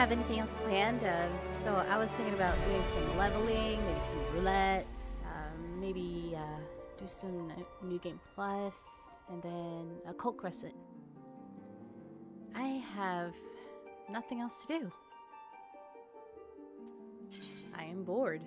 have anything else planned. So I was thinking about doing some leveling, maybe some roulettes, maybe do some New Game Plus, and then a Cult Crescent. I have nothing else to do. I am bored.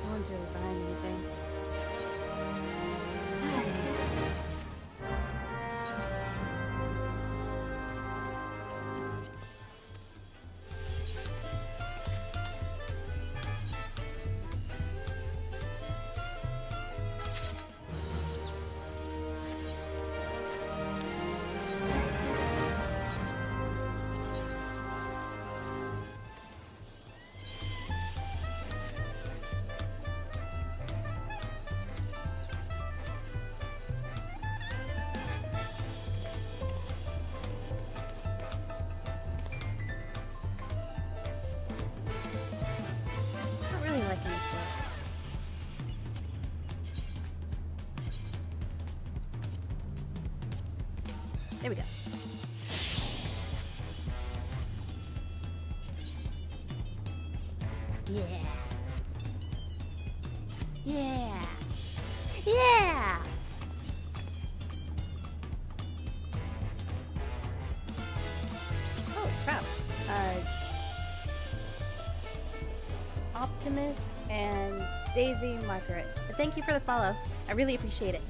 No one's really buying anything. Not really liking this look. There we go. Yeah. Yeah. Yeah. Oh crap. Optimus and Daisy Margaret. But thank you for the follow. I really appreciate it.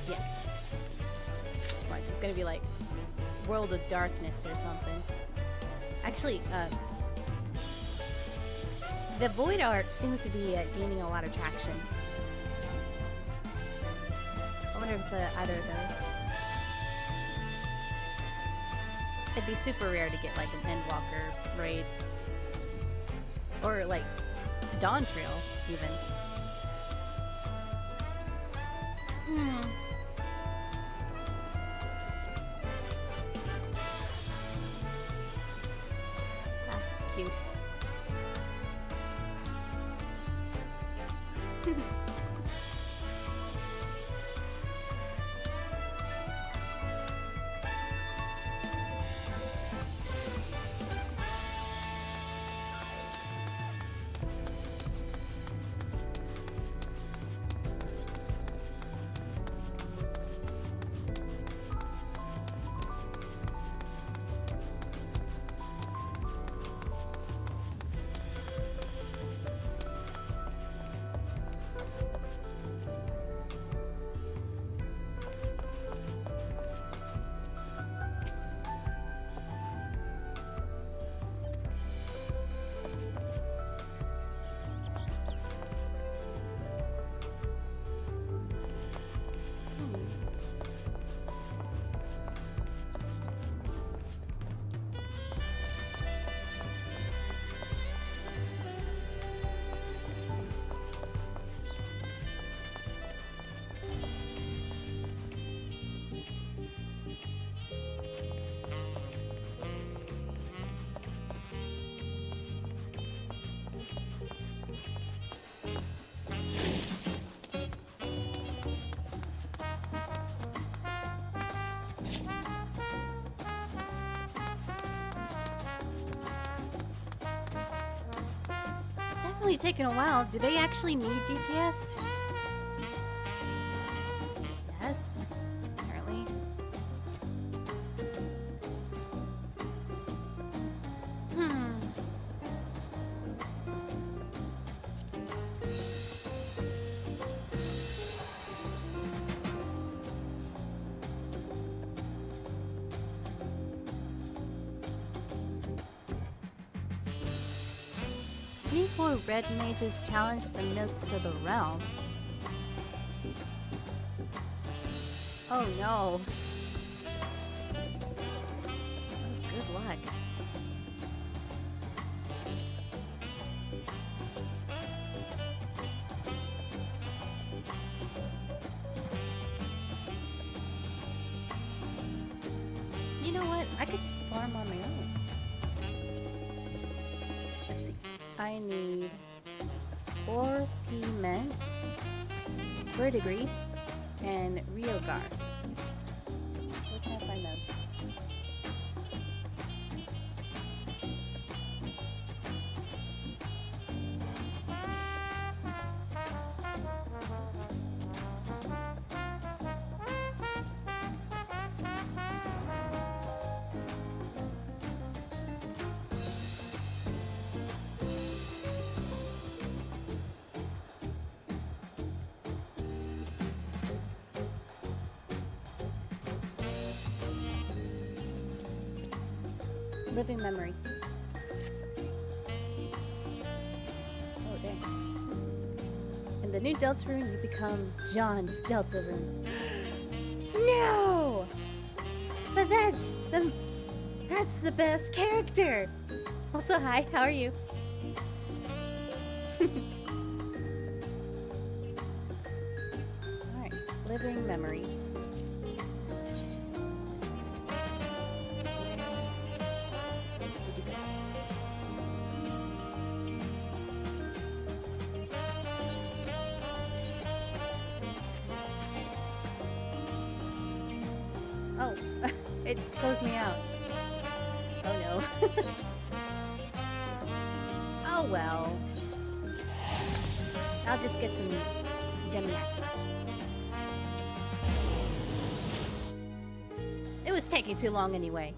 Yeah. What, it's gonna be like World of Darkness or something. Actually, the Void Art seems to be gaining a lot of traction. I wonder if it's either of those. It'd be super rare to get like an Endwalker raid. Or like Dawn Trail, even. Ah, cute. Taking a while. Do they actually need DPS? Need for red mages challenge the myths of the realm. Oh no. Oh, good luck. You know what? I could just farm on my own. Let's see. I need 4 piment, verdigris, and Riogar. Where can I find those? Living memory. Oh, dang. In the new Deltarune, you become John Deltarune. No! But that's the best character! Also, hi, how are you? Alright, living memory. Oh, it closed me out. Oh no. Oh well. I'll just get some Demiaxima. It was taking too long anyway.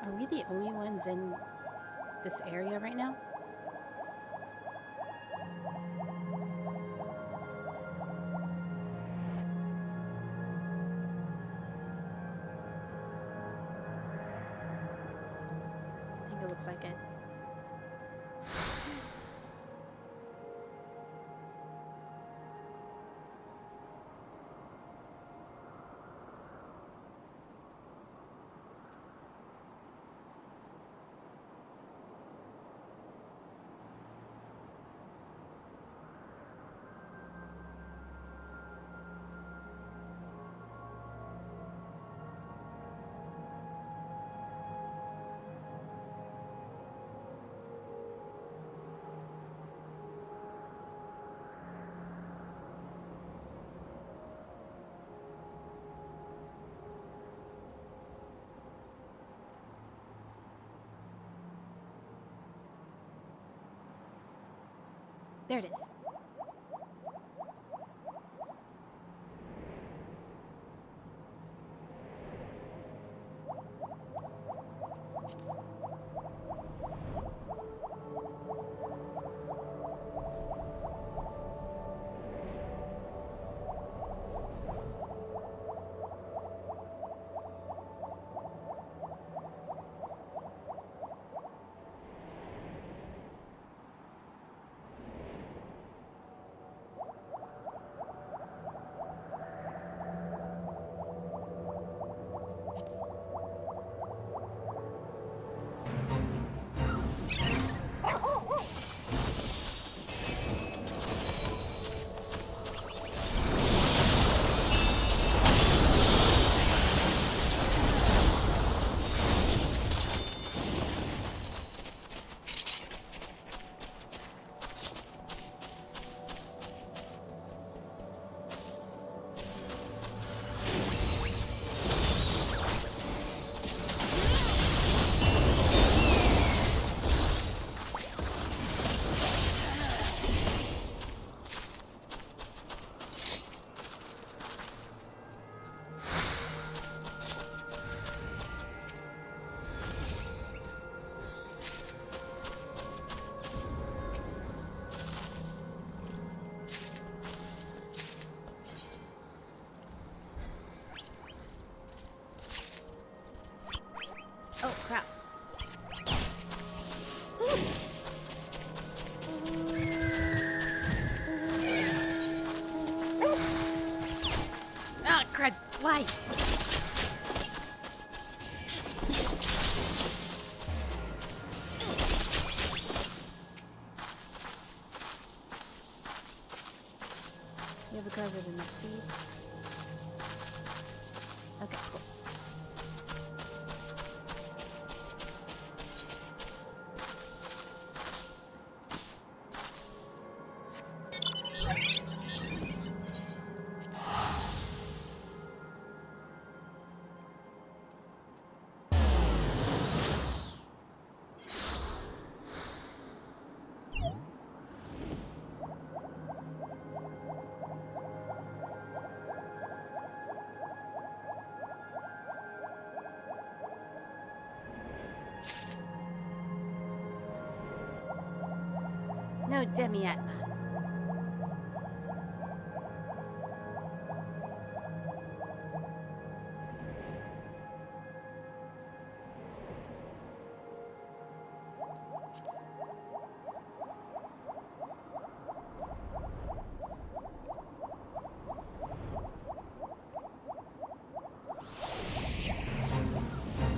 Are we the only ones in this area right now? I think it looks like it. There it is. seeds. Okay, cool. No demiatma.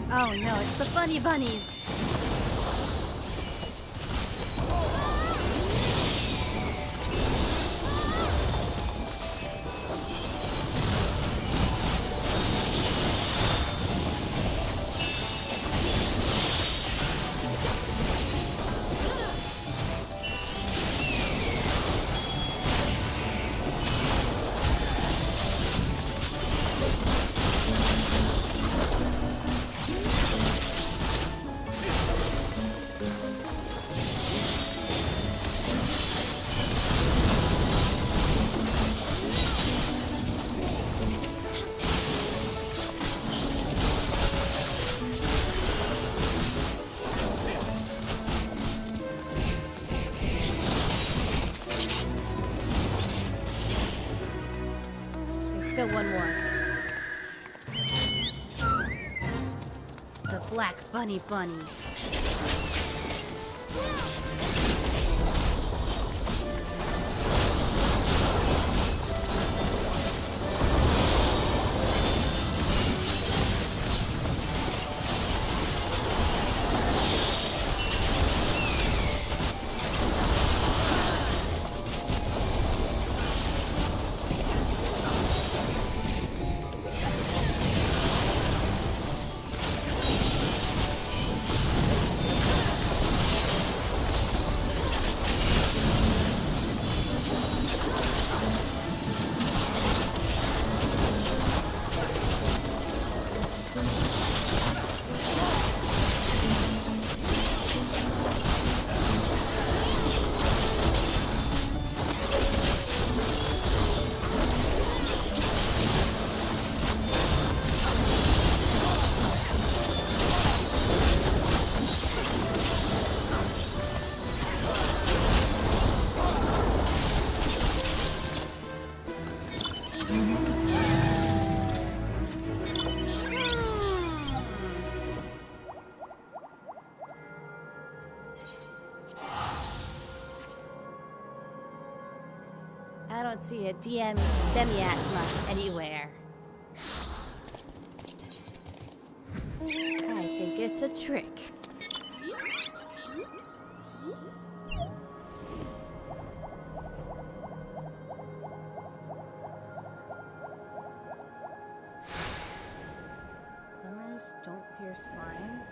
Oh no, it's the funny bunnies. Still one more. The black bunny. I don't see a demiatma anywhere. I think it's a trick. Plumbers don't fear slimes.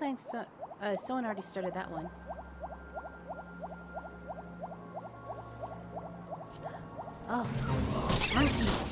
looks like someone already started that one. Oh, monkeys.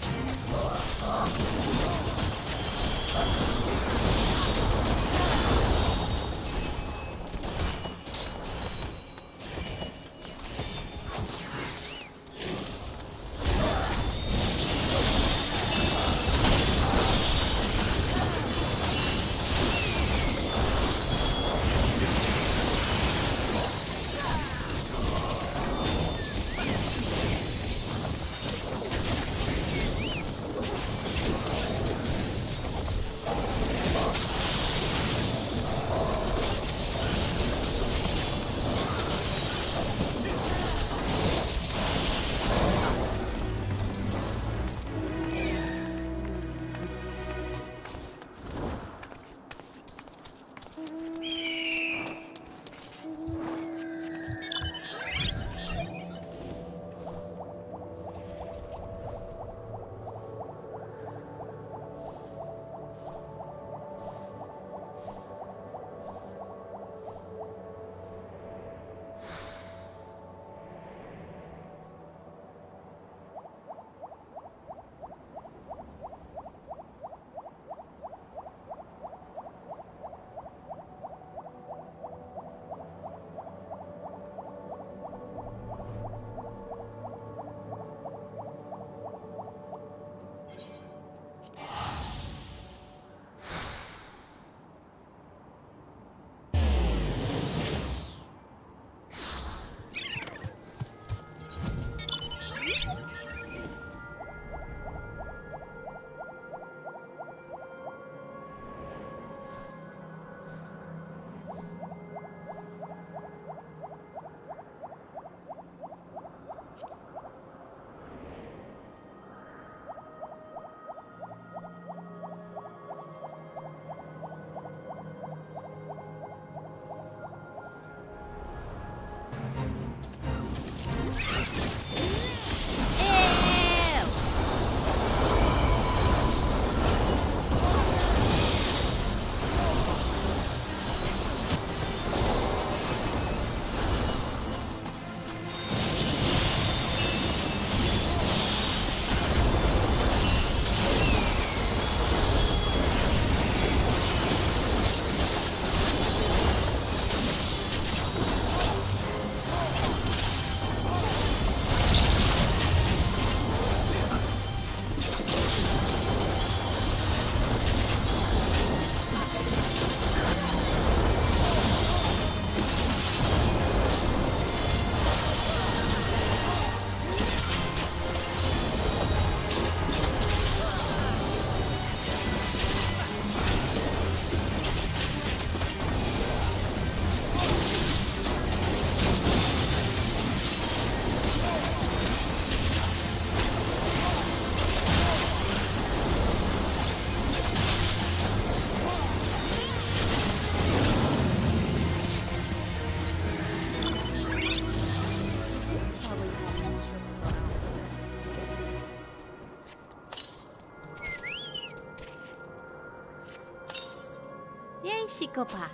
Shikopa.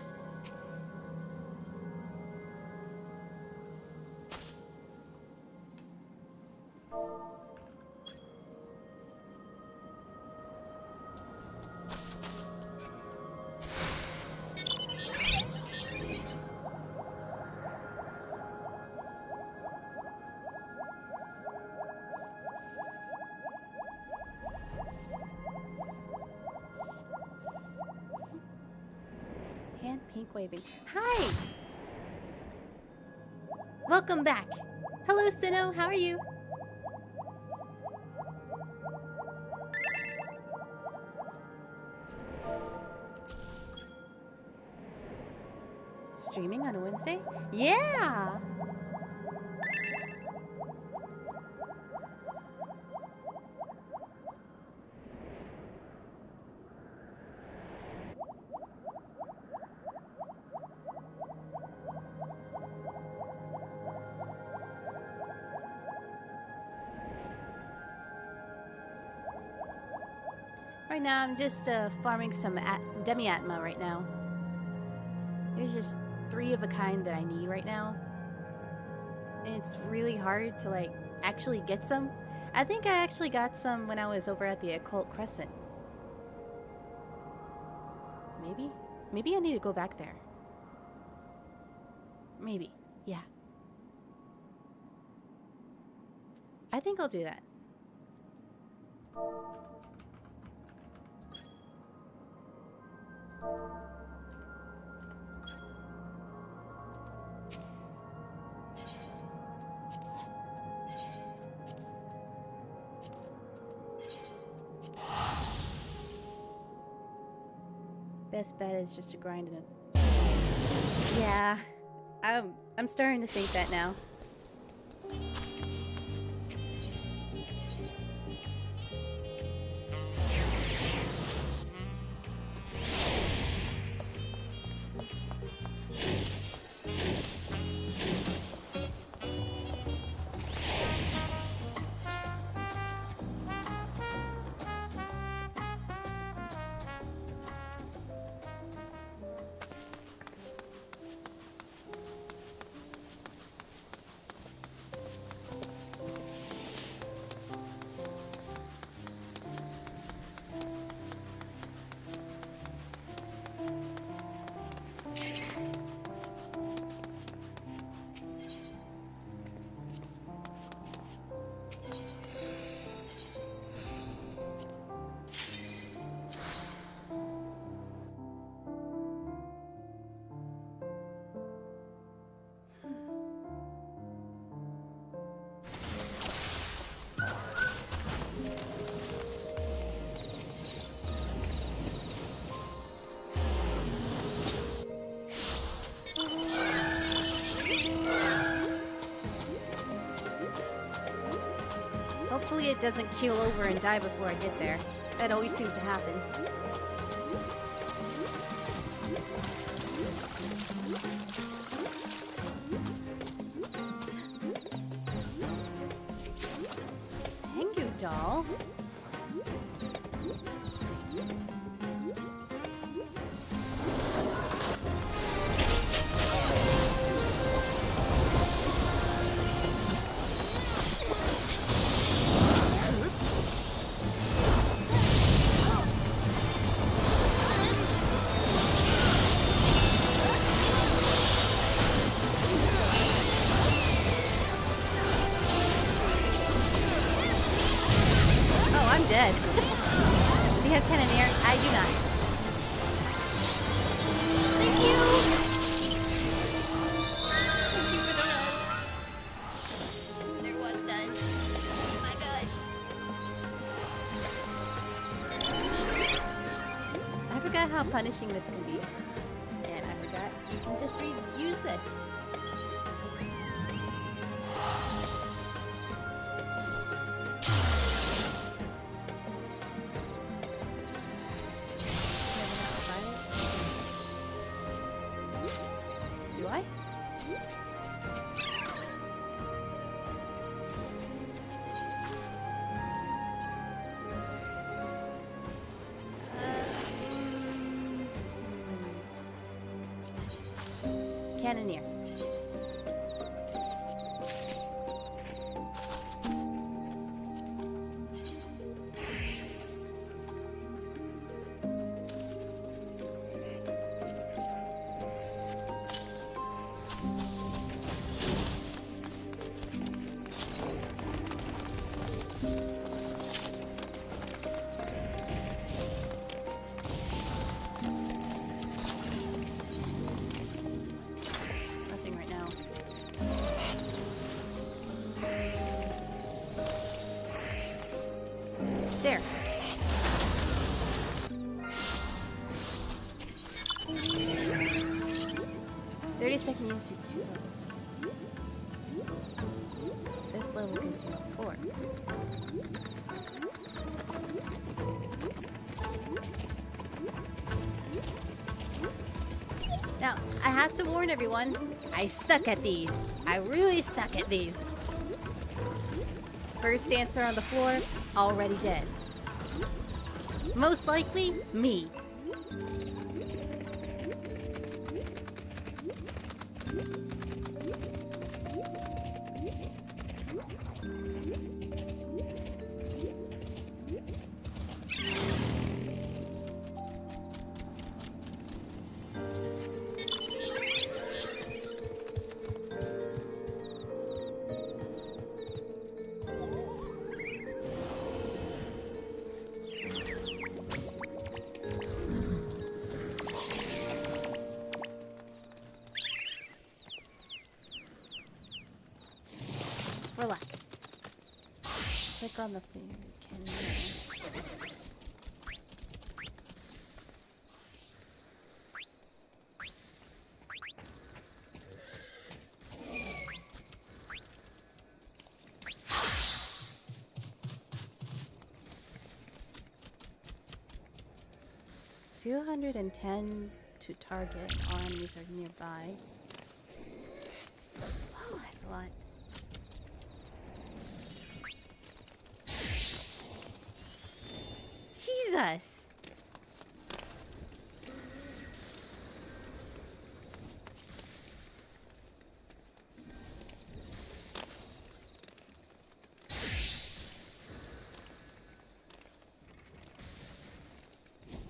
Hand pink waving. Hi! Welcome back. Hello, Sinnoh. How are you? Streaming on a Wednesday? Yeah! Right now, I'm just farming some demi-atma right now. There's just 3 of a kind that I need right now. And it's really hard to, like, actually get some. I think I actually got some when I was over at the Occult Crescent. Maybe? Maybe I need to go back there. Maybe. Yeah. I think I'll do that. Best bet is just to grind in a... Yeah, I'm starting to think that now. Hopefully it doesn't keel over and die before I get there. That always seems to happen. Thank you, doll. Dead. Do you have cannoneer? I do not. Thank you! Thank you for the rose. There was none. Oh my god. I forgot how punishing this can be. And I forgot you can just reuse this. Do I? Cannoneer. There. Second use to 2 levels. 5th level gives you 4. Now, I have to warn everyone, I suck at these. I really suck at these. First dancer on the floor, already dead. Most likely, me. saw nothing. Can $210 to target. All enemies are nearby. Oh, that's a lot. Jesus!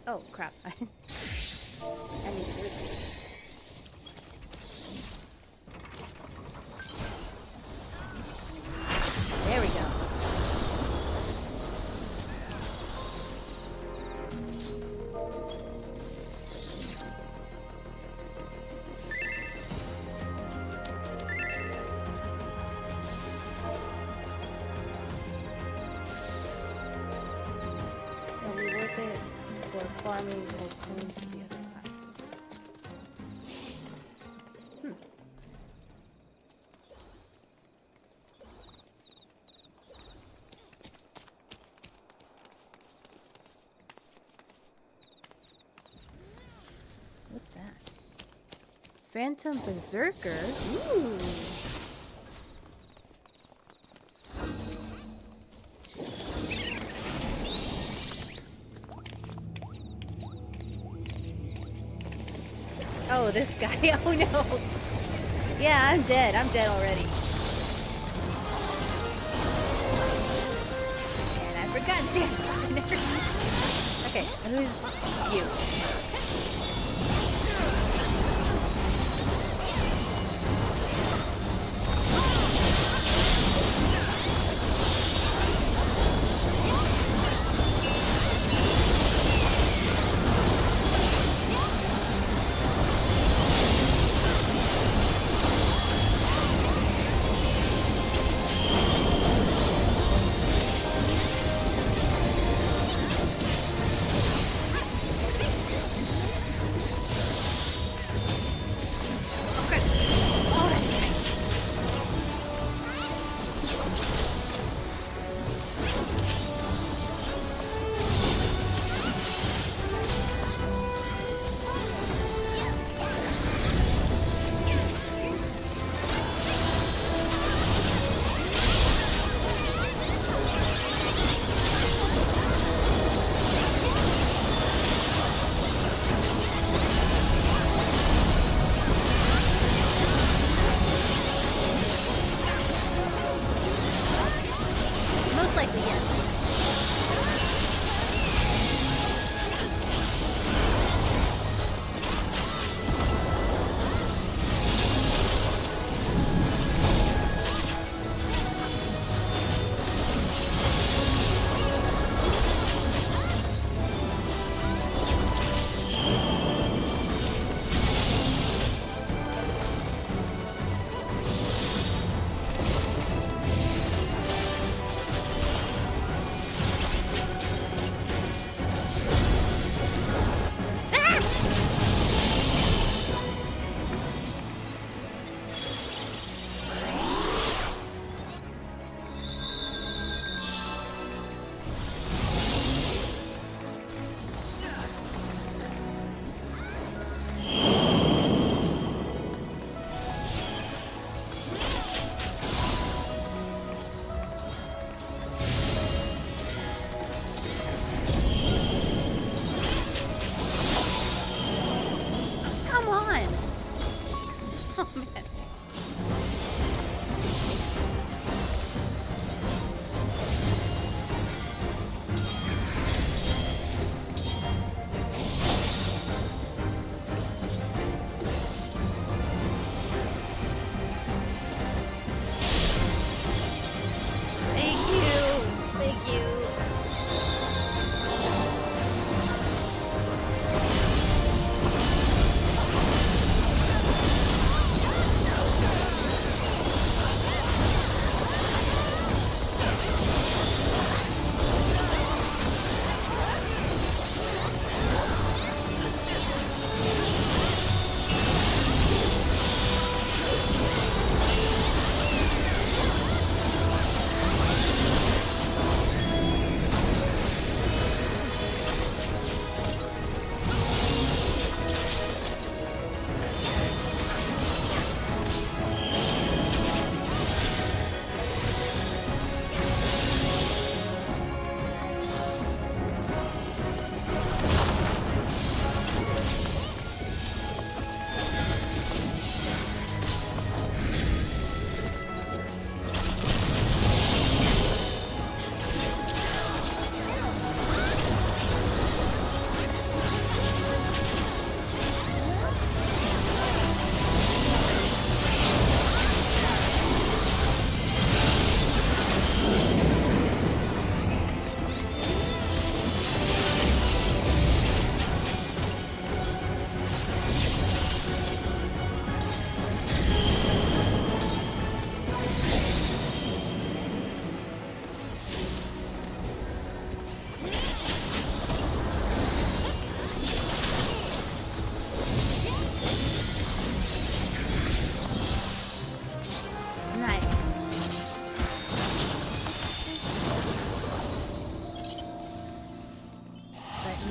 Oh, crap. I need to do this. There we go. It'll be worth it for farming gold coins with the other classes. What's that? Phantom Berserker? Ooh! Oh, this guy. Oh no. Yeah, I'm dead. I'm dead already. And I forgot dance partner. Okay, who's you?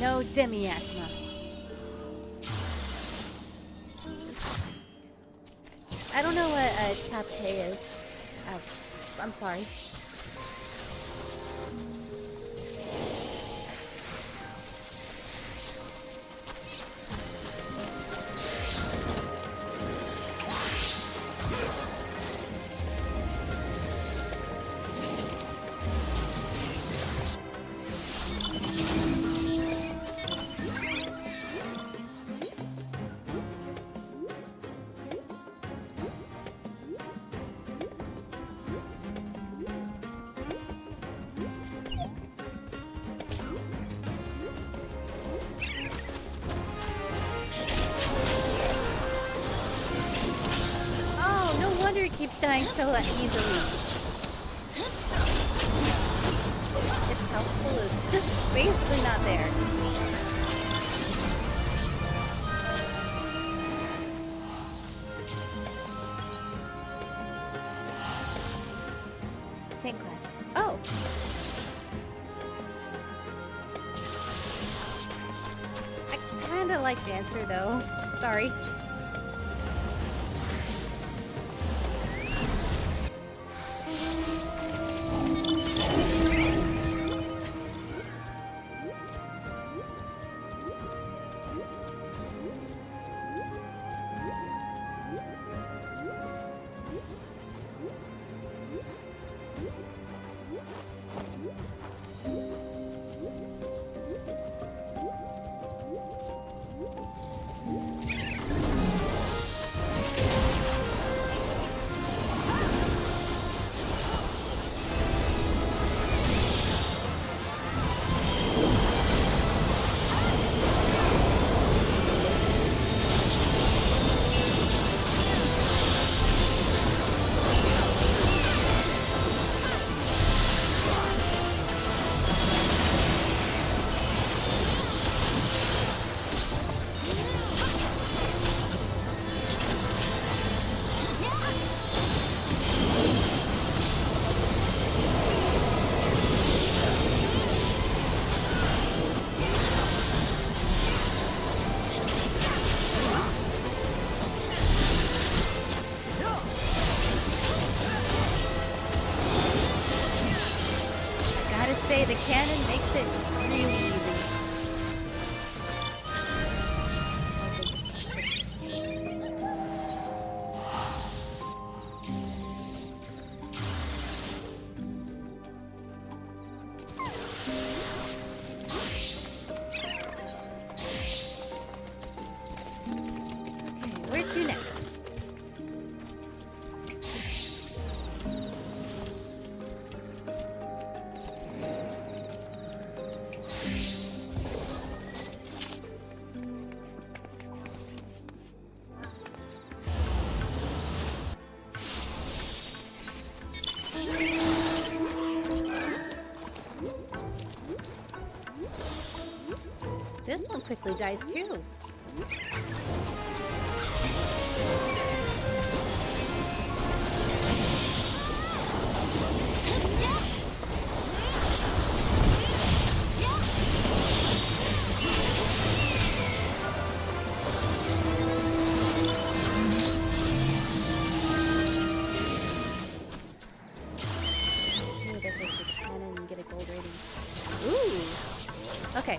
No demiatma. I don't know what a tape is. I'm sorry. It keeps dying so easily. Its health pool is just basically not there. Tank class. Oh! I kinda like Dancer though. Sorry. The cannon makes it really easy. Okay, where to next? This one quickly dies too. Okay.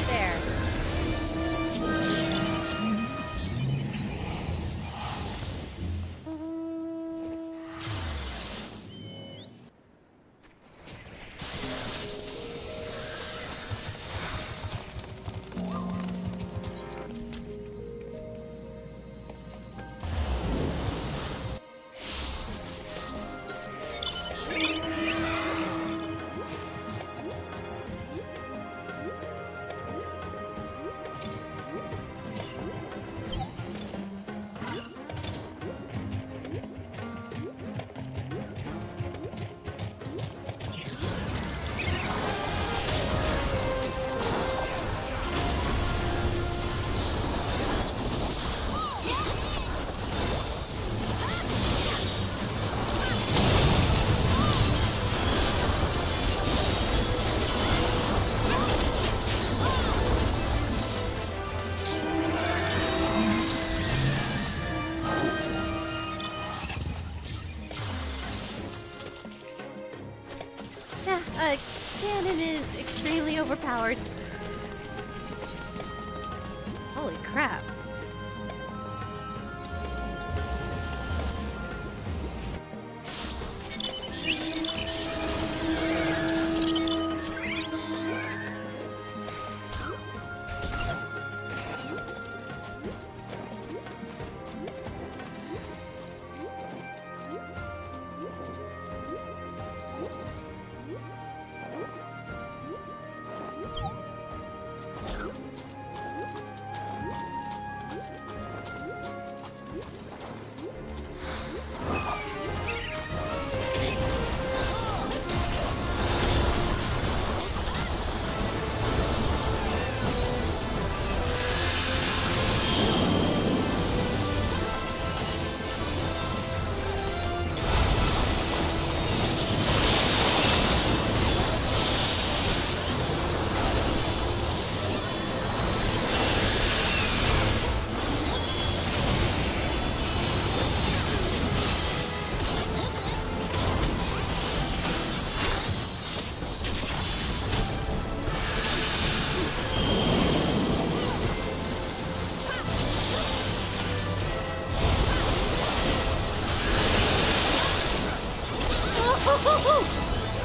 right there. Yeah, Ganon is extremely overpowered. Holy crap.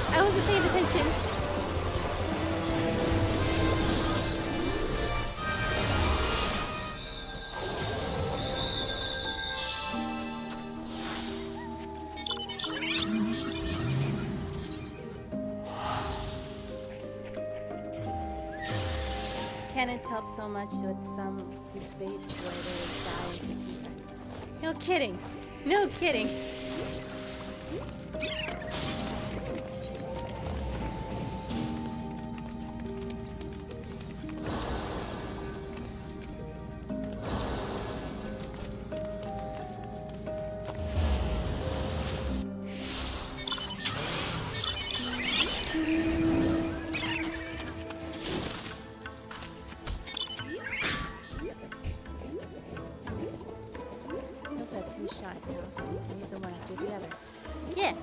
I wasn't paying attention. Cannons help so much with some whose fates where they die in 15 seconds. No kidding. No kidding. Two shots now, so we can use them one after the other. Yeah!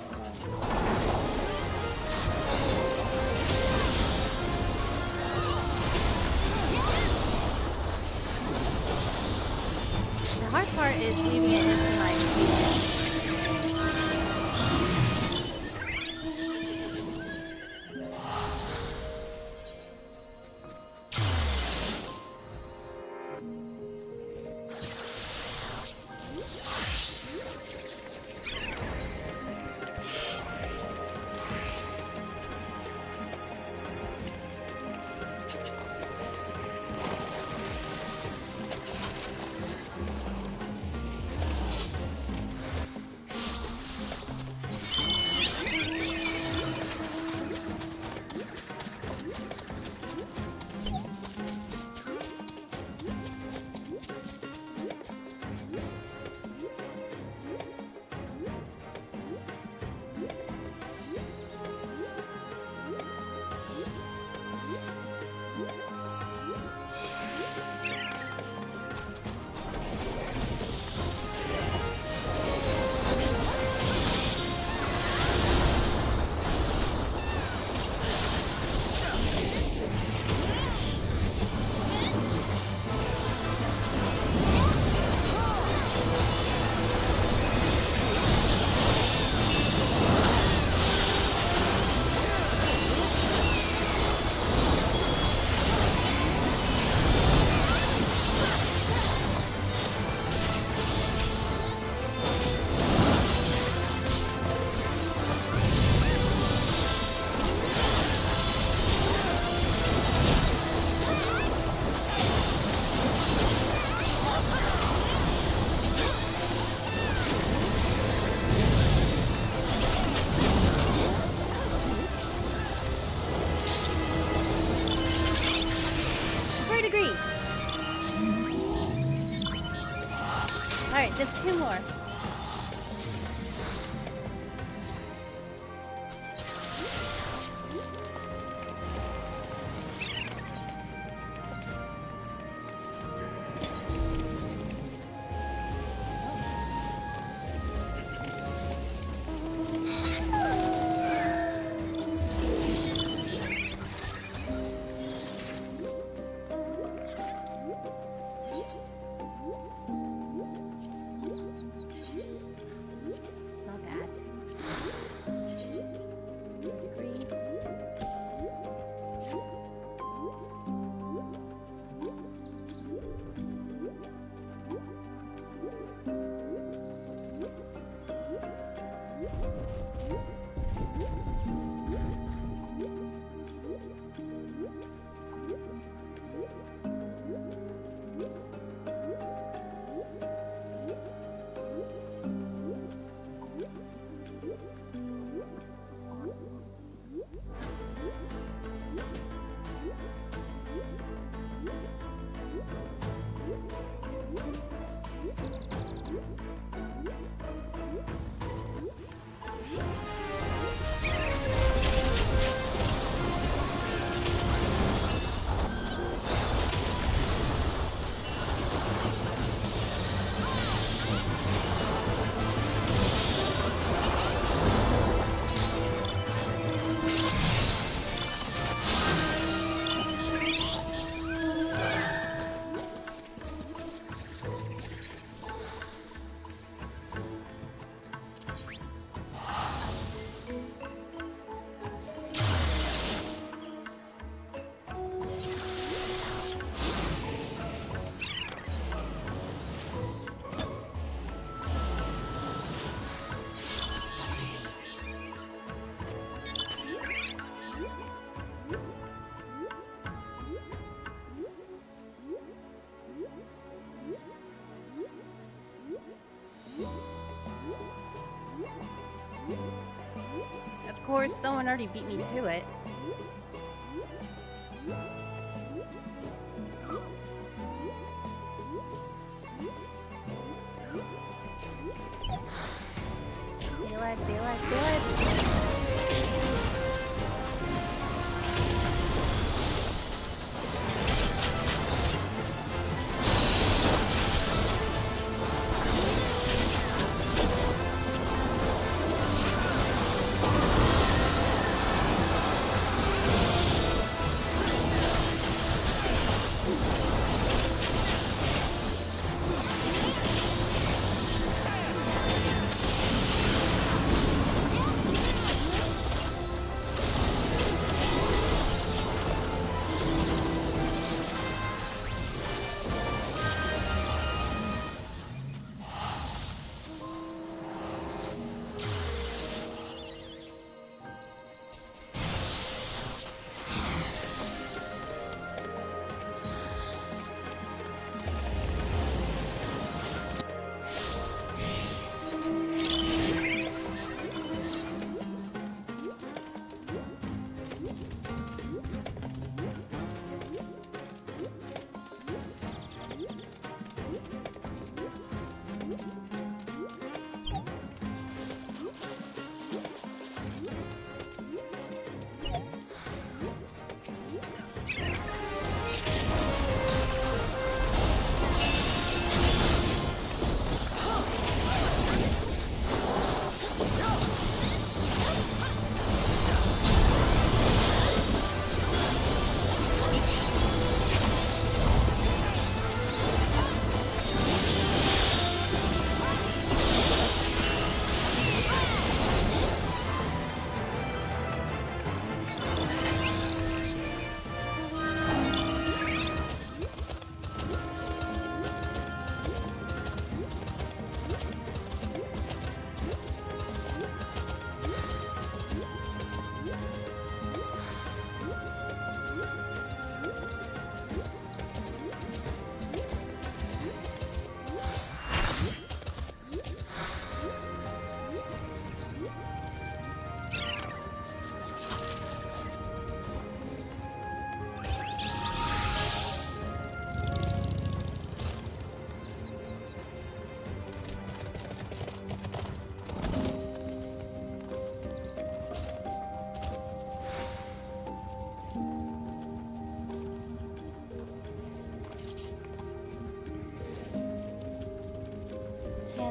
The hard part is weaving it into my fusion. third degree. Alright, just 2 more. Of course, someone already beat me to it. Stay alive, stay alive, stay alive!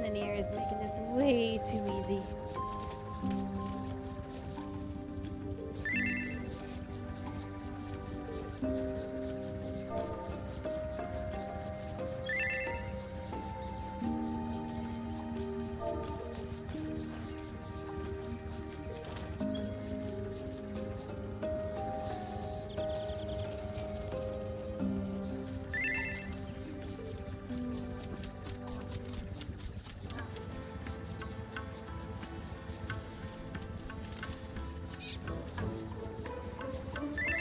Cannoneer is making this way too easy.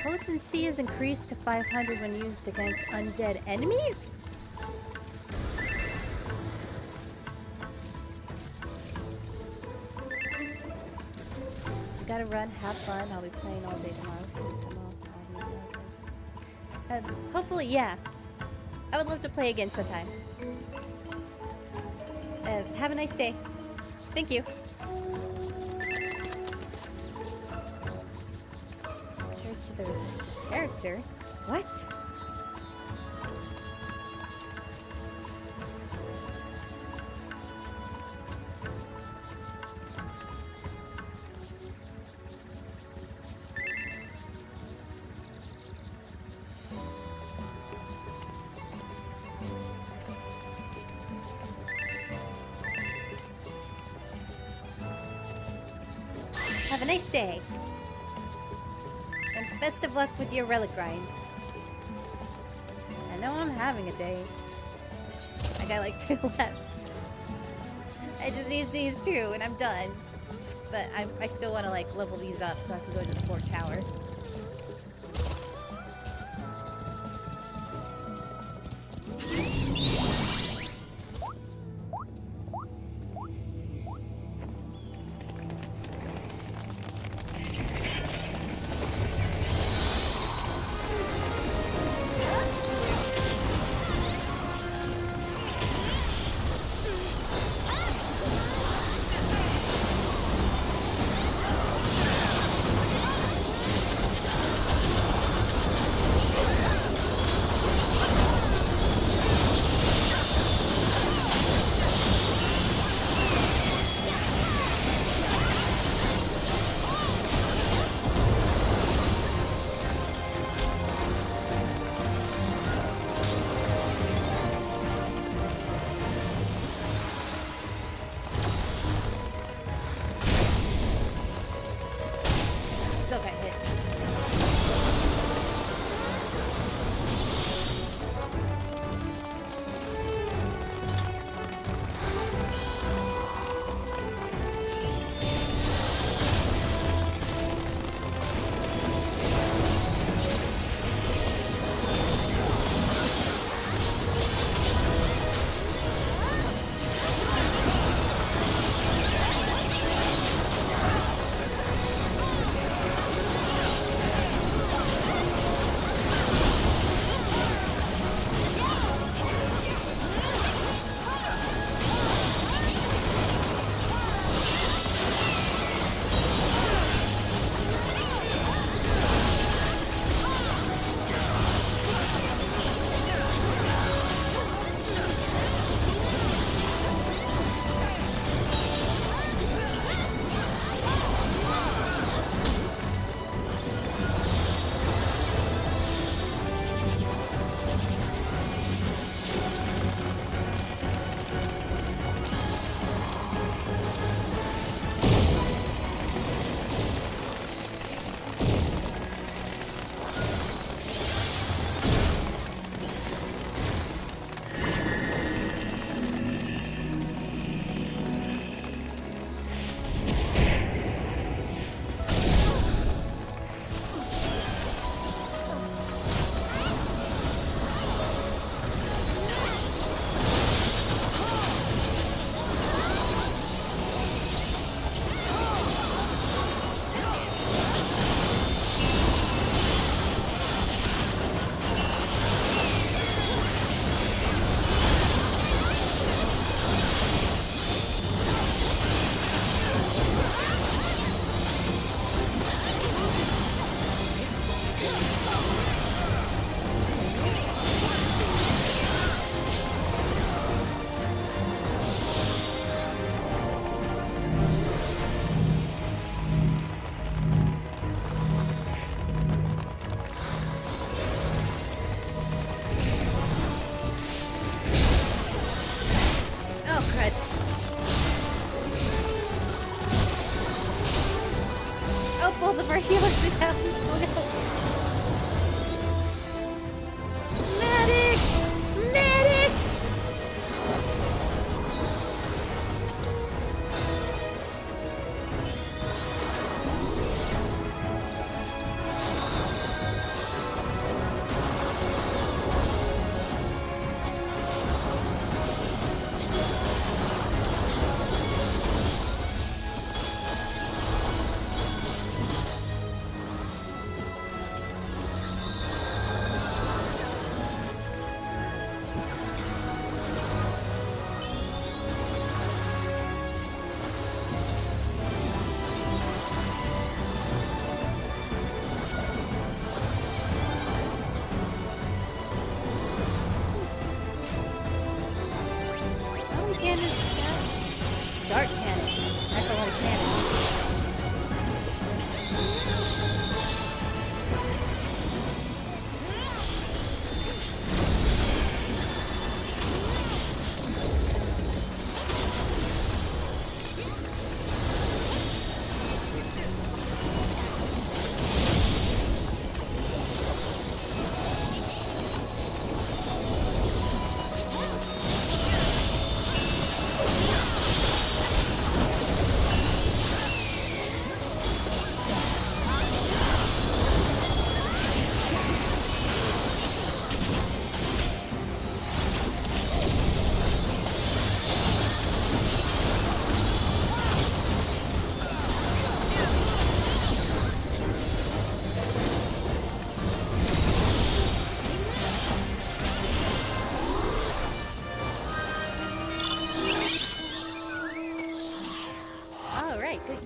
Potency is increased to 500 when used against undead enemies? Gotta run, have fun. I'll be playing all day tomorrow since I'm off. Hopefully, yeah. I would love to play again sometime. Have a nice day. Thank you. Church of the character? What? Have a nice day. And best of luck with your relic grind. I know I'm having a day. I got like 2 left. I just need these 2 and I'm done. But I still want to like level these up so I can go to the 4th tower.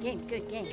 game, good game.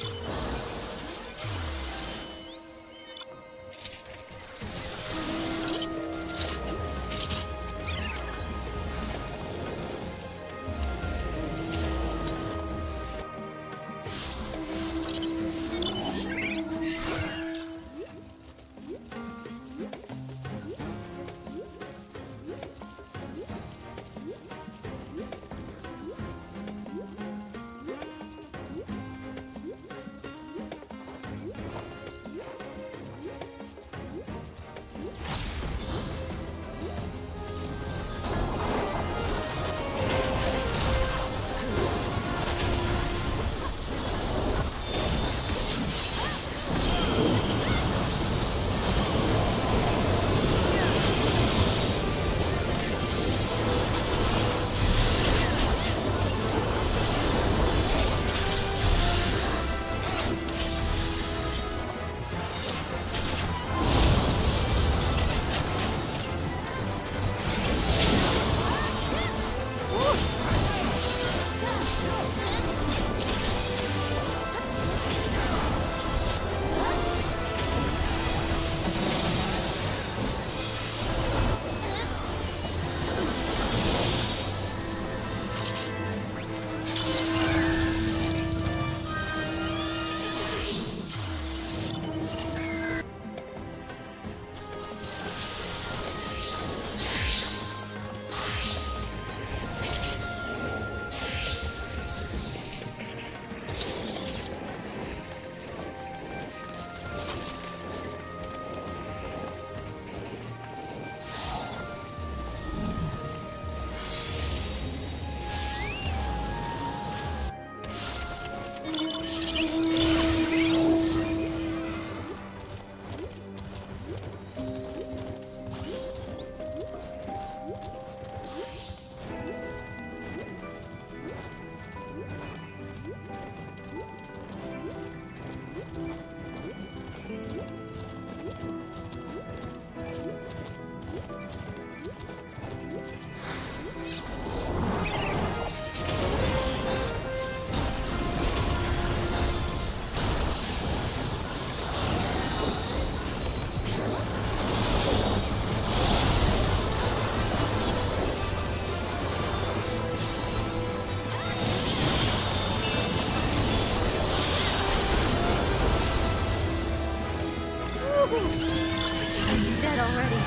He's dead already.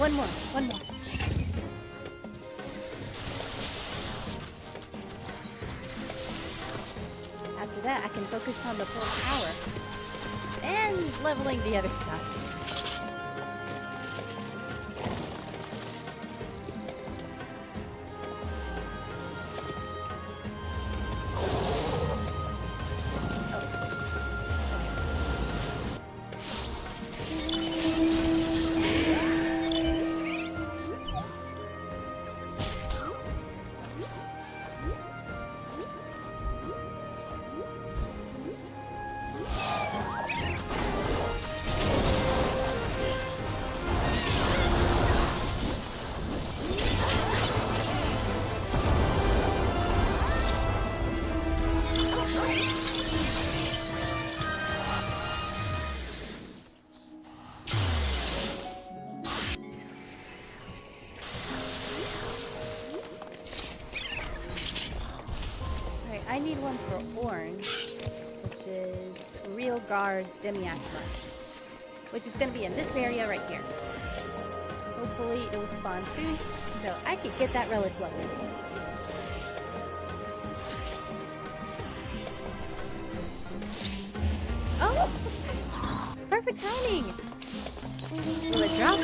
One more. After that, I can focus on the full power and leveling the other stuff. I need one for orange, which is Real Guard Demiax, which is going to be in this area right here. Hopefully it will spawn soon, so I can get that relic level. Oh! Perfect timing! Will it drop?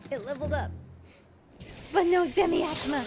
It leveled up. But no Demiatma!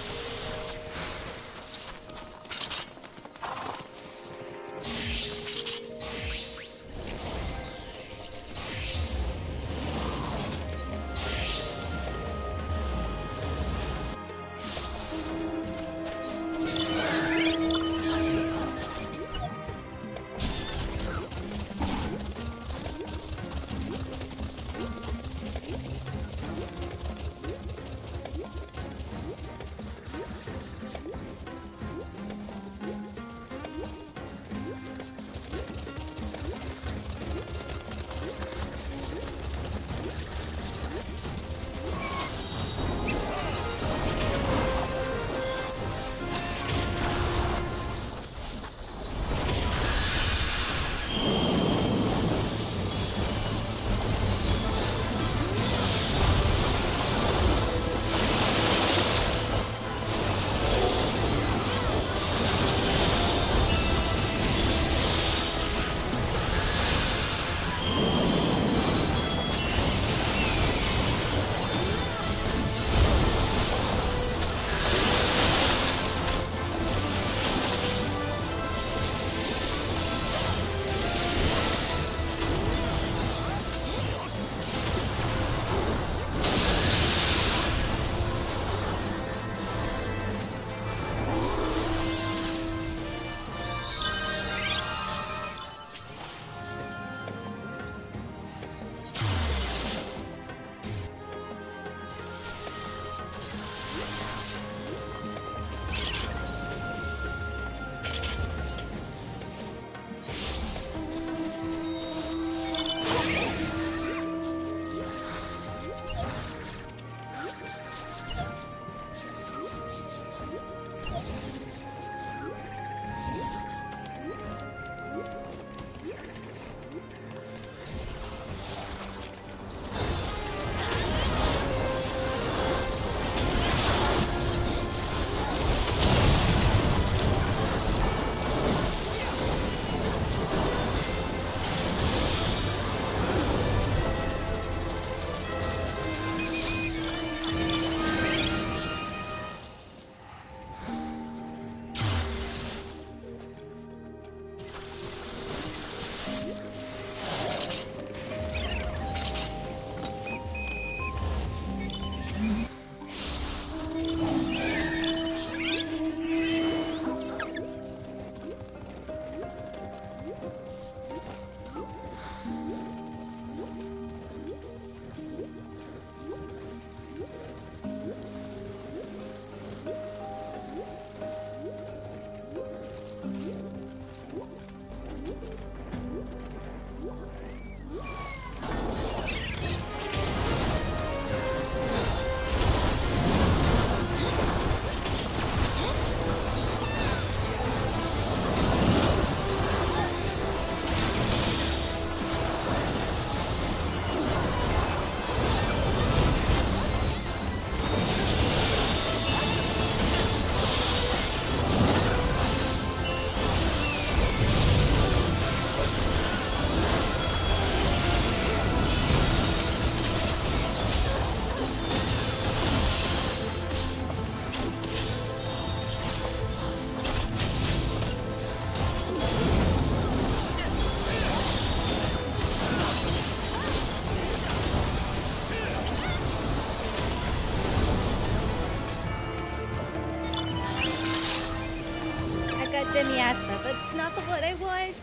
Demiatma, but it's not the one I want.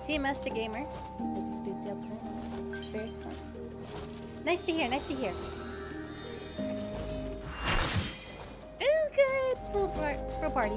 TMS to gamer. I just beat Deltarune. Very smart. Nice to hear, nice to hear. Ooh, good! Full party.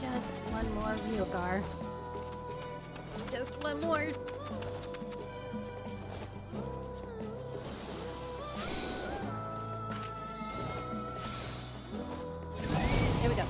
Just one more Ryugar. Just one more. Here we go.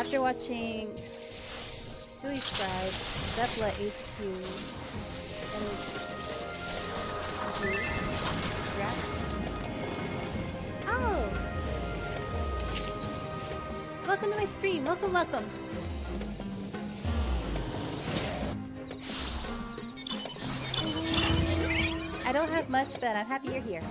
After watching Sui Scribe, Zepla HQ, and oh! Welcome to my stream. Welcome, welcome. I don't have much, but I'm happy you're here.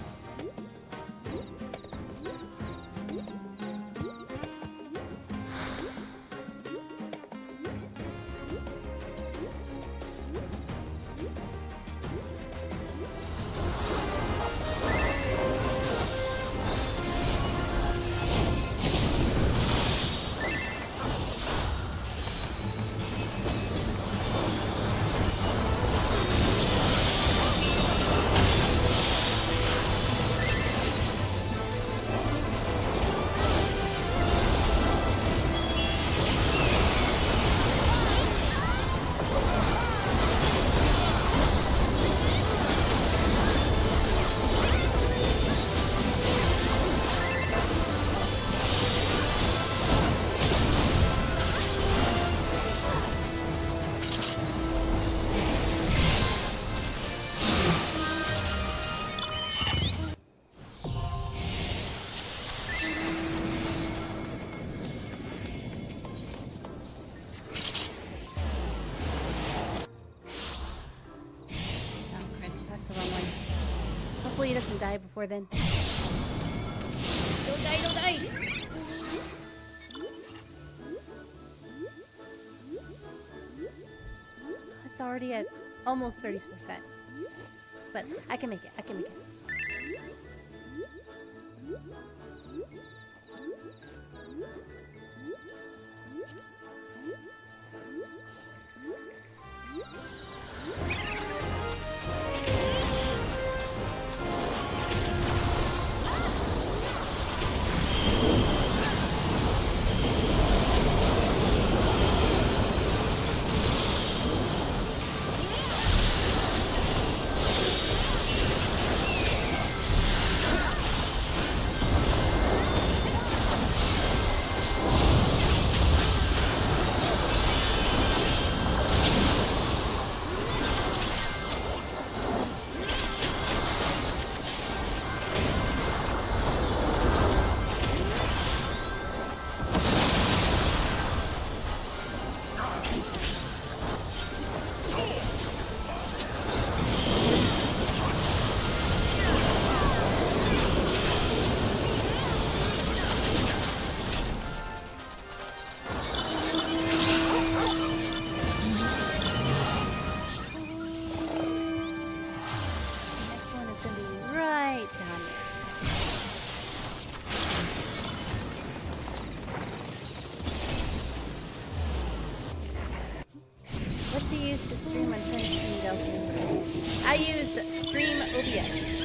Hopefully he doesn't die before then. Don't die, don't die! It's already at almost 30%. But I can make it, I can make it. To stream on Twitch and Deltarune. I use Stream OBS.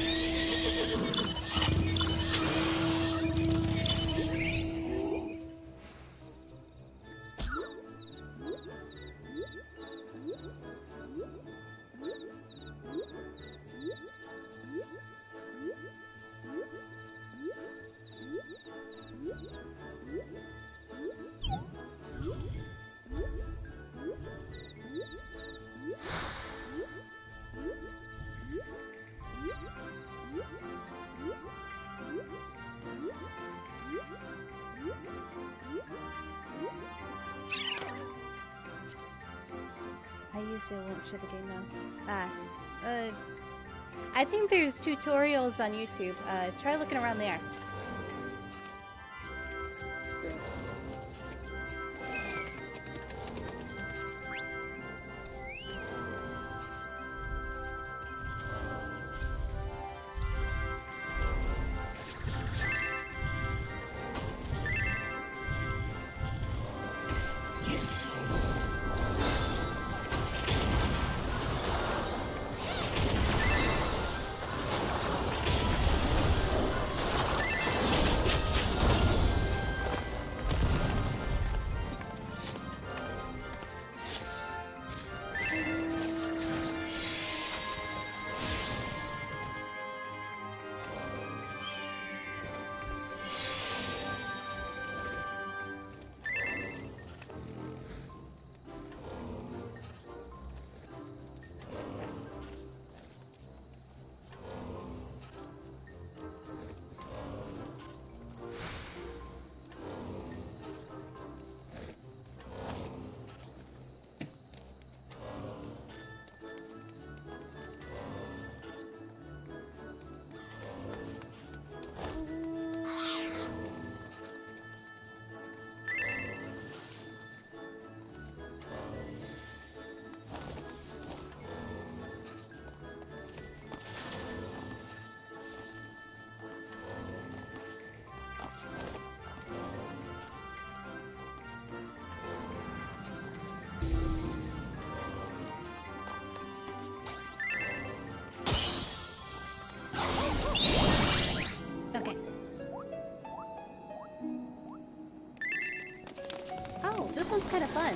It won't show the game now. I think there's tutorials on YouTube. Try looking around there. kind of fun.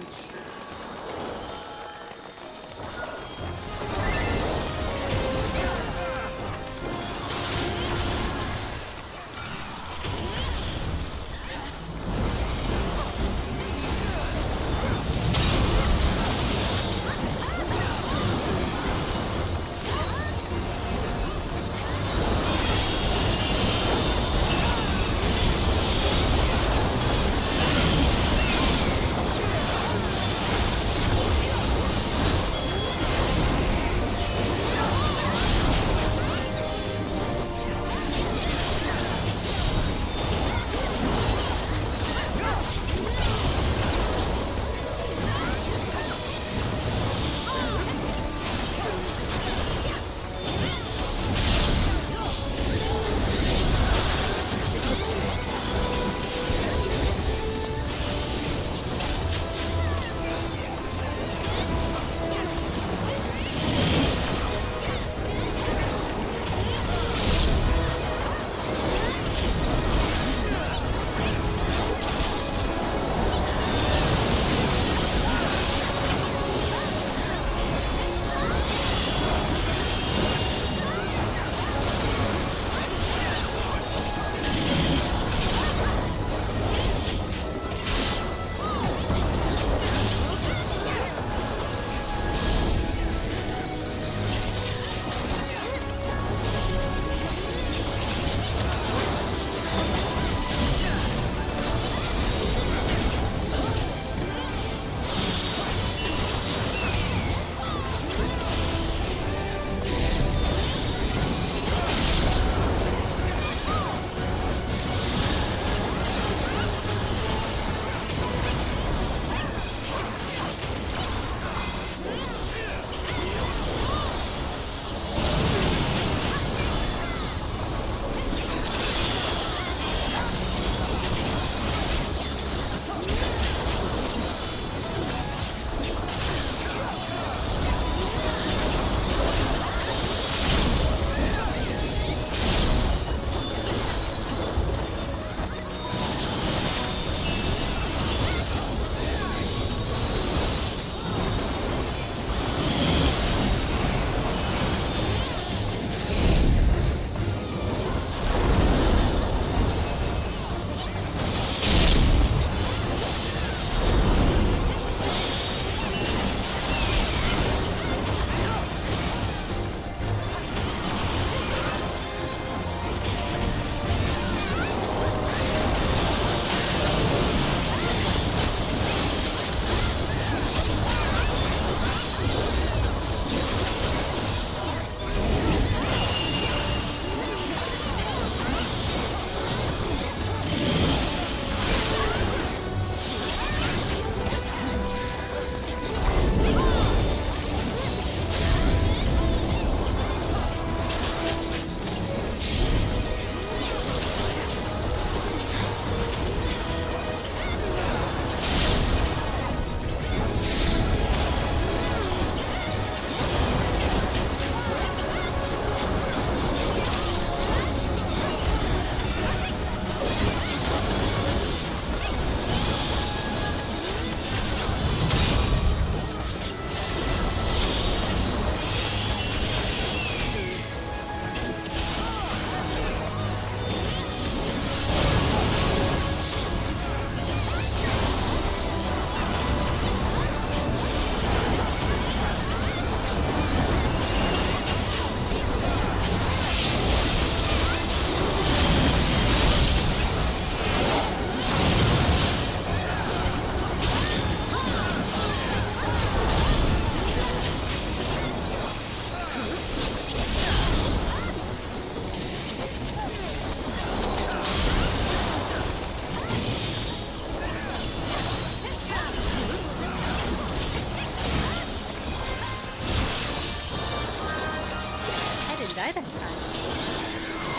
die that time.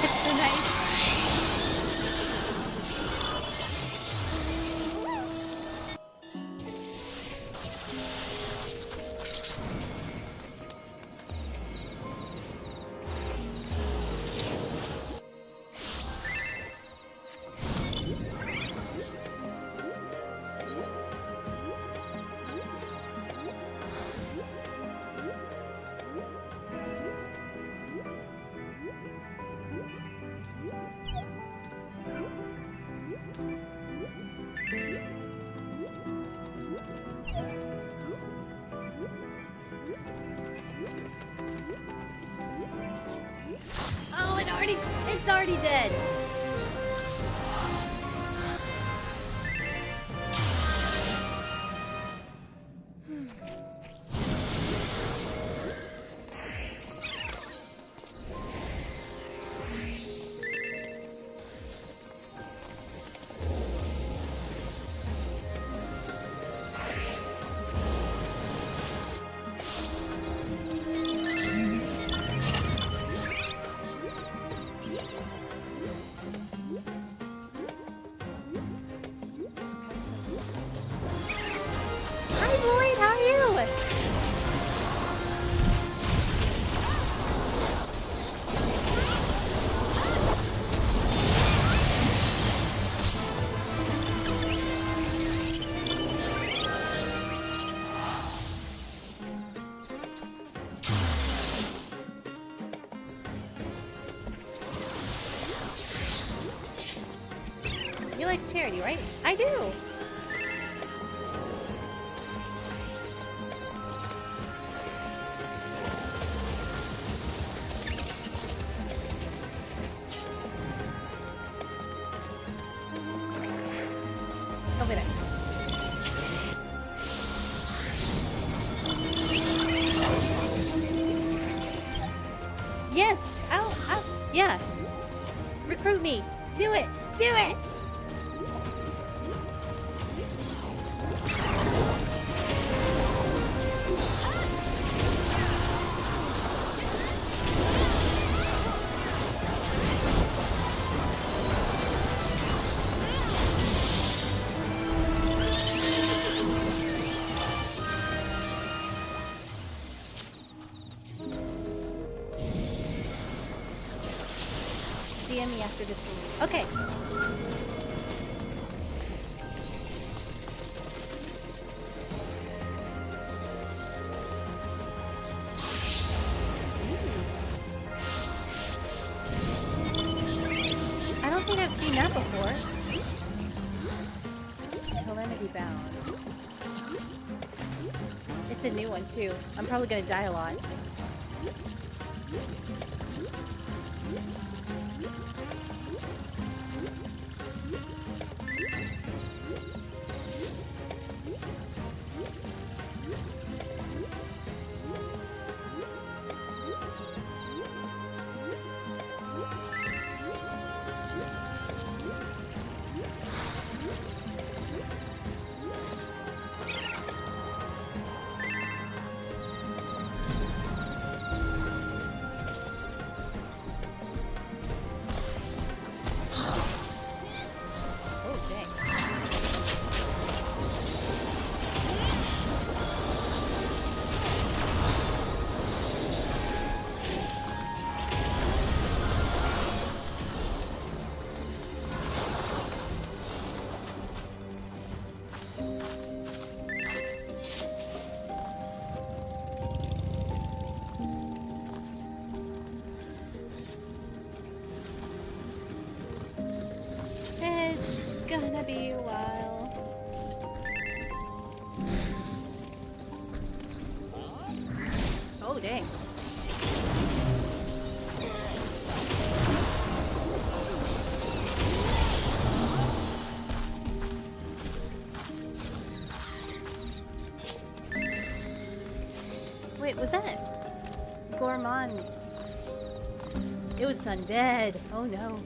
It's so nice. it's already dead. You like charity, right? I do! Over there. Yes! Ow! Yeah! Recruit me! Do it! Do it! DM me after this one. Okay. I don't think I've seen that before. Calamity Bound. It's a new one too. I'm probably gonna die a lot. Gonna be a while. Oh, dang. Wait, was that Gourmand? It was undead. Oh no.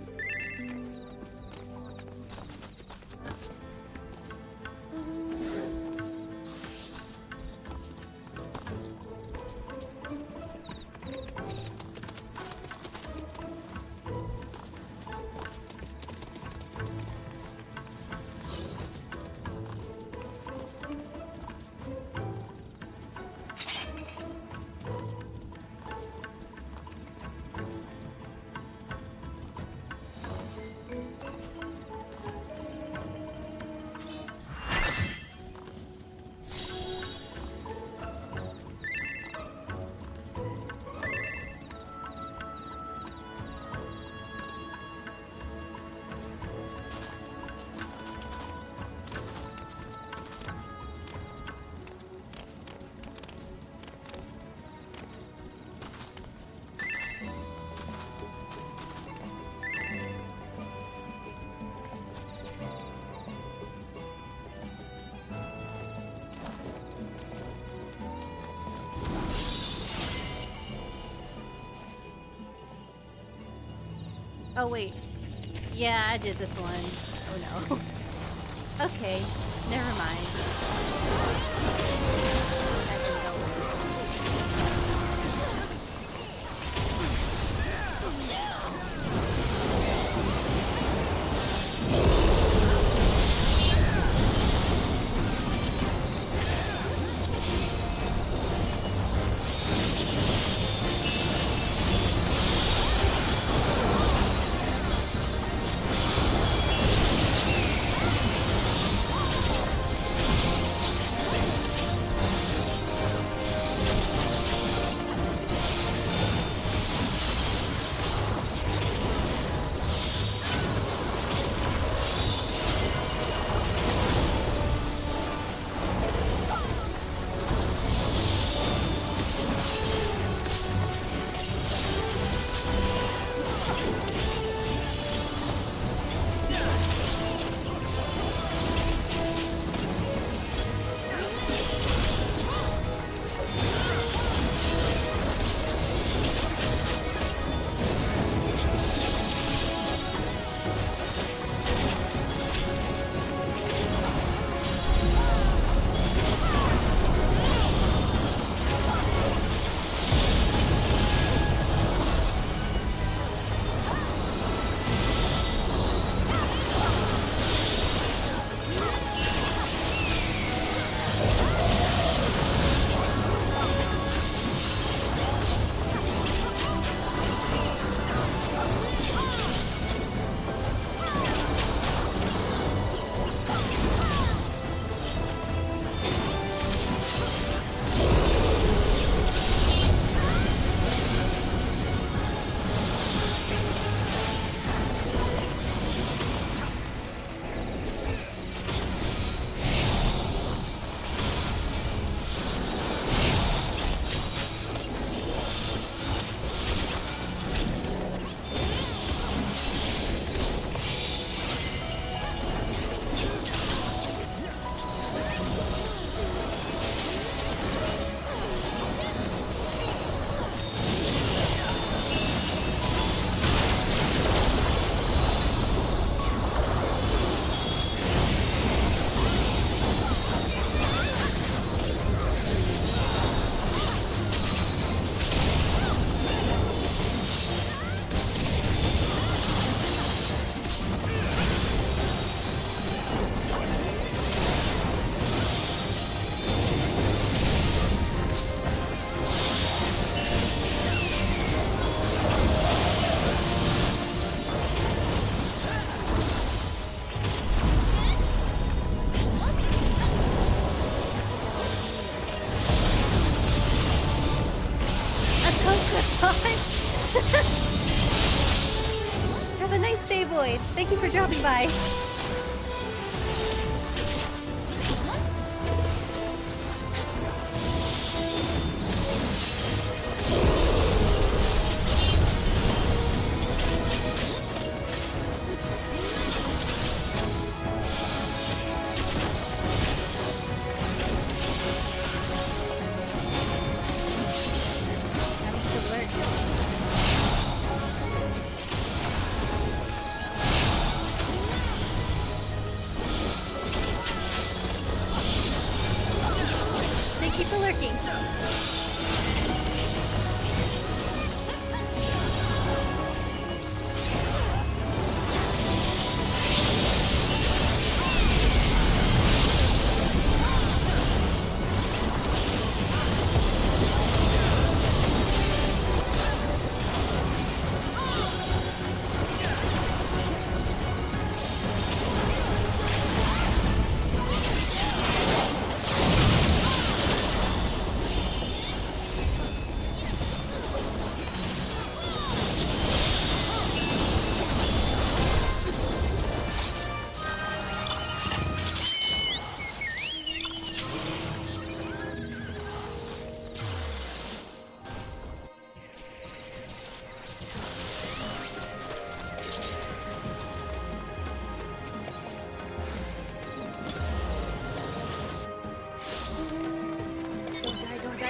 Oh, wait. Yeah, I did this one. Oh, no. Okay, never mind. That didn't go well. Have a nice day, boy. Thank you for dropping by.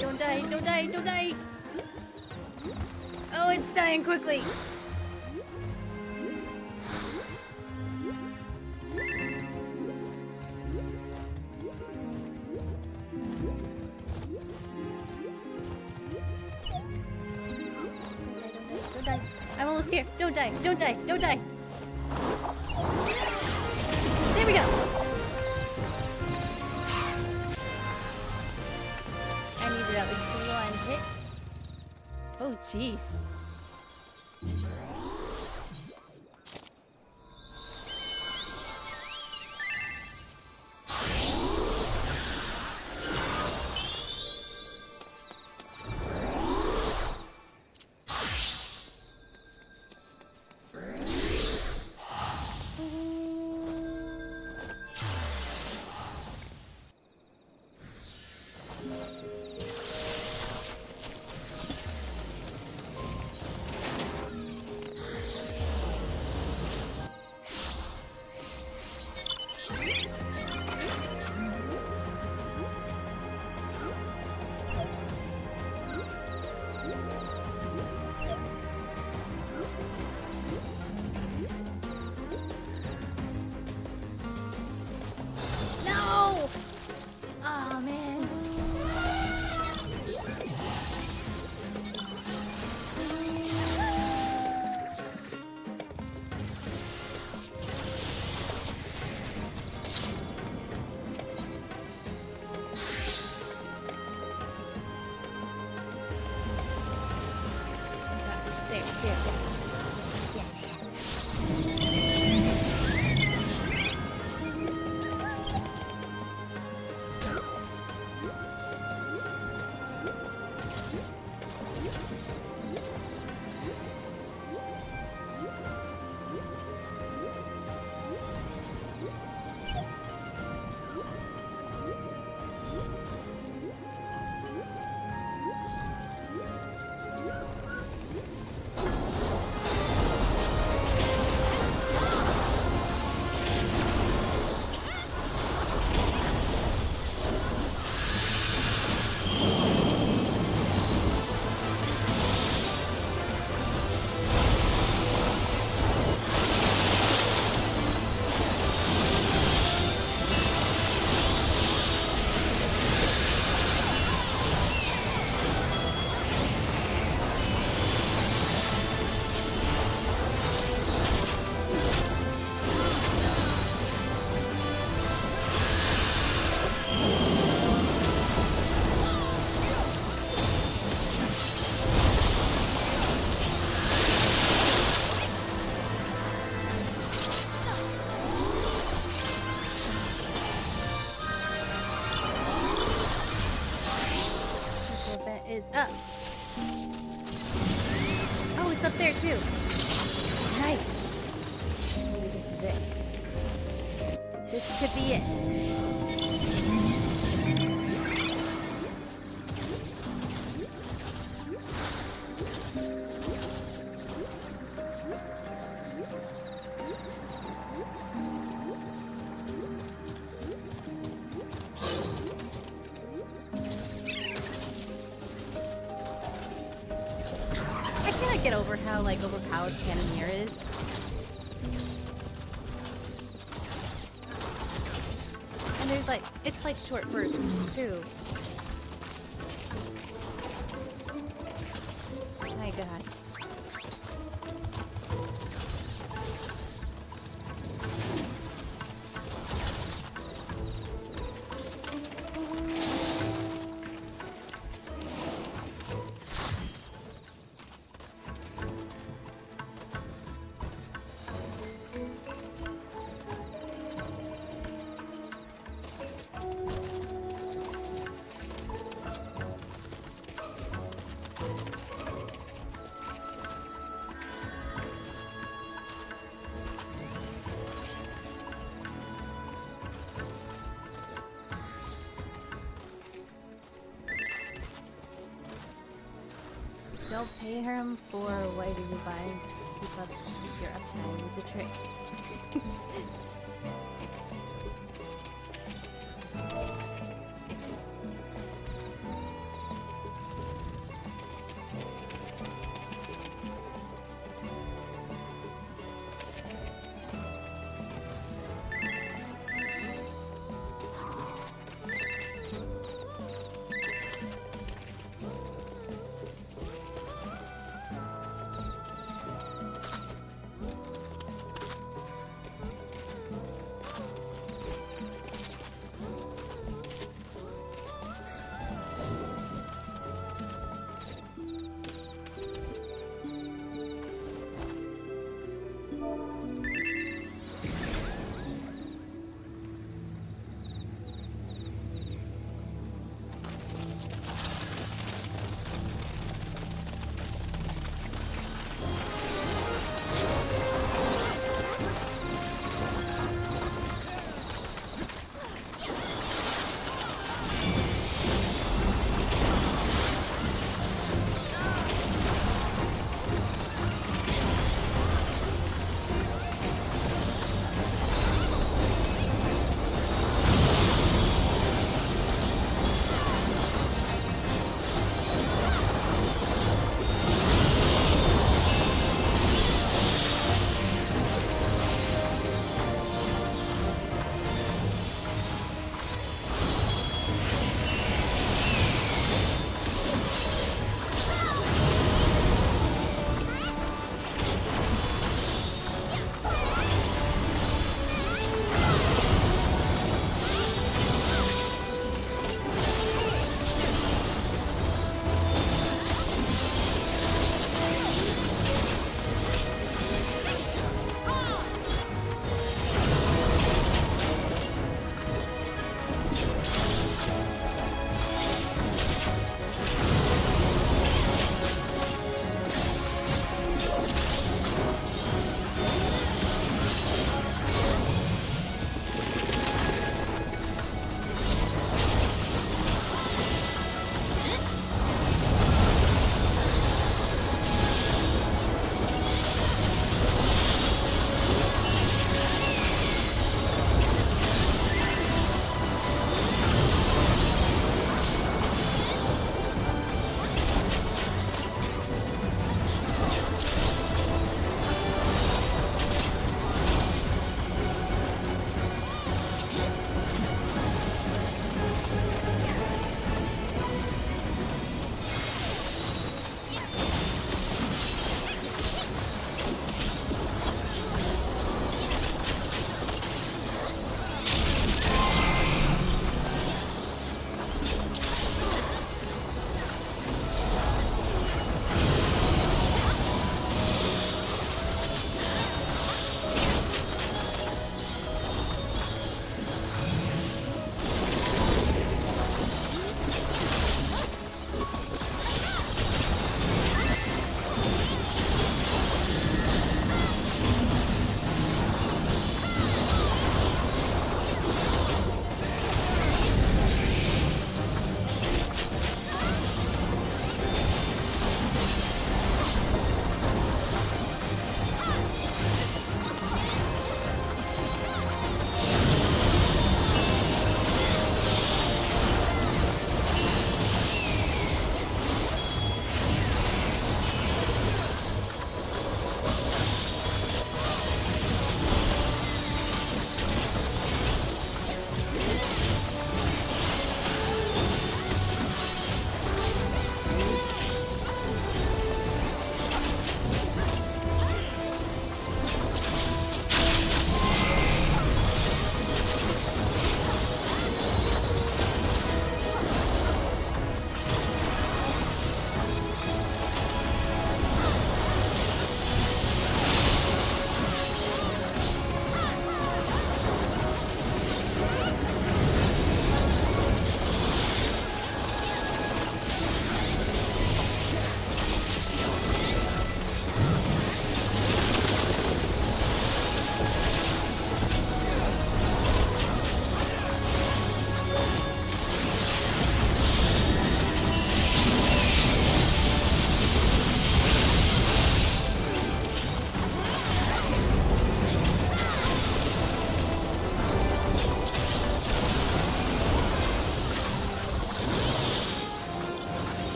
Don't die, don't die, don't die! Oh, it's dying quickly! here. Don't die. Don't die. Don't die. There we go. I needed at least one hit. Oh, jeez. No! Oh, man. There. Is up. Oh, it's up there too. Nice. Maybe this is it. This could be it. I get over how like overpowered Cannoneer is. And there's like, it's like short bursts too. My God. Don't pay him for what you buy. Just keep up your uptime. It's a trick.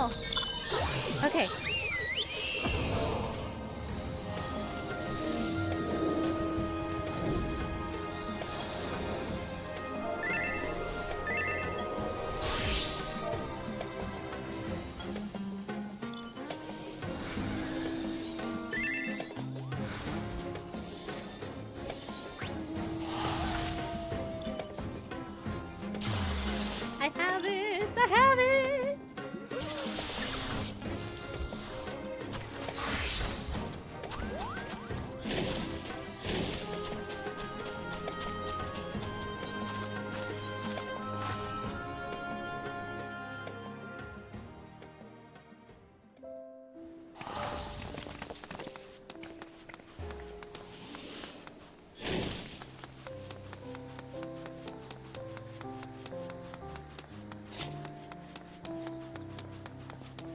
No! Okay. I have it! I have it!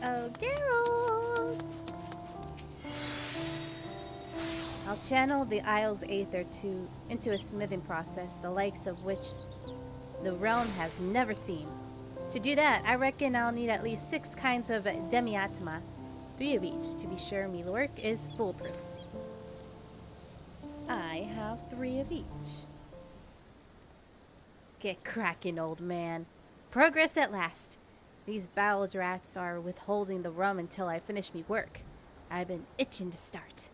Oh, Geralt! I'll channel the Isle's Aether into a smithing process, the likes of which the realm has never seen. To do that, I reckon I'll need at least 6 kinds of demiatma, 3 of each, to be sure me work is foolproof. I have 3 of each. Get cracking, old man. Progress at last. These battle drats are withholding the rum until I finish me work. I've been itching to start.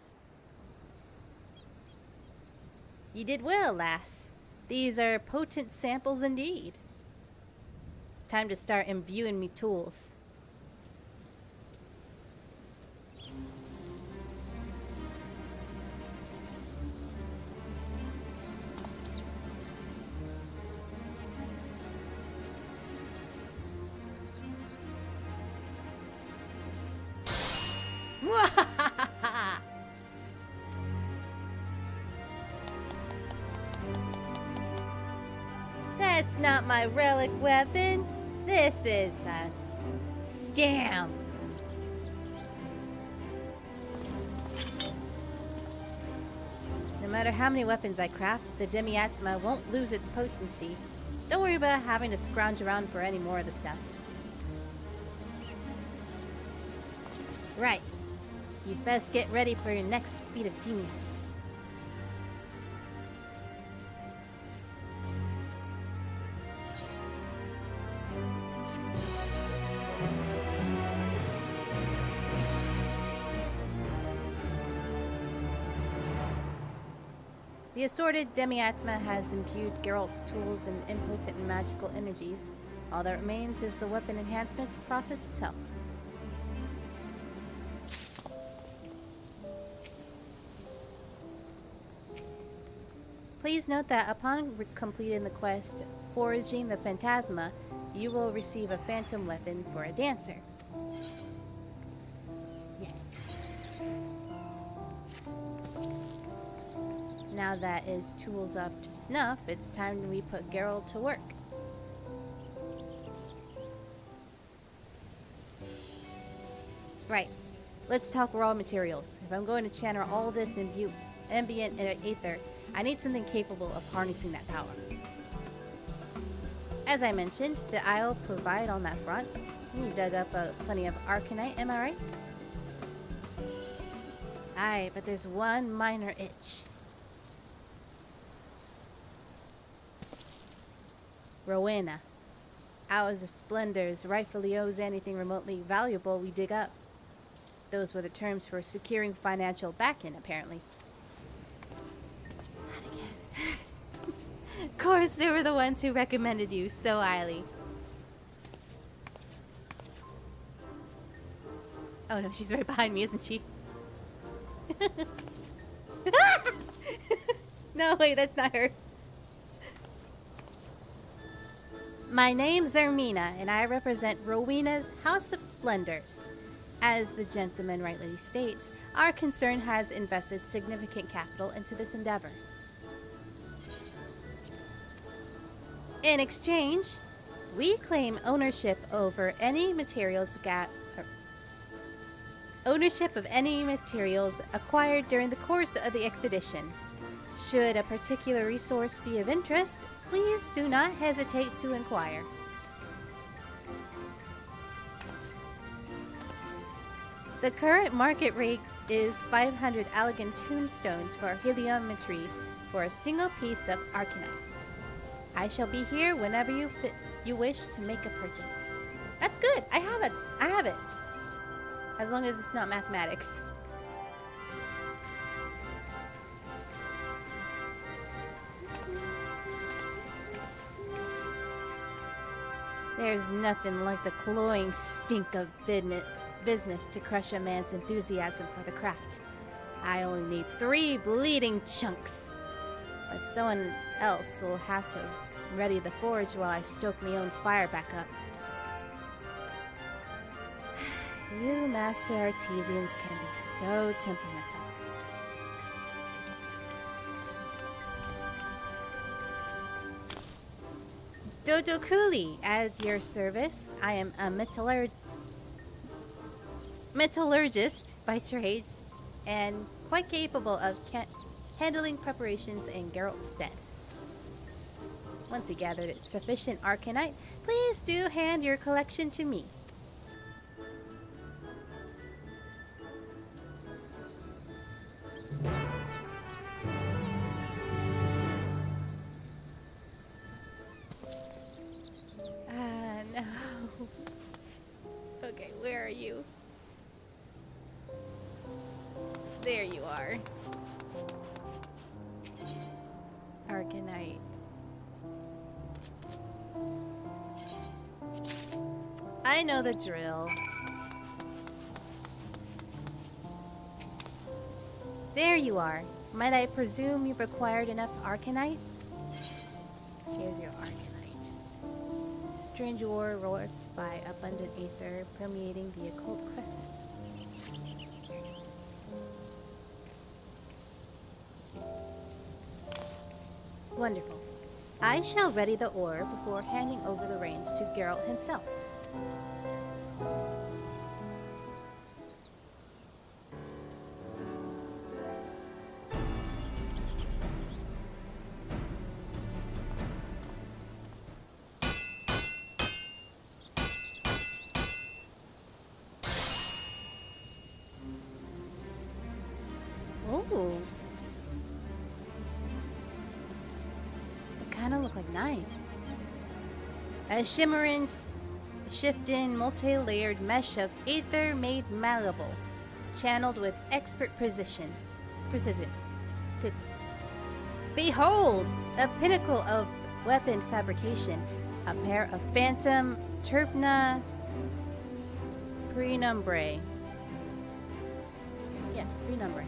You did well, lass. These are potent samples indeed. Time to start imbuing me tools. That's not my relic weapon. This is a scam. No matter how many weapons I craft, the demiatma won't lose its potency. Don't worry about having to scrounge around for any more of the stuff. Right. You'd best get ready for your next feat of genius. The assorted demiatma has imbued Geralt's tools and impotent magical energies. All that remains is the weapon enhancements process itself. Please note that upon completing the quest, Foraging the Phantasma, you will receive a phantom weapon for a dancer. Yes. Now that his tool's up to snuff, it's time we put Geralt to work. Right. Let's talk raw materials. If I'm going to channel all this ambient aether, I need something capable of harnessing that power. As I mentioned, the Isle provide on that front. You dug up plenty of arcanite, am I right? Aye, but there's one minor itch. Rowena. Ours the splendors rightfully owes anything remotely valuable we dig up. Those were the terms for securing financial backing, apparently. Not again. Of course, they were the ones who recommended you so highly. Oh no, she's right behind me, isn't she? No, wait, that's not her. My name's Ermina, and I represent Rowena's House of Splendors. As the gentleman rightly states, our concern has invested significant capital into this endeavor. In exchange, we claim ownership over any materials acquired during the course of the expedition. Should a particular resource be of interest, please do not hesitate to inquire. The current market rate is 500 elegant tombstones for heliometry for a single piece of arcanite. I shall be here whenever you wish to make a purchase. That's good. I have it. I have it. As long as it's not mathematics. There's nothing like the cloying stink of business to crush a man's enthusiasm for the craft. I only need 3 bleeding chunks. But someone else will have to ready the forge while I stoke my own fire back up. You master artisans can be so temperamental. Dodokuli, at your service. I am a metallurgist by trade and quite capable of handling preparations in Geralt's stead. Once you gathered sufficient arcanite, please do hand your collection to me. No. Okay, where are you? There you are. Arcanite. I know the drill. There you are. Might I presume you've acquired enough arcanite? Here's your arcanite. Strange ore worked by abundant aether permeating the occult crescent. Wonderful. I shall ready the ore before handing over the reins to Geralt himself. Ooh. They kind of look like knives. A shimmering, shifting, multi-layered mesh of aether made malleable, channeled with expert precision. Behold, the pinnacle of weapon fabrication, a pair of phantom Terpna Prenumbrae. Yeah, Prenumbrae.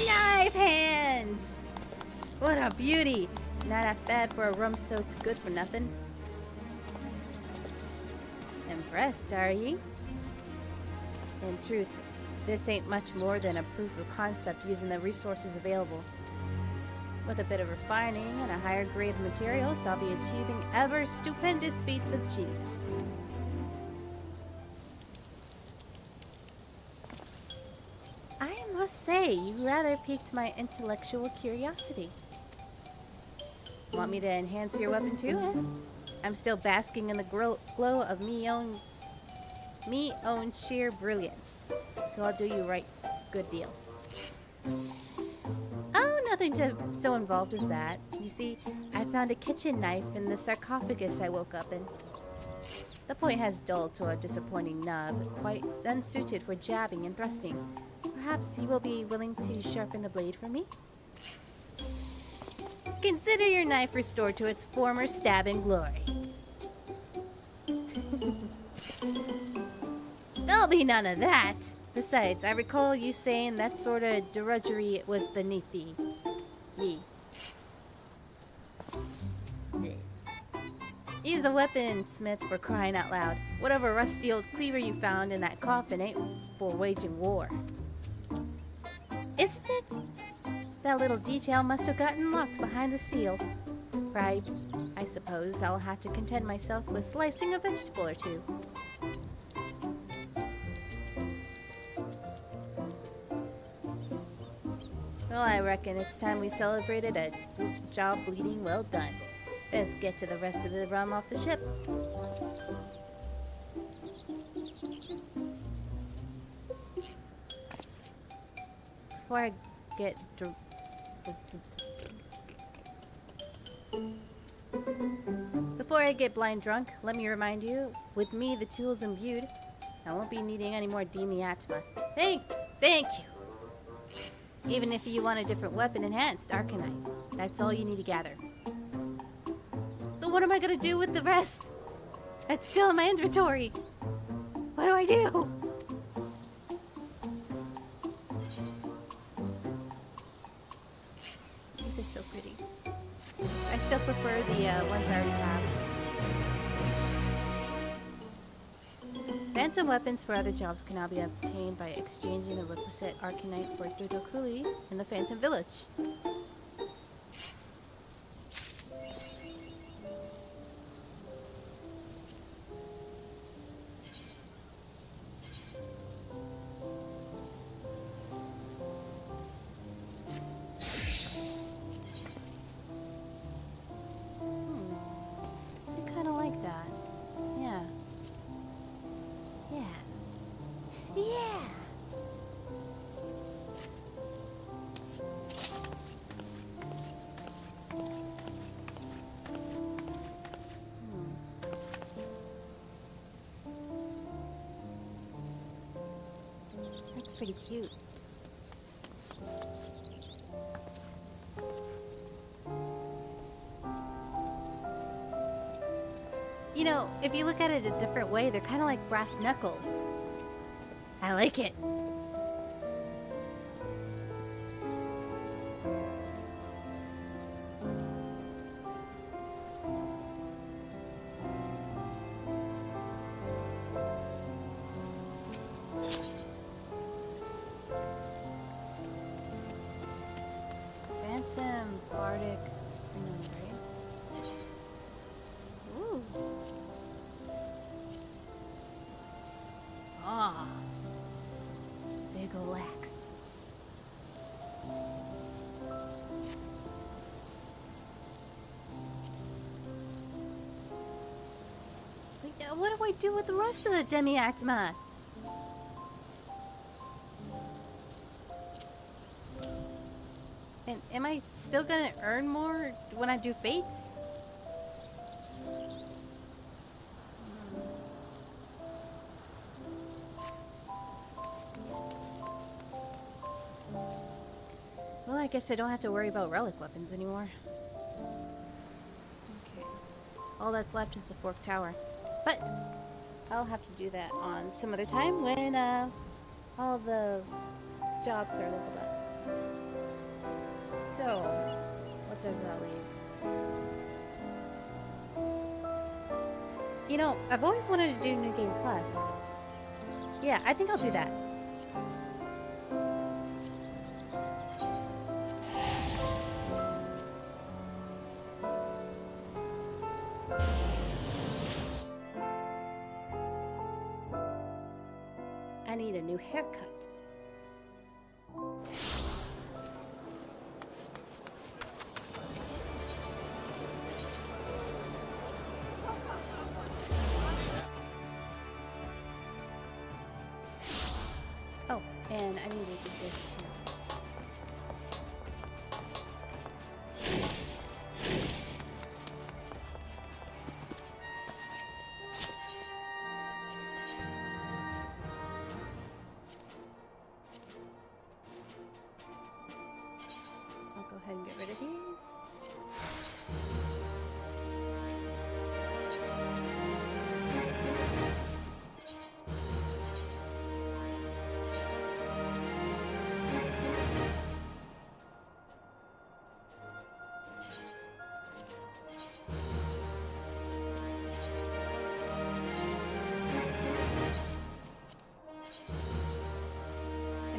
Knife hands! What a beauty! Not that bad for a rum-soaked good for nothing. Impressed, are ye? In truth, this ain't much more than a proof of concept using the resources available. With a bit of refining and a higher grade of materials, I'll be achieving ever stupendous feats of genius. I must say, you rather piqued my intellectual curiosity. Want me to enhance your weapon too, eh? I'm still basking in the glow of me own sheer brilliance. So I'll do you right. Good deal. Oh, nothing so involved as that. You see, I found a kitchen knife in the sarcophagus I woke up in. The point has dulled to a disappointing nub, quite unsuited for jabbing and thrusting. Perhaps you will be willing to sharpen the blade for me? Consider your knife restored to its former stabbing glory. There'll be none of that. Besides, I recall you saying that sort of drudgery was beneath thee. He's a weaponsmith for crying out loud. Whatever rusty old cleaver you found in that coffin ain't for waging war. Isn't it? That little detail must have gotten locked behind the seal. Right. I suppose I'll have to content myself with slicing a vegetable or two. Well, I reckon it's time we celebrated a job bleeding well done. Let's get to the rest of the rum off the ship. before I get Before I get blind drunk, let me remind you, with me the tools imbued, I won't be needing any more Demiatma. Thank you. Even if you want a different weapon enhanced Arcanite, that's all you need to gather. But what am I gonna do with the rest? That's still in my inventory. What do I do? These are so pretty. I still prefer the ones I already have. Phantom weapons for other jobs can now be obtained by exchanging the requisite Arcanite for Dodokuli in the Phantom Village. I kind of like that. Yeah. Yeah. That's pretty cute. You know, if you look at it a different way, they're kind of like brass knuckles. I like it. Phantom Bardic. Ooh. Ah. Big ol' axe. Wait, what do I do with the rest of the Demiatma? And am I still gonna earn more when I do fates? Well, I guess I don't have to worry about relic weapons anymore. Okay. All that's left is the Fork Tower. But I'll have to do that on some other time when all the jobs are leveled up. So, what does that leave? You know, I've always wanted to do New Game Plus. Yeah, I think I'll do that. I need a new haircut. Oh, and I need to do this too. I'll go ahead and get rid of these.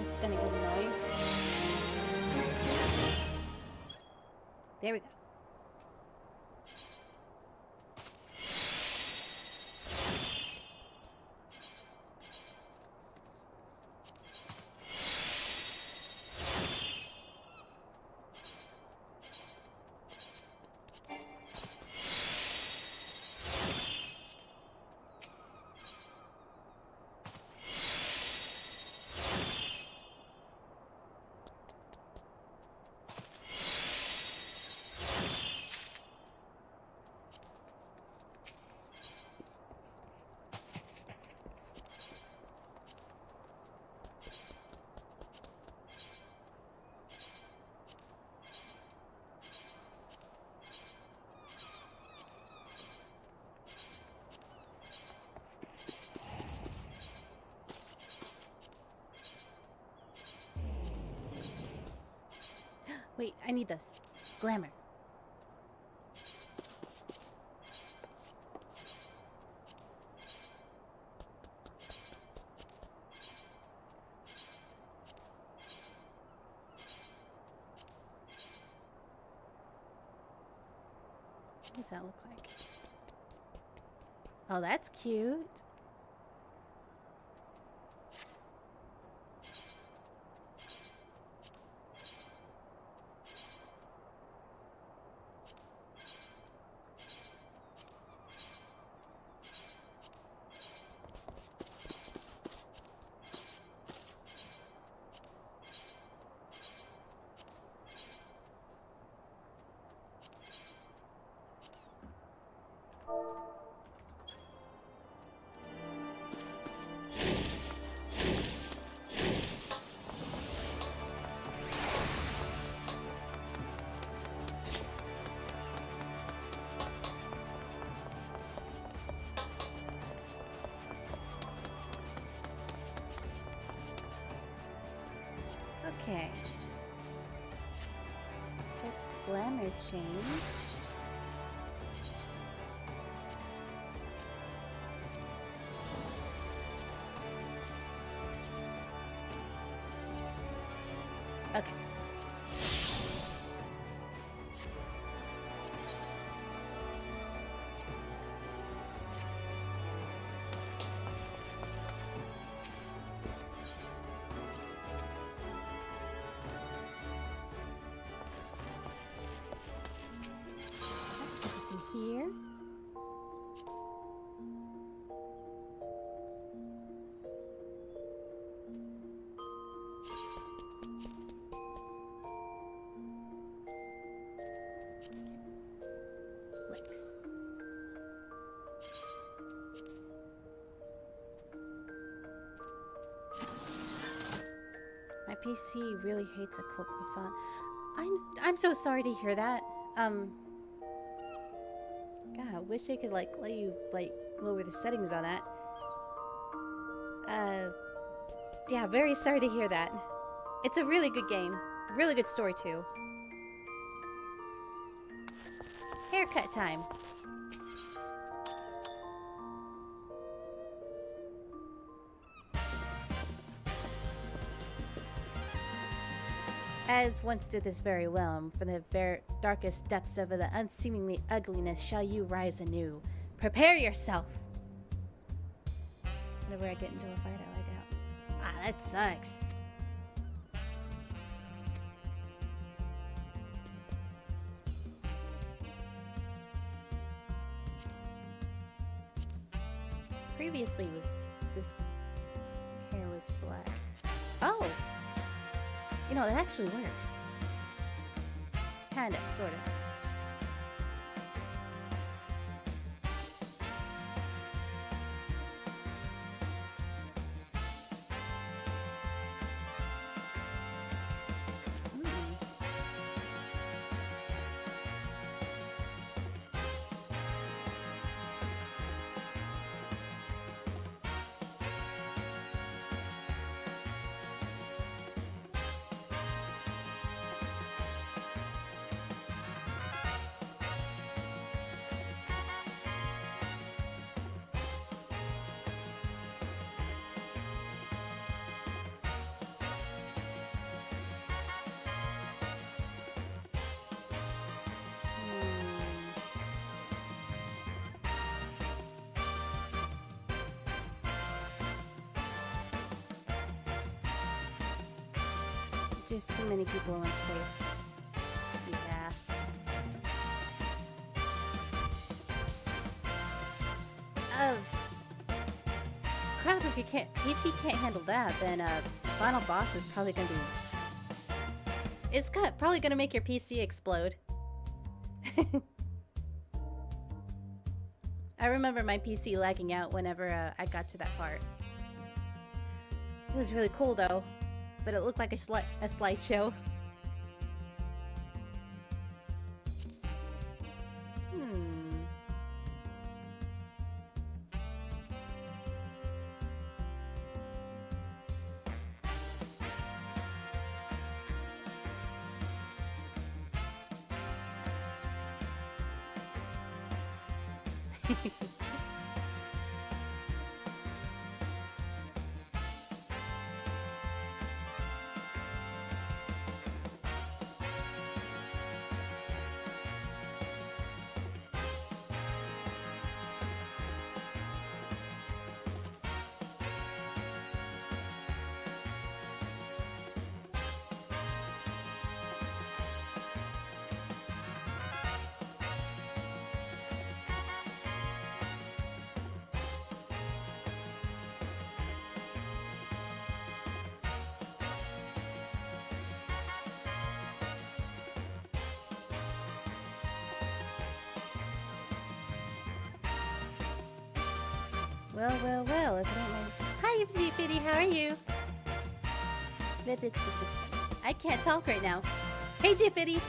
It's gonna get annoying. There we go. Wait, I need those. Glamour. What does that look like? Oh, that's cute. Okay. Check glamour change. Okay. Here. Flex. My PC really hates a cold croissant. I'm so sorry to hear that. God, I wish I could, like, let you, like, lower the settings on that. Yeah, very sorry to hear that. It's a really good game. Really good story, too. Haircut time. As once did this very well, from the darkest depths of the unseemly ugliness shall you rise anew. Prepare yourself! Whenever I get into a fight, I like out. Ah, that sucks. Previously this hair was black. Oh! You know, that actually works. Kinda, sorta. Just too many people in one space. Yeah. Crap, if you can't PC can't handle that, then final boss is probably gonna be probably gonna make your PC explode. I remember my PC lagging out whenever I got to that part. It was really cool though. But it looked like a slideshow. Well, well, well, if it ain't my... Hi, GPT, how are you? I can't talk right now. Hey, GPT!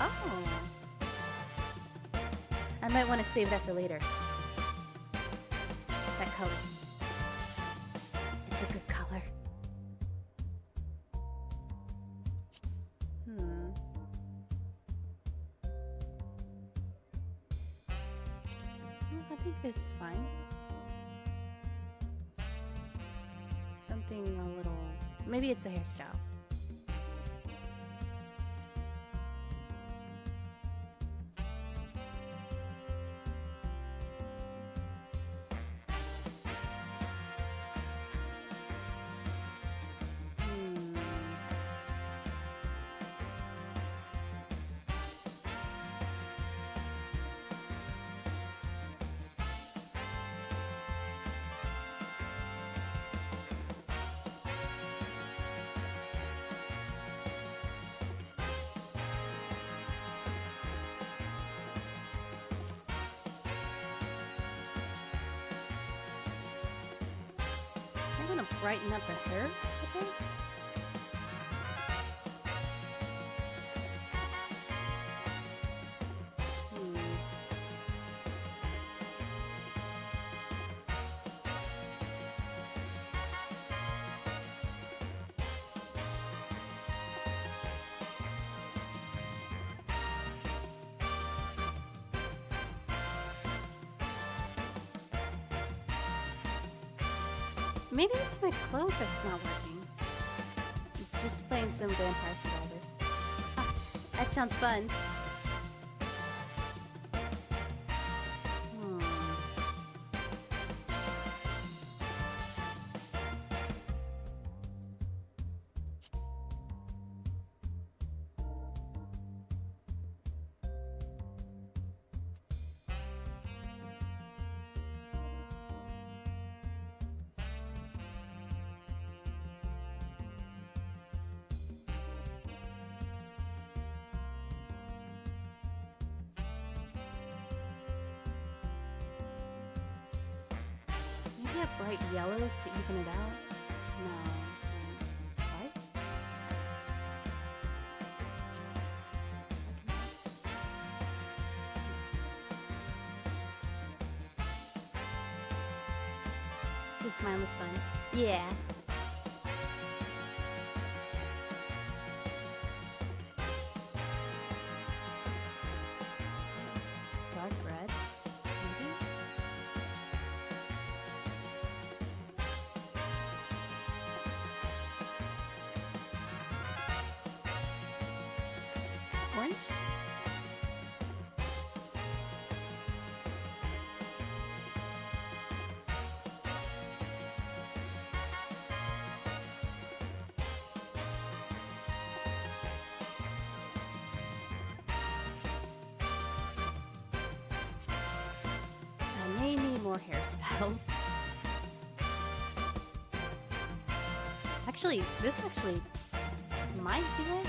Oh. I might want to save that for later. That color. It's a good color. I think this is fine. Something a little... Maybe it's a hairstyle. Brighten up the hair, I think. Maybe it's my clothes that's not working. Just playing some Vampire Survivors. Ah, that sounds fun. Bright yellow to even it out? No. White? Just mindless fun. Yeah. Dark red? Maybe? Orange? I may need more hairstyles. Actually, this actually might be it.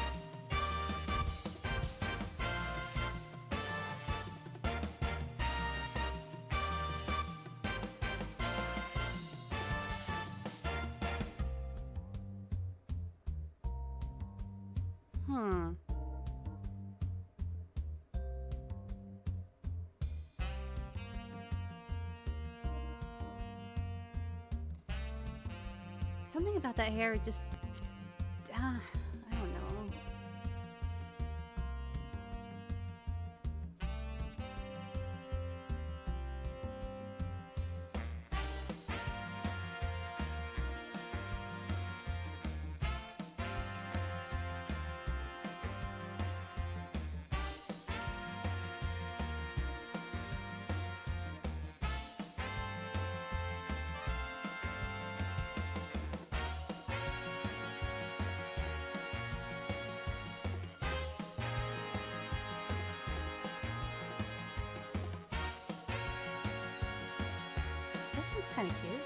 Something about that hair just... I don't know. That's kind of cute.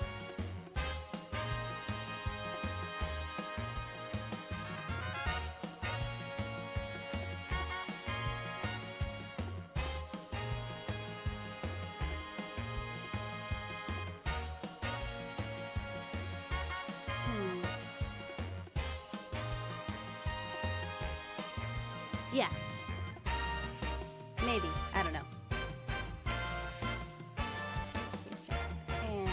Yeah. Maybe. I don't know. And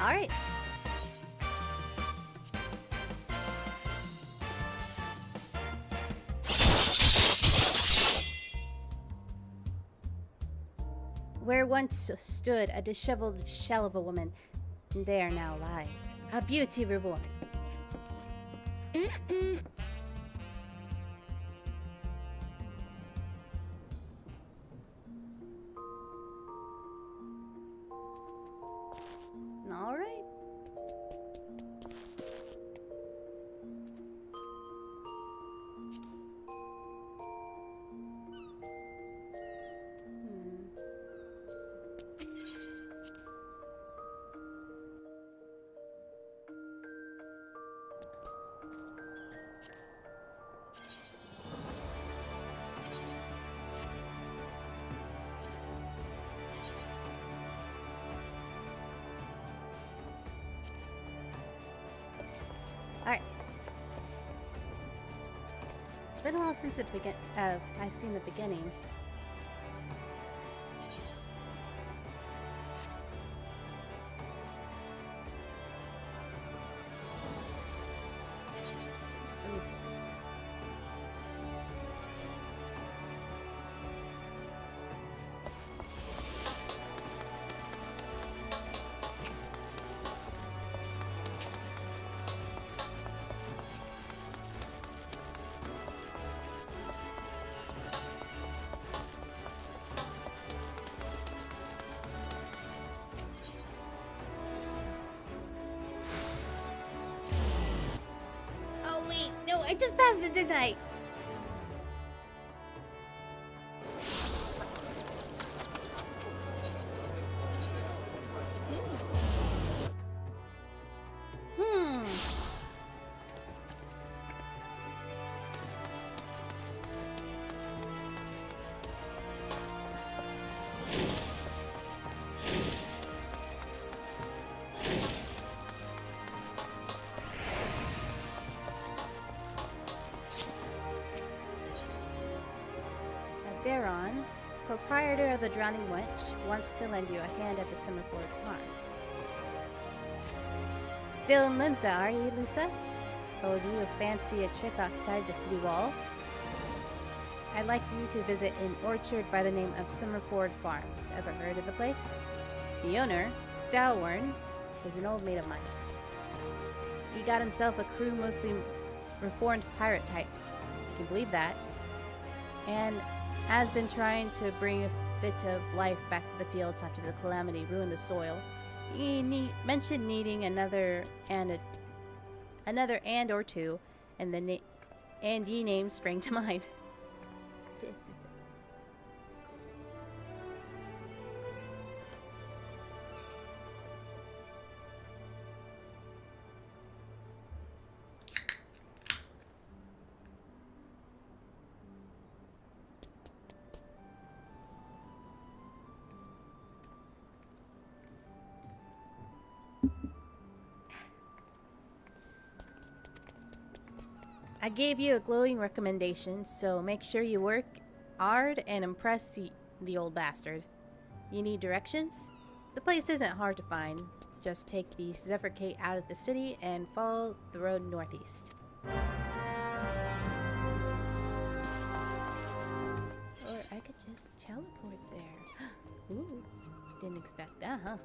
all right. Where once stood a disheveled shell of a woman, there now lies a beauty reborn. All right. Alright. It's been a while since I've seen the beginning. I just passed it, didn't I? Theron, proprietor of the Drowning Wench, wants to lend you a hand at the Summerford Farms. Still in Limsa, are you, Lusa? Or do you fancy a trip outside the city walls? I'd like you to visit an orchard by the name of Summerford Farms. Ever heard of the place? The owner, Stalwern, is an old mate of mine. He got himself a crew mostly reformed pirate types. You can believe that. And has been trying to bring a bit of life back to the fields after the calamity ruined the soil. He mentioned needing another and or two, and ye names sprang to mind. I gave you a glowing recommendation, so make sure you work hard and impress the old bastard. You need directions? The place isn't hard to find. Just take the Zephyrgate out of the city and follow the road northeast. Or I could just teleport there. Ooh, didn't expect that, huh?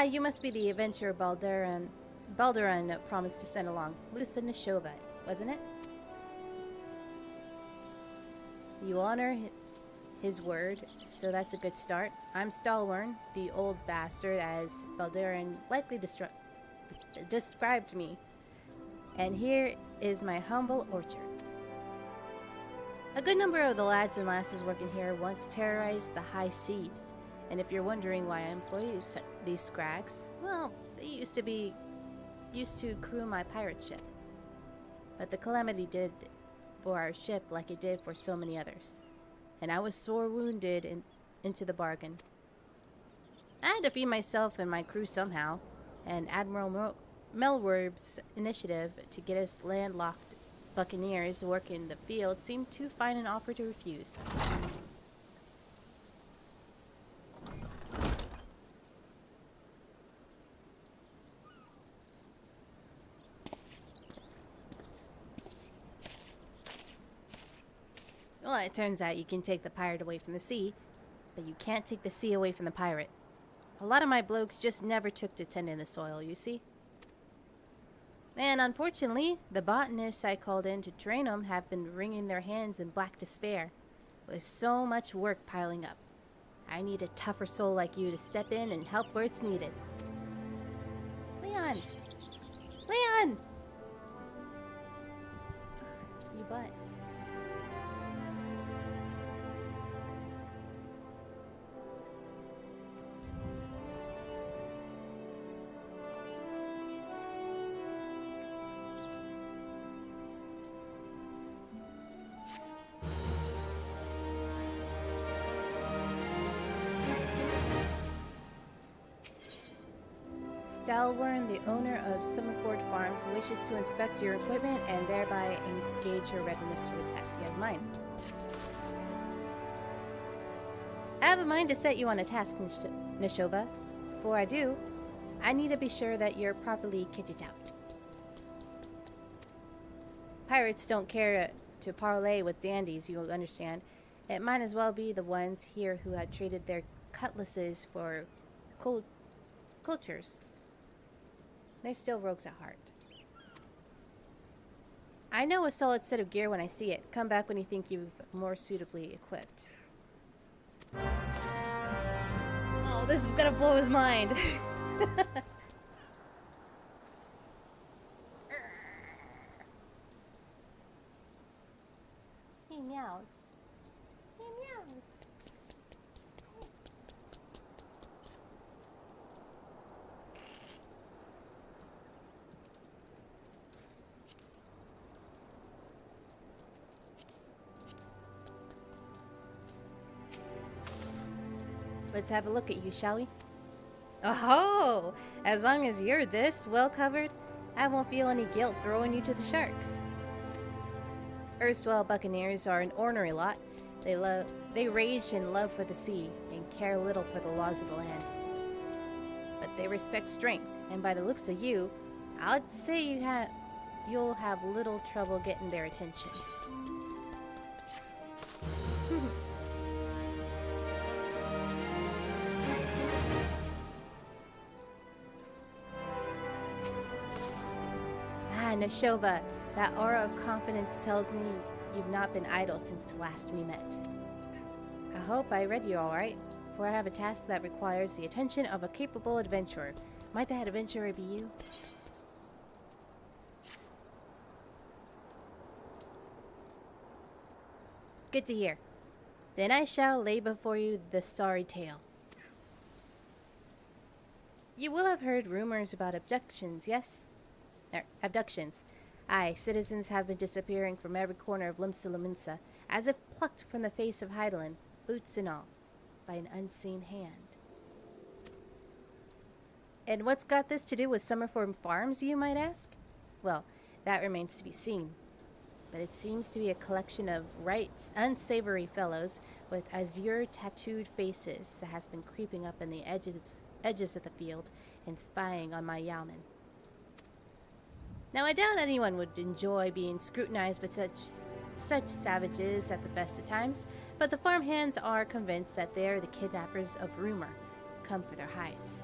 Ah, you must be the adventurer Balduran promised to send along. Lusa Nishova, wasn't it? You honor his word, so that's a good start. I'm Stalwern, the old bastard, as Balduran likely described me. And here is my humble orchard. A good number of the lads and lasses working here once terrorized the high seas. And if you're wondering why I employ these scrags, well, they used to crew my pirate ship. But the calamity did for our ship like it did for so many others. And I was sore wounded into the bargain. I had to feed myself and my crew somehow, and Admiral Melwer's initiative to get us landlocked buccaneers working the field seemed too fine an offer to refuse. Well, it turns out you can take the pirate away from the sea, but you can't take the sea away from the pirate. A lot of my blokes just never took to tending the soil, you see. And unfortunately, the botanists I called in to train them have been wringing their hands in black despair, with so much work piling up. I need a tougher soul like you to step in and help where it's needed. Leon! Leon! You butt. Stalwern, the owner of Summerford Farms, wishes to inspect your equipment and thereby engage your readiness for the task you have in mind. I have a mind to set you on a task, Nishova. Before I do, I need to be sure that you're properly kitted out. Pirates don't care to parley with dandies, you'll understand. It might as well be the ones here who have traded their cutlasses for cultures. They're still rogues at heart. I know a solid set of gear when I see it. Come back when you think you've more suitably equipped. Oh, this is gonna blow his mind. He meows. He meows. Let's have a look at you, shall we? Oh, as long as you're this well covered, I won't feel any guilt throwing you to the sharks. Erstwhile buccaneers are an ornery lot. They rage in love for the sea and care little for the laws of the land. But they respect strength, and by the looks of you, I'd say you'll have little trouble getting their attention. Nishova, that aura of confidence tells me you've not been idle since last we met. I hope I read you all right, for I have a task that requires the attention of a capable adventurer. Might that adventurer be you? Good to hear. Then I shall lay before you the sorry tale. You will have heard rumors about abductions, yes? Abductions. Aye, citizens have been disappearing from every corner of Limsa, as if plucked from the face of Heidelin, boots and all, by an unseen hand. And what's got this to do with Summerford Farms, you might ask? Well, that remains to be seen. But it seems to be a collection of right unsavory fellows with azure tattooed faces that has been creeping up in the edges of the field and spying on my yamen. Now, I doubt anyone would enjoy being scrutinized by such savages at the best of times, but the farmhands are convinced that they're the kidnappers of rumor, come for their hides.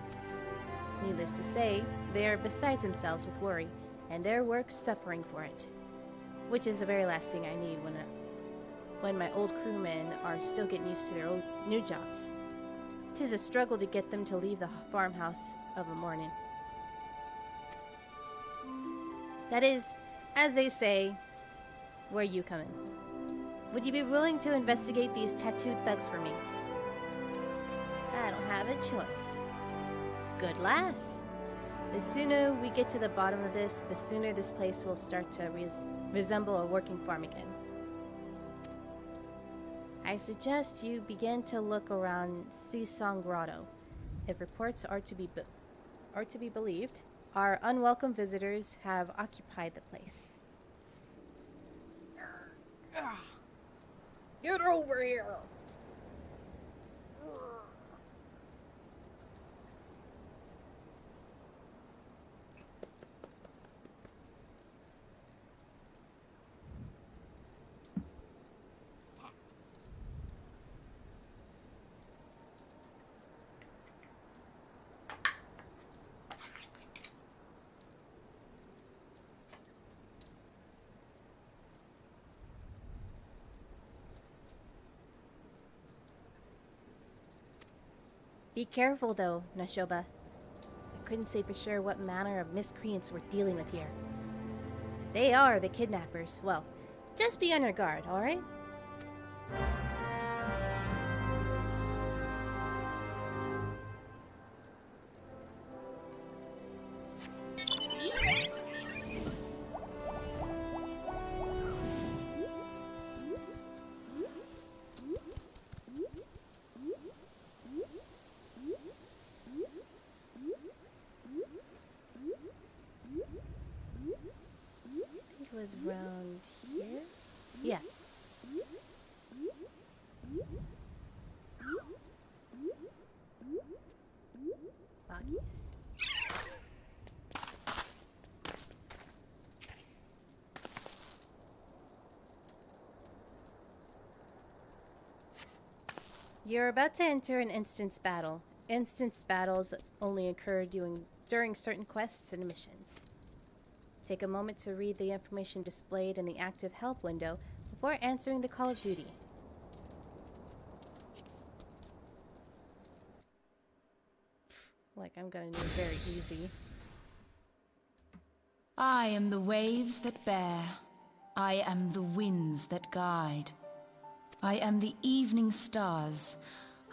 Needless to say, they are beside themselves with worry, and their work suffering for it. Which is the very last thing I need when my old crewmen are still getting used to their old new jobs. 'Tis a struggle to get them to leave the farmhouse of a morning. That is, as they say, where you come in. Would you be willing to investigate these tattooed thugs for me? I don't have a choice. Good lass. The sooner we get to the bottom of this, the sooner this place will start to resemble a working farm again. I suggest you begin to look around Sisong Grotto. If reports are to be believed, our unwelcome visitors have occupied the place. Get over here! Be careful, though, Nashoba. I couldn't say for sure what manner of miscreants we're dealing with here. If they are the kidnappers, well, just be on your guard, alright? Was around here? Yeah. Buggies. You're about to enter an instance battle. Instance battles only occur during certain quests and missions. Take a moment to read the information displayed in the active help window before answering the call of duty. Like I'm gonna do it very easy. I am the waves that bear. I am the winds that guide. I am the evening stars.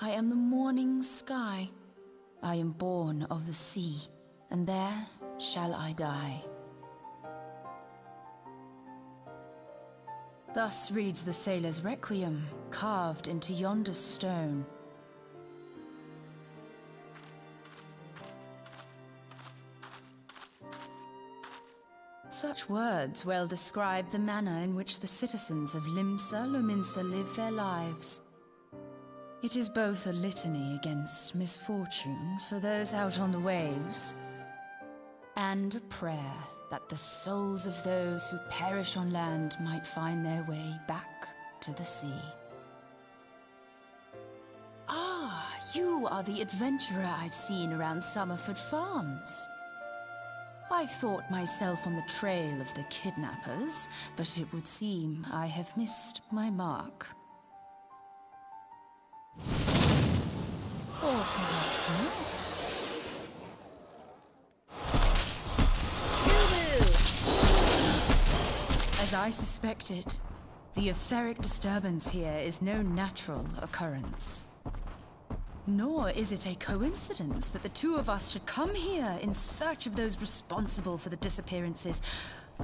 I am the morning sky. I am born of the sea, and there shall I die. Thus reads the sailor's requiem, carved into yonder stone. Such words well describe the manner in which the citizens of Limsa Lominsa live their lives. It is both a litany against misfortune for those out on the waves, and a prayer that the souls of those who perish on land might find their way back to the sea. Ah, you are the adventurer I've seen around Summerford Farms. I thought myself on the trail of the kidnappers, but it would seem I have missed my mark. Or perhaps not. As I suspected, the etheric disturbance here is no natural occurrence. Nor is it a coincidence that the two of us should come here in search of those responsible for the disappearances,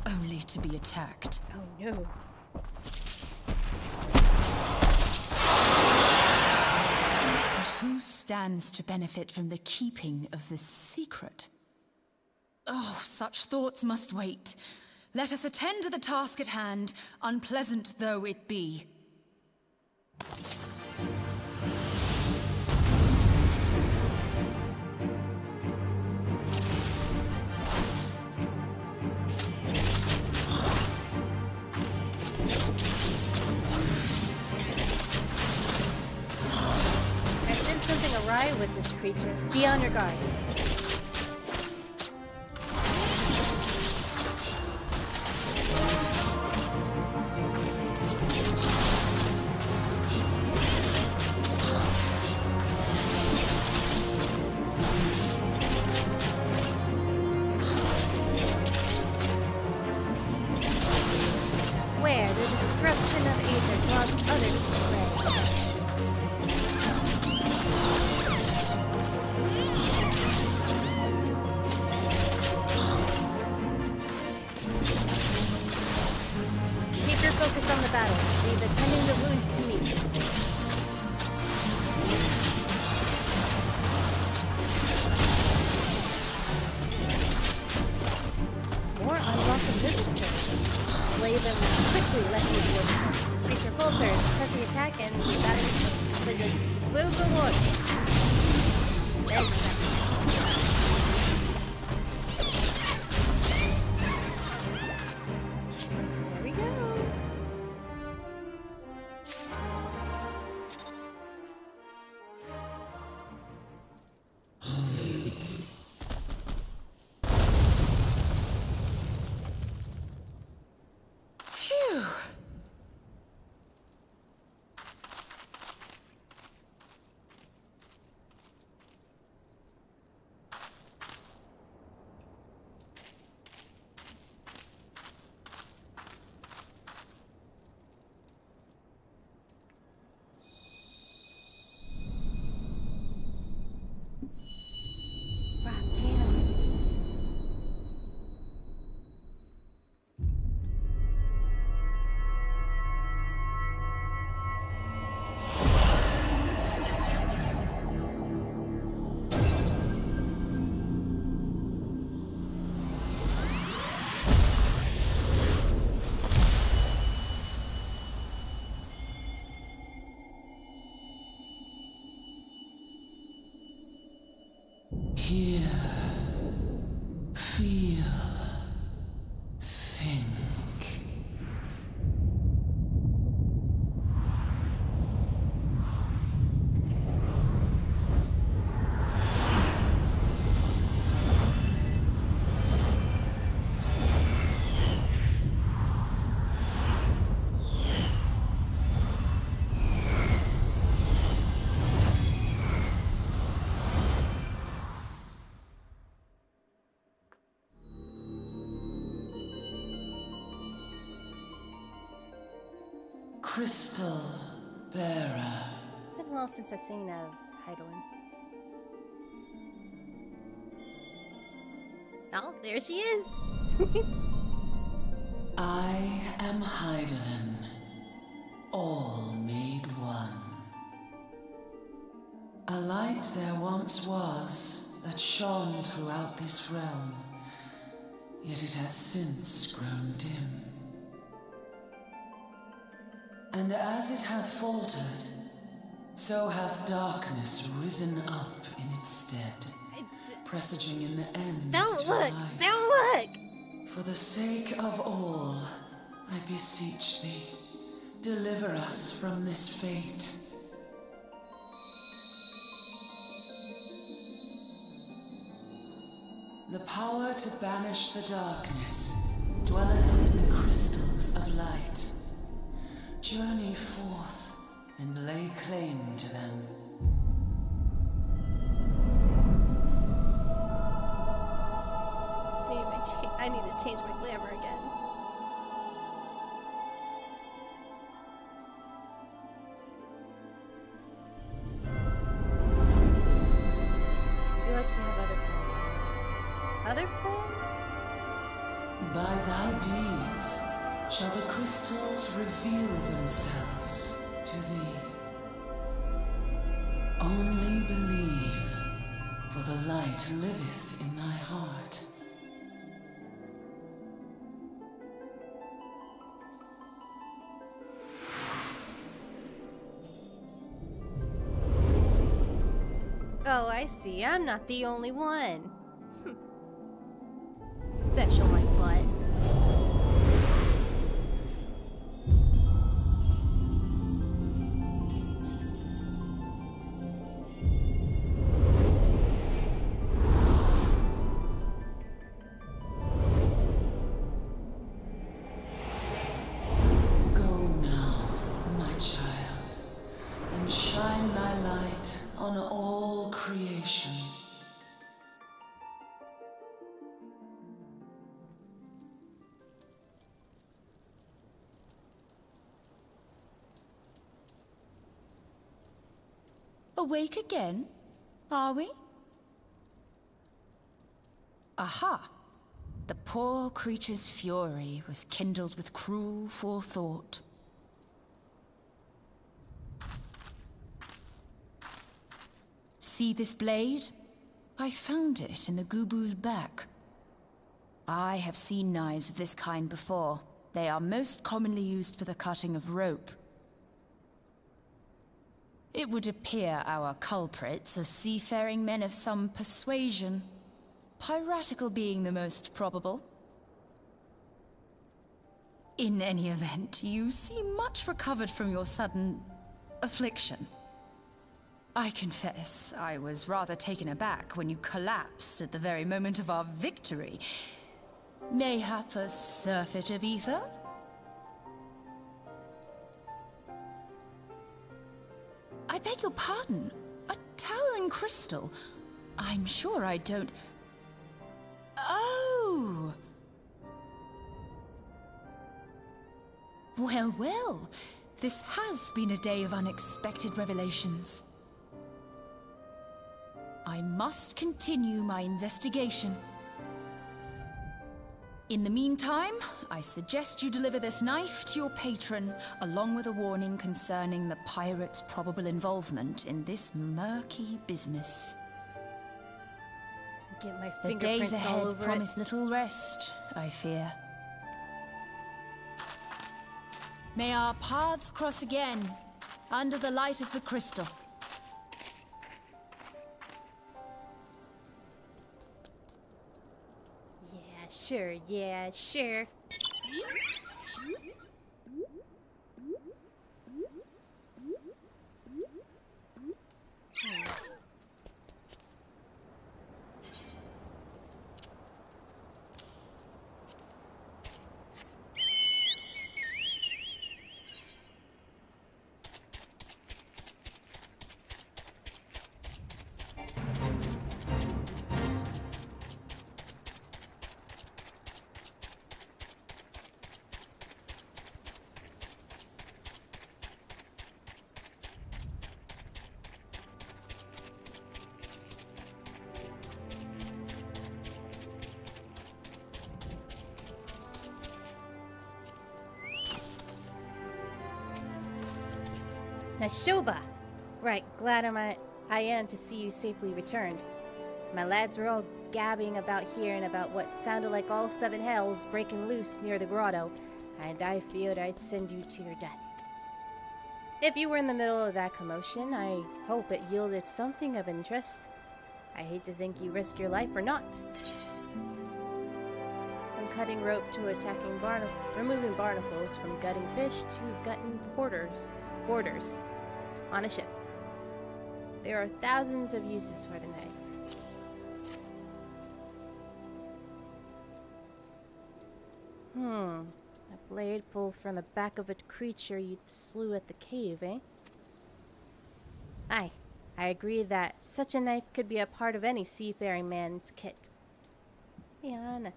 only to be attacked. Oh no. But who stands to benefit from the keeping of this secret? Oh, such thoughts must wait. Let us attend to the task at hand, unpleasant though it be. I sense something awry with this creature. Be on your guard. corruption of Aether draws others to prey. Keep your focus on the battle. Leave attending the wounds to me. More unwelcome visitors. Slay them quickly, lest you would. Creature falters, pressing attack, and the move reward. There we go. Phew! Rock candy. Hear, feel, think. Crystal Bearer. It's been a while since I've seen Heidelin. Oh, there she is! I am Heidelin, all made one. A light there once was that shone throughout this realm, yet it hath since grown dim. And as it hath faltered, so hath darkness risen up in its stead, presaging an end Don't to look! light. Don't look! For the sake of all, I beseech thee, deliver us from this fate. The power to banish the darkness dwelleth in the crystals of light. Journey forth and lay claim to them. I need to change my glamour again. I feel like you have other plans. Other plans? By thy deeds shall the crystals reveal themselves to thee. Only believe, for the light liveth in thy heart. Oh, I see. I'm not the only one. Special like what? Go now, my child, and shine thy light on all creation. Awake again? Are we? Aha! The poor creature's fury was kindled with cruel forethought. See this blade? I found it in the Gubu's back. I have seen knives of this kind before. They are most commonly used for the cutting of rope. It would appear our culprits are seafaring men of some persuasion, piratical being the most probable. In any event, you seem much recovered from your sudden affliction. I confess, I was rather taken aback when you collapsed at the very moment of our victory. Mayhap a surfeit of ether? I beg your pardon. A towering crystal. I'm sure I don't... Oh! Well, well. This has been a day of unexpected revelations. I must continue my investigation. In the meantime, I suggest you deliver this knife to your patron, along with a warning concerning the pirate's probable involvement in this murky business. Get my The fingerprints days all ahead over promise little rest, I fear. May our paths cross again, under the light of the crystal. Sure, yeah, sure. Nashoba! Right, glad I am to see you safely returned. My lads were all gabbing about here and about what sounded like all seven hells breaking loose near the grotto, and I feared I'd send you to your death. If you were in the middle of that commotion, I hope it yielded something of interest. I hate to think you risked your life or not. From cutting rope to attacking removing barnacles, from gutting fish to gutting boarders on a ship. There are thousands of uses for the knife. A blade pulled from the back of a creature you slew at the cave, eh? Aye, I agree that such a knife could be a part of any seafaring man's kit. Yana.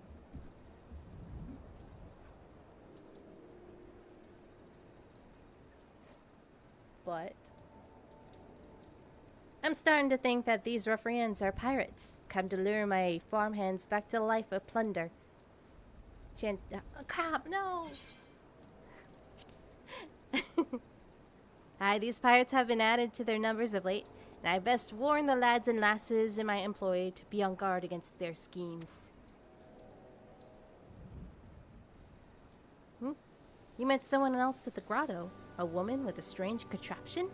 But I'm starting to think that these ruffians are pirates, come to lure my farmhands back to life of plunder. Crap, no! Aye, these pirates have been added to their numbers of late, and I best warn the lads and lasses in my employ to be on guard against their schemes. You met someone else at the grotto? A woman with a strange contraption?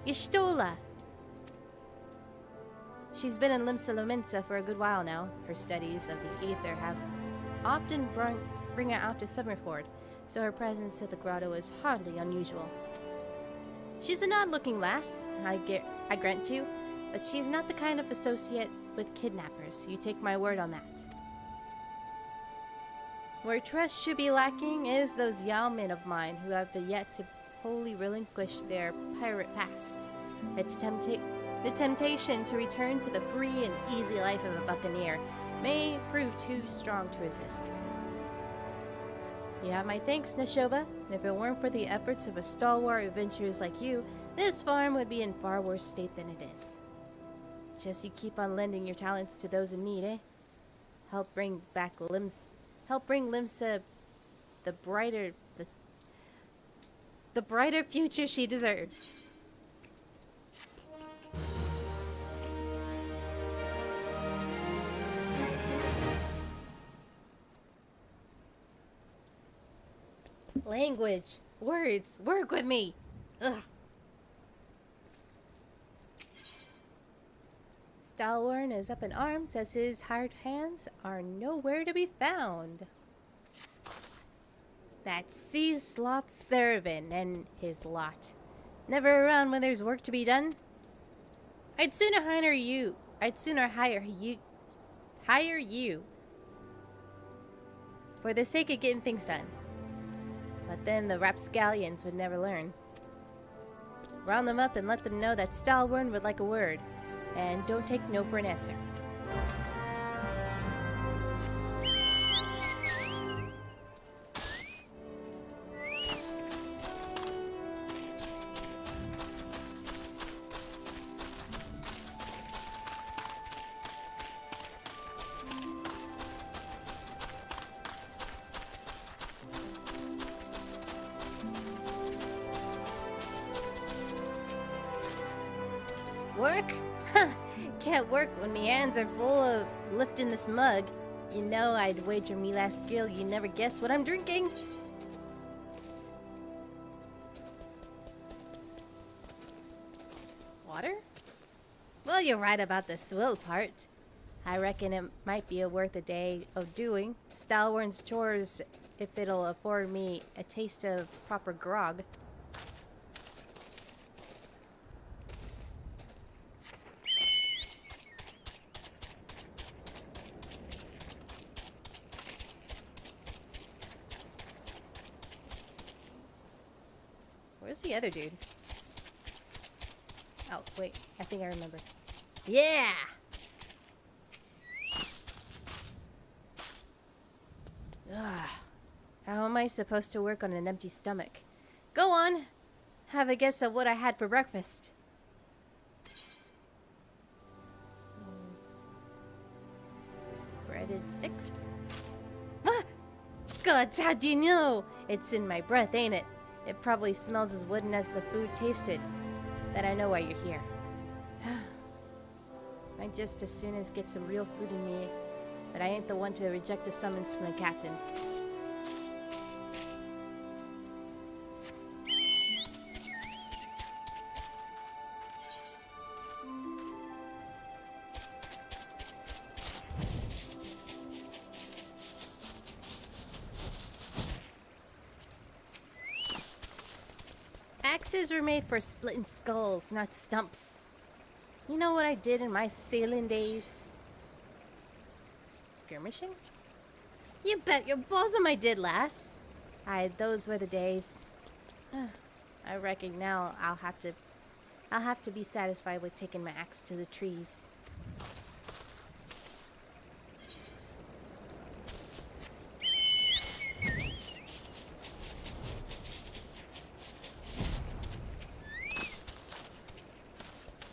Y'shtola! She's been in Limsa Lominsa for a good while now. Her studies of the Aether have often bring her out to Summerford, so her presence at the grotto is hardly unusual. She's an odd-looking lass, I grant you, but she's not the kind of associate with kidnappers. You take my word on that. Where trust should be lacking is those yeomen of mine who have yet to wholly relinquish their pirate pasts. The temptation to return to the free and easy life of a buccaneer may prove too strong to resist. You have my thanks, Nashoba. If it weren't for the efforts of a stalwart adventurers like you, this farm would be in far worse state than it is. Just you keep on lending your talents to those in need, eh? Help bring Limsa the brighter future she deserves. Language, words, work with me. Ugh. Stalwern is up in arms as his hired hands are nowhere to be found. That sea sloth Servin and his lot. Never around when there's work to be done. I'd sooner hire you. Hire you. For the sake of getting things done. But then the rapscallions would never learn. Round them up and let them know that Stalwern would like a word. And don't take no for an answer. Work? Can't work when me hands are full of lifting this mug. You know I'd wager me last gill you never guess what I'm drinking. Water? Well, you're right about the swill part. I reckon it might be worth a day of doing Stalwern's chores if it'll afford me a taste of proper grog. Where's the other dude? Oh, wait. I think I remember. Yeah! Ugh. How am I supposed to work on an empty stomach? Go on! Have a guess of what I had for breakfast. Breaded sticks? Ah! God, how'd you know? It's in my breath, ain't it? It probably smells as wooden as the food tasted. Then I know why you're here. I just as soon as get some real food in me, but I ain't the one to reject a summons from the captain. Axes were made for splitting skulls, not stumps. You know what I did in my sailing days? Skirmishing? You bet your bosom I did, lass. Those were the days. I reckon now I'll have to be satisfied with taking my axe to the trees.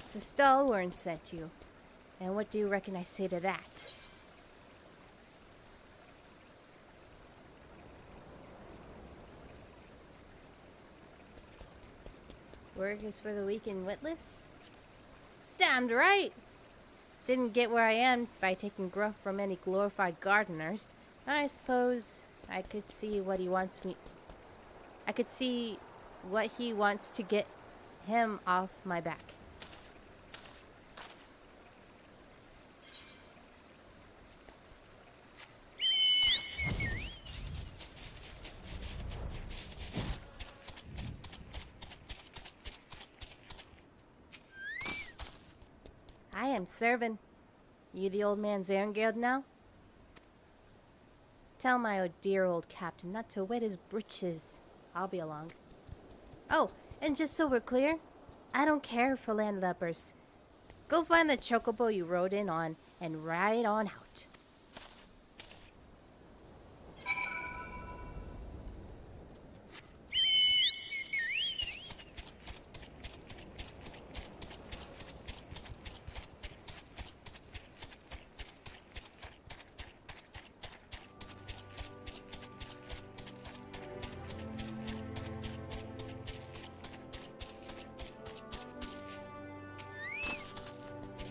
So Stalwern sent you. And what do you reckon I say to that? Work is for the weak and witless? Damned right! Didn't get where I am by taking gruff from any glorified gardeners. I suppose I could see what he wants me... I could see what he wants to get him off my back. I am serving. You the old man Zerengeld now? Tell my dear old captain not to wet his britches. I'll be along. Oh, and just so we're clear, I don't care for landlubbers. Go find the chocobo you rode in on and ride on out.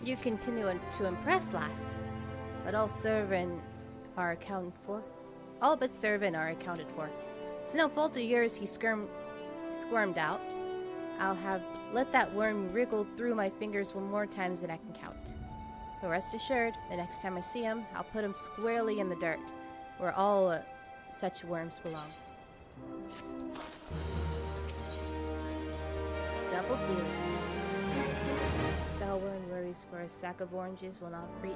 You continue to impress, lass. But all servant are accounted for. All but servant are accounted for. It's no fault of yours he squirmed out. I'll have let that worm wriggle through my fingers one more times than I can count. But rest assured, the next time I see him, I'll put him squarely in the dirt, where all such worms belong. Double deal. Stalwart worries for a sack of oranges will not reach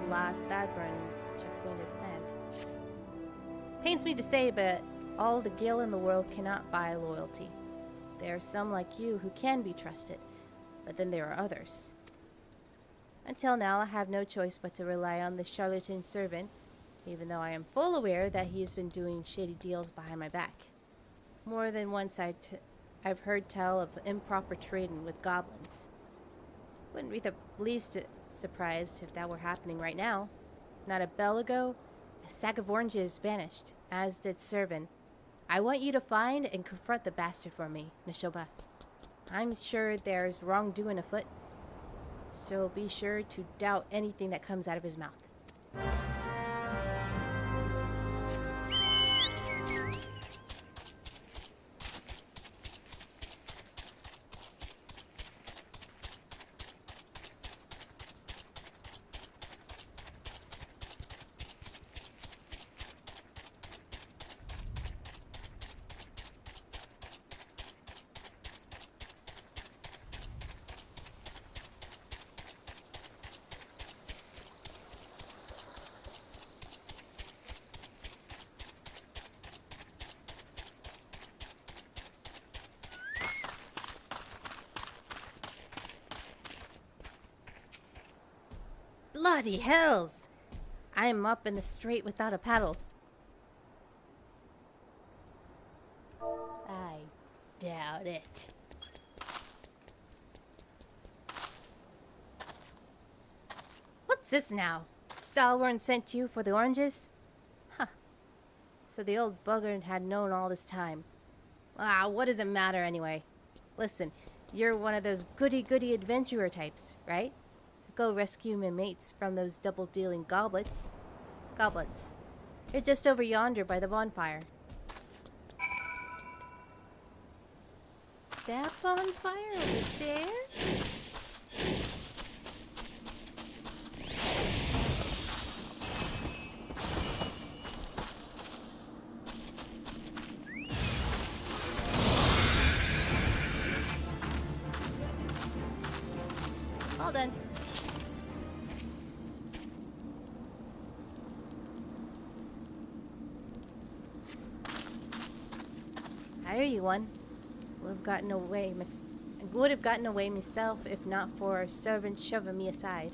La Thagran checkpoint as planned. Pains me to say, but all the gil in the world cannot buy loyalty. There are some like you who can be trusted, but then there are others. Until now, I have no choice but to rely on the charlatan servant, even though I am full aware that he has been doing shady deals behind my back. More than once I've heard tell of improper trading with goblins. Wouldn't be the least surprised if that were happening right now. Not a bell ago, a sack of oranges vanished, as did servant. I want you to find and confront the bastard for me, Neshoba. I'm sure there's wrongdoing afoot, so be sure to doubt anything that comes out of his mouth. Bloody hells! I am up in the strait without a paddle. I doubt it. What's this now? Stalwart sent you for the oranges? Huh. So the old bugger had known all this time. Ah, what does it matter anyway? Listen, you're one of those goody-goody adventurer types, right? Go rescue my mates from those double-dealing goblins. You're just over yonder by the bonfire. That bonfire over there? All done. I hear you, one. Would have gotten away myself if not for a servant shoving me aside.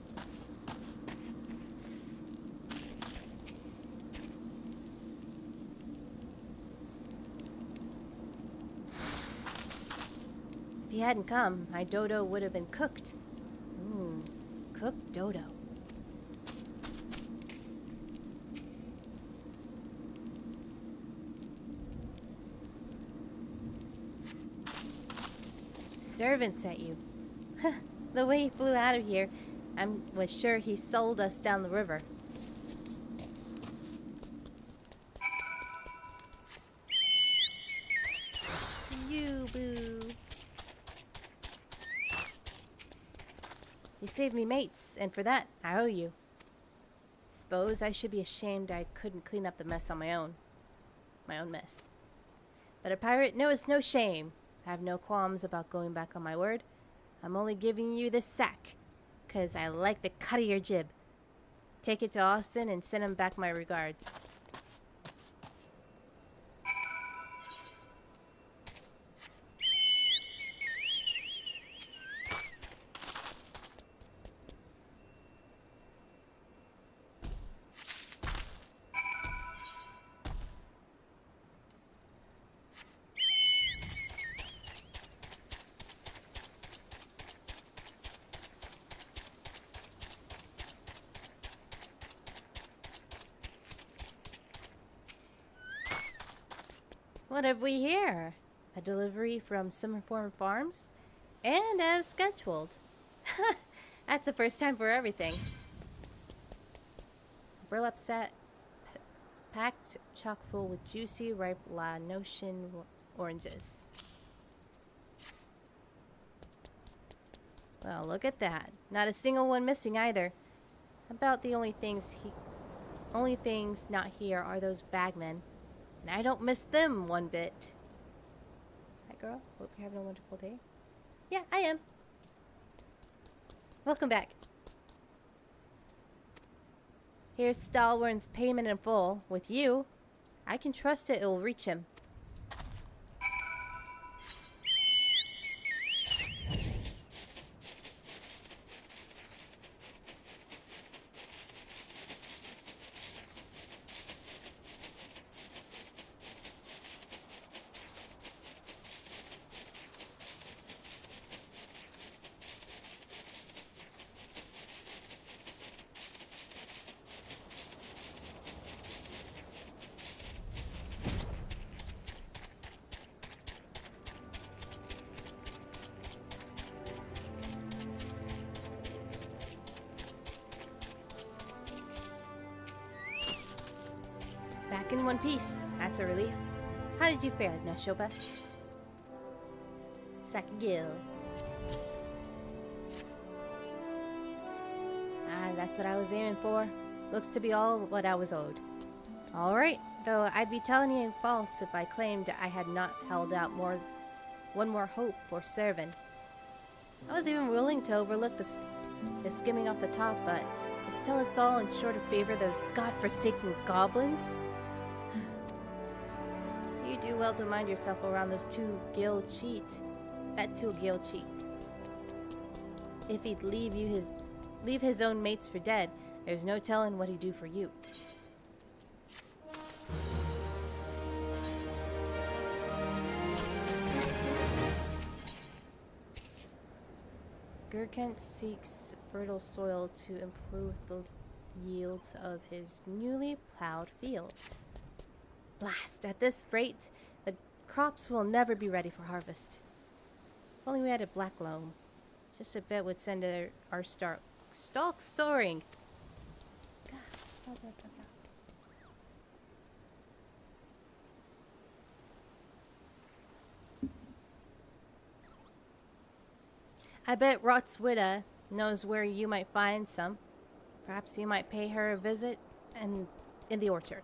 If he hadn't come, my dodo would have been cooked. Cooked dodo. Servant sent you. The way he flew out of here, I was sure he sold us down the river. You boo. You saved me mates, and for that, I owe you. Suppose I should be ashamed I couldn't clean up the mess on my own. My own mess. But a pirate knows no shame. I have no qualms about going back on my word. I'm only giving you this sack, 'cause I like the cut of your jib. Take it to Austin and send him back my regards. What have we here? A delivery from Summerform Farms? And as scheduled. That's the first time for everything. Burlap sack packed chock full with juicy, ripe La Notion oranges. Well, look at that. Not a single one missing either. About the only things not here are those bagmen. And I don't miss them one bit. Hi girl, hope you're having a wonderful day. Yeah, I am. Welcome back. Here's Stalwern's payment in full. With you, I can trust it will reach him. Back in one piece. That's a relief. How did you fare, Nashoba? Sakagil. Ah, that's what I was aiming for. Looks to be all what I was owed. Alright, though I'd be telling you false if I claimed I had not held out one more hope for serving. I was even willing to overlook the skimming off the top, but to sell us all and sure to favor those godforsaken goblins? You do well to mind yourself around those two Gil cheat. That two Gil cheat. If he'd leave his own mates for dead, there's no telling what he'd do for you. Gurkent seeks fertile soil to improve the yields of his newly plowed fields. Blast! At this rate, the crops will never be ready for harvest. If only we had a black loam. Just a bit would send our stalks soaring. God. I bet Rotswida knows where you might find some. Perhaps you might pay her a visit in the orchard.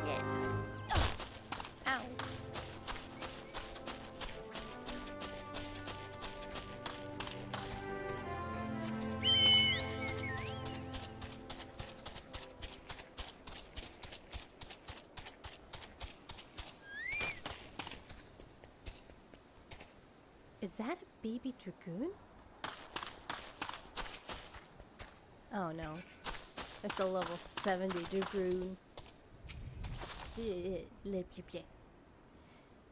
Yeah. Ow. Is that a baby dragoon? Oh no. That's a level 70 dragoon.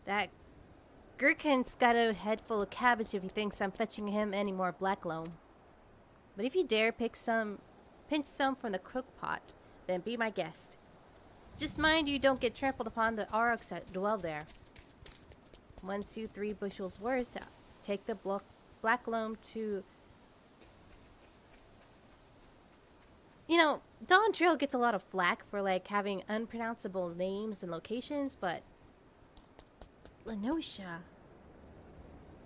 That Gurken's got a head full of cabbage if he thinks I'm fetching him any more black loam. But if you dare pinch some from the crook pot, then be my guest. Just mind you don't get trampled upon the aurochs that dwell there. Once you 3 bushels worth, take the black loam to... You know, Dawn Trail gets a lot of flack for, like, having unpronounceable names and locations, but... Lenosha.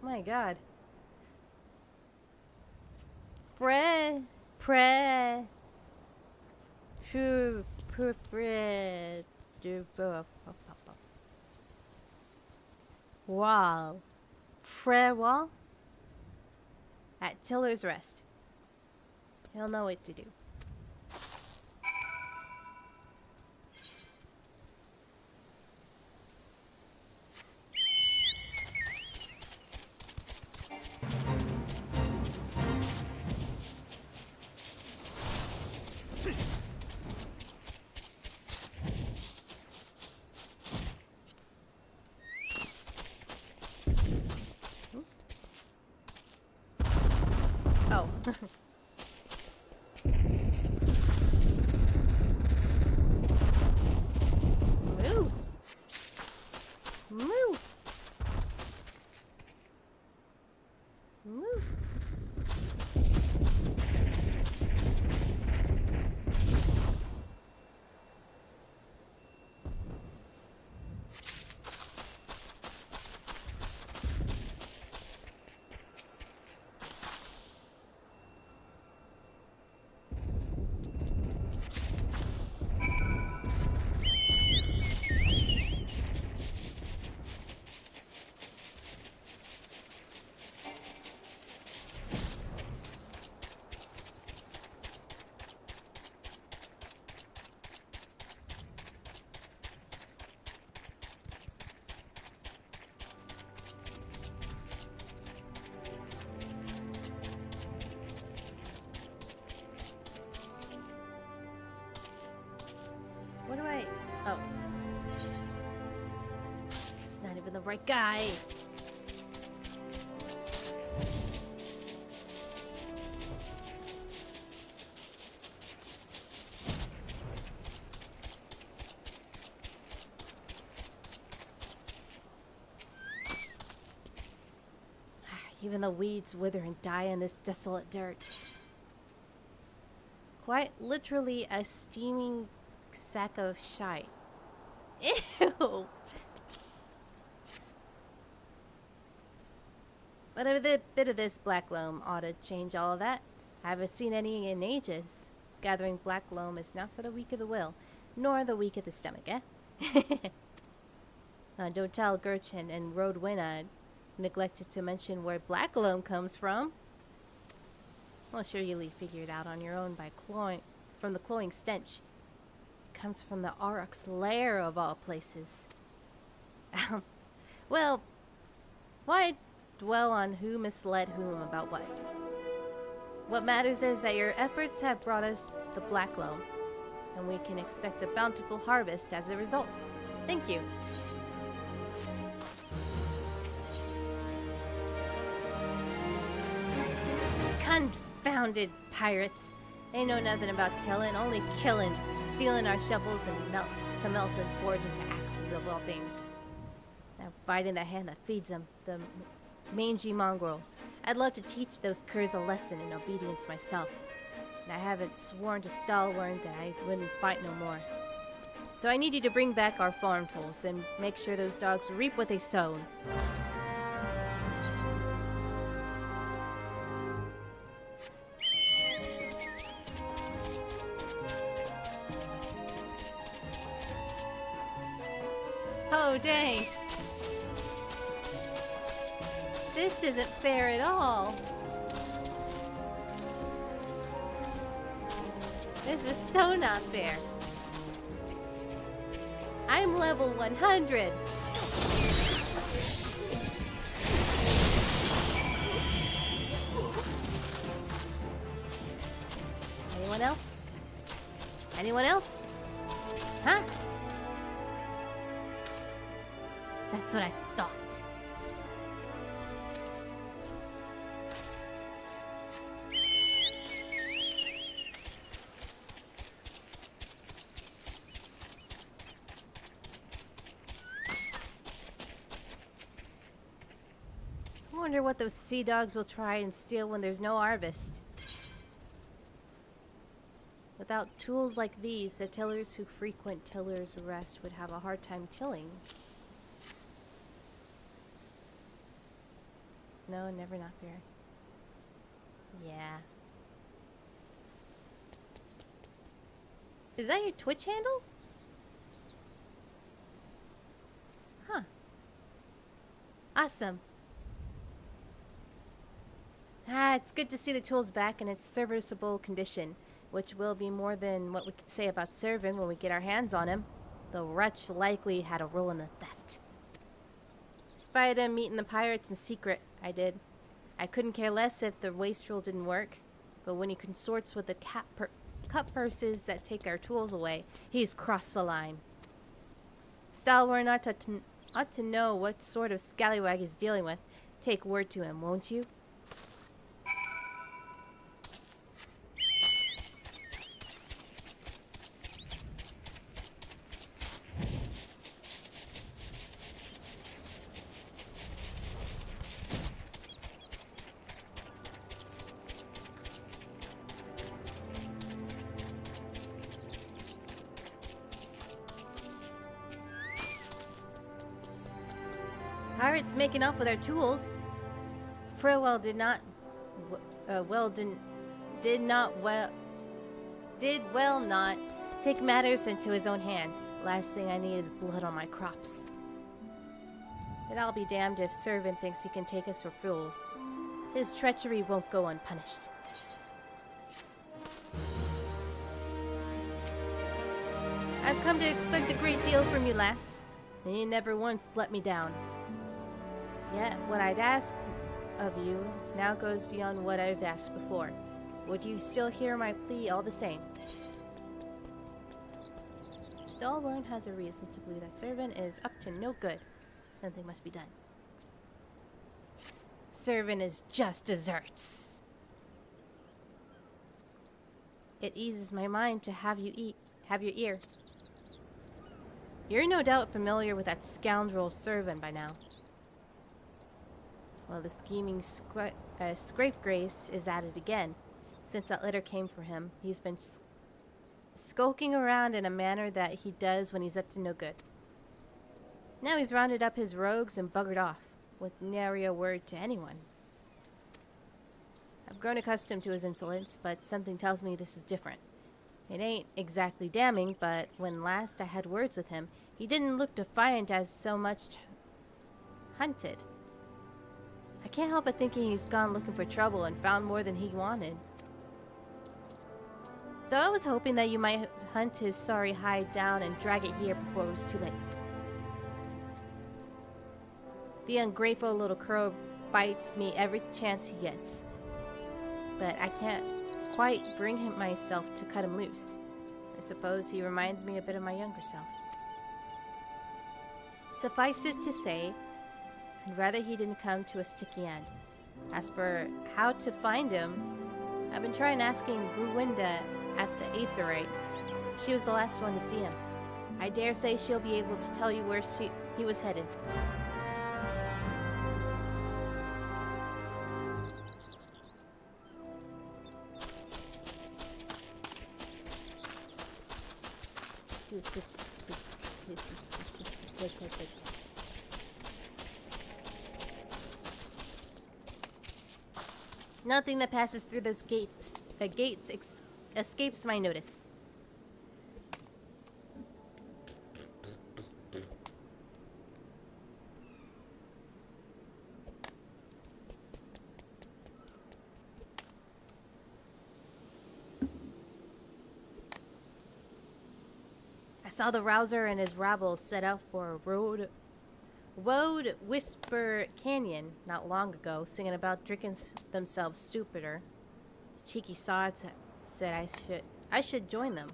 My god. Wall. Frewall? At Tiller's Rest. He'll know what to do. Oh. Move. Move. What do I... Oh. It's not even the right guy. Even the weeds wither and die in this desolate dirt. Quite literally a steaming sack of shite. Ew! But a bit of this black loam ought to change all of that. I haven't seen any in ages. Gathering black loam is not for the weak of the will, nor the weak of the stomach, eh? Don't tell Gurchin and Rodwin neglected to mention where black loam comes from. Well, sure, you'll figure it out on your own by from the cloying stench. It comes from the Auroch's lair of all places. Well, why dwell on who misled whom about what? What matters is that your efforts have brought us the black loam, and we can expect a bountiful harvest as a result. Thank you. Confounded pirates. They know nothing about tilling, only killing, stealing our shovels and melt and forge into axes of all things. Now biting the hand that feeds them, the mangy mongrels. I'd love to teach those curs a lesson in obedience myself. And I haven't sworn to Stalwern that I wouldn't fight no more. So I need you to bring back our farm tools and make sure those dogs reap what they sown. Oh, dang. This isn't fair at all. This is so not fair. I'm level 100. Anyone else? Anyone else? Huh? That's what I thought. I wonder what those sea dogs will try and steal when there's no harvest. Without tools like these, the tillers who frequent Tiller's Rest would have a hard time tilling. No, never not fair. Yeah. Is that your Twitch handle? Huh. Awesome. It's good to see the tools back in its serviceable condition, which will be more than what we could say about Servin when we get our hands on him. The wretch likely had a role in the theft. Spied him meeting the pirates in secret, I did. I couldn't care less if the wastrel didn't work, but when he consorts with the cut purses that take our tools away, he's crossed the line. Stalwern ought to know what sort of scallywag he's dealing with. Take word to him, won't you? Pirates making off with our tools. Frewell did well not take matters into his own hands. Last thing I need is blood on my crops. But I'll be damned if Servin thinks he can take us for fools. His treachery won't go unpunished. I've come to expect a great deal from you, lass, and you never once let me down. Yet, what I'd ask of you now goes beyond what I've asked before. Would you still hear my plea all the same? Deltarune has a reason to believe that servant is up to no good. Something must be done. Servant is just desserts. It eases my mind to have your ear. You're no doubt familiar with that scoundrel servant by now. Well, the scheming scapegrace is at it again. Since that letter came for him, he's been skulking around in a manner that he does when he's up to no good. Now he's rounded up his rogues and buggered off, with nary a word to anyone. I've grown accustomed to his insolence, but something tells me this is different. It ain't exactly damning, but when last I had words with him, he didn't look defiant as so much hunted. I can't help but thinking he's gone looking for trouble and found more than he wanted. So I was hoping that you might hunt his sorry hide down and drag it here before it was too late. The ungrateful little crow bites me every chance he gets. But I can't quite bring myself to cut him loose. I suppose he reminds me a bit of my younger self. Suffice it to say, I'd rather he didn't come to a sticky end. As for how to find him, I've been trying asking Gruwinda at the Aetherite. She was the last one to see him. I dare say she'll be able to tell you where he was headed. Nothing that passes through those gates escapes my notice. I saw the Rouser and his rabble set out for Road Whisper Canyon not long ago, singing about drinking themselves stupider. The cheeky sods said I should join them.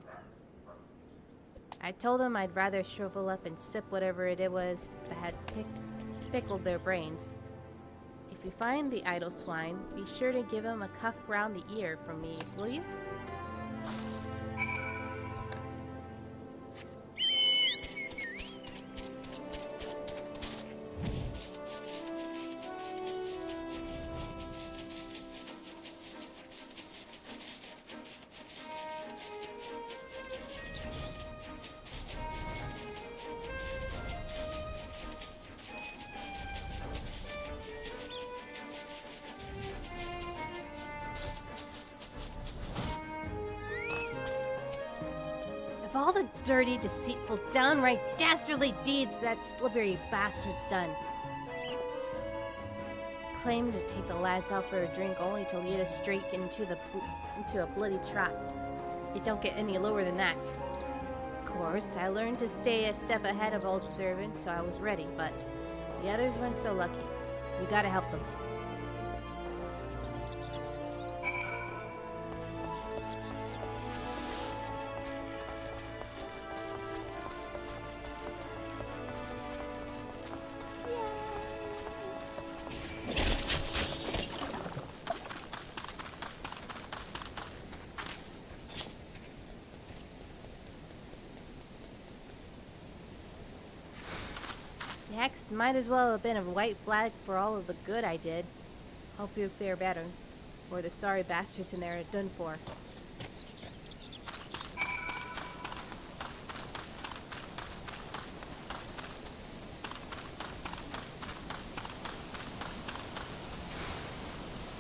I told them I'd rather shrivel up and sip whatever it was that had pickled their brains. If you find the idle swine, be sure to give him a cuff round the ear from me, will you? All the dirty, deceitful, downright dastardly deeds that slippery bastard's done. Claimed to take the lads out for a drink only to lead us straight into a bloody trap. It don't get any lower than that. Of course, I learned to stay a step ahead of old servant, so I was ready, but the others weren't so lucky. We gotta help them. The axe might as well have been a white flag for all of the good I did. Hope you fare better, or the sorry bastards in there are done for.